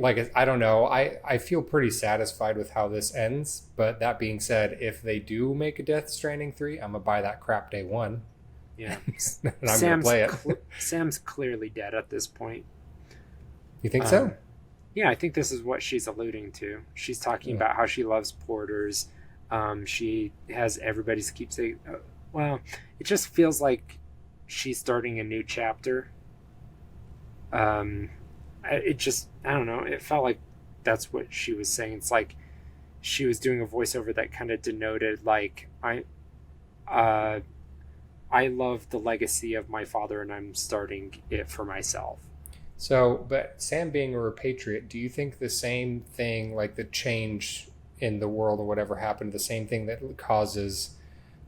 don't know. I feel pretty satisfied with how this ends, but that being said, if they do make a Death Stranding 3, I'm gonna buy that crap day one. Yeah. And I'm gonna play it. Sam's clearly dead at this point. You think so? Yeah, I think this is what she's alluding to. She's talking about how she loves porters. She has everybody's keepsake. Well, it just feels like she's starting a new chapter. I don't know. It felt like that's what she was saying. It's like she was doing a voiceover that kind of denoted like I love the legacy of my father and I'm starting it for myself. So, but Sam being a repatriate, do you think the same thing, like the change in the world or whatever happened, the same thing that causes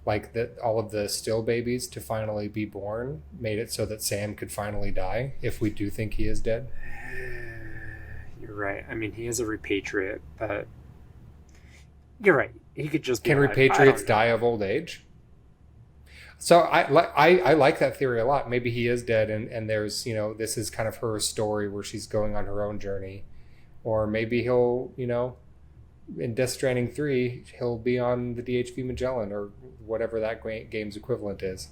like that all of the still babies to finally be born made it so that Sam could finally die if we do think he is dead? You're right. I mean, he is a repatriate, but you're right. He could just be Can alive. repatriates die of old age? So I like that theory a lot. Maybe he is dead and there's, this is kind of her story where she's going on her own journey. Or maybe he'll, in Death Stranding 3, he'll be on the DHV Magellan or whatever that game's equivalent is.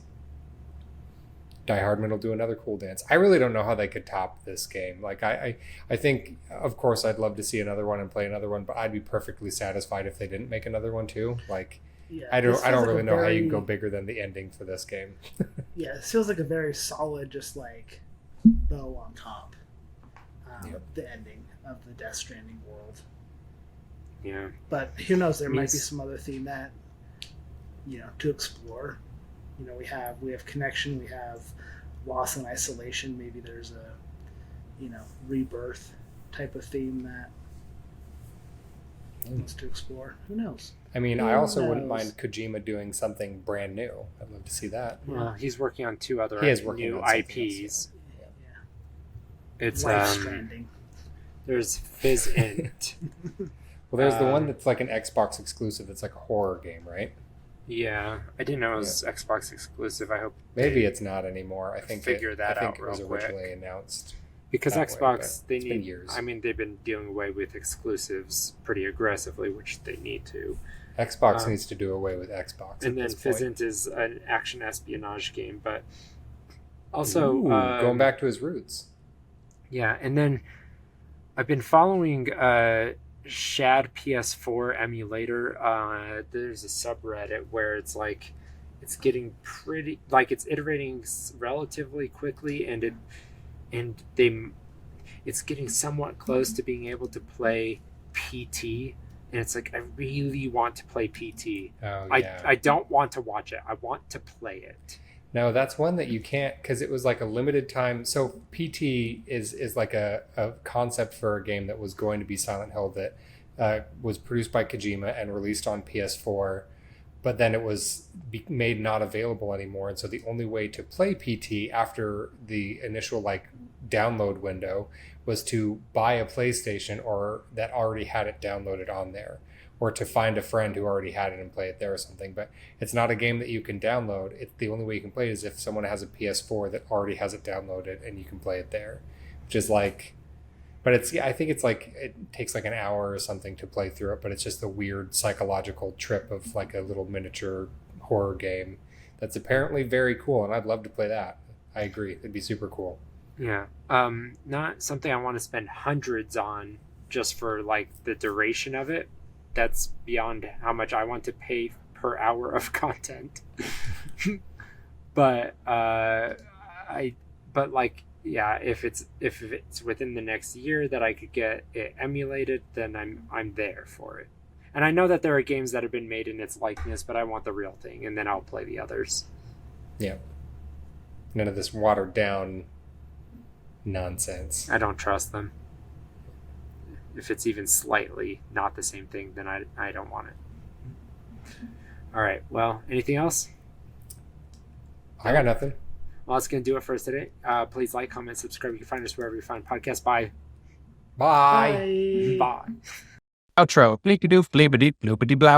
Die Hardman will do another cool dance. I really don't know how they could top this game. Like I think, of course, I'd love to see another one and play another one, but I'd be perfectly satisfied if they didn't make another one too. Like, yeah, I don't really know how you can go bigger than the ending for this game. Yeah, it feels like a very solid, just like bow on top. The ending of the Death Stranding world. Yeah, but who knows? There might be some other theme that to explore. We have connection. We have loss and isolation. Maybe there's a rebirth type of theme that wants to explore. Who knows? I mean, I also wouldn't mind Kojima doing something brand new. I'd love to see that. Well, he's working on 2 other new IPs. Yeah. It's Life Stranding. There's Fizz Int. Well, there's the one that's like an Xbox exclusive. It's like a horror game, right? Yeah, I didn't know it was Xbox exclusive. I hope maybe it's not anymore. I think figure that out. It was originally announced because Xbox they need years. I mean, they've been dealing away with exclusives pretty aggressively, which they need to. Xbox needs to do away with Xbox. And then Fizzint is an action espionage game, but also going back to his roots. Yeah, and then I've been following Shad PS4 emulator. There's a subreddit where it's like it's getting pretty like it's iterating relatively quickly, and it's getting somewhat close to being able to play PT. And it's like, I really want to play PT. Oh, yeah. I don't want to watch it. I want to play it. No, that's one that you can't, because it was like a limited time. So PT is like a concept for a game that was going to be Silent Hill that was produced by Kojima and released on PS4. But then it was made not available anymore. And so the only way to play PT after the initial like download window was to buy a PlayStation or that already had it downloaded on there, or to find a friend who already had it and play it there or something. But it's not a game that you can download. The only way you can play it is if someone has a PS4 that already has it downloaded and you can play it there, which is like, but I think it's like, it takes like an hour or something to play through it, but it's just a weird psychological trip of like a little miniature horror game that's apparently very cool. And I'd love to play that. I agree. It'd be super cool. Yeah. Not something I want to spend hundreds on just for like the duration of it. That's beyond how much I want to pay per hour of content. But if it's within the next year that I could get it emulated, then I'm there for it. And I know that there are games that have been made in its likeness, but I want the real thing, and then I'll play the others. Yeah. None of this watered down nonsense. I don't trust them. If it's even slightly not the same thing, then I don't want it. All right. Well, anything else? I got nothing. Well, that's going to do it for us today. Please like, comment, subscribe. You can find us wherever you find podcasts. Bye. Bye. Bye. Outro. Bleep-a-doof, bleep-a-deep, bloop-a-dee-blow.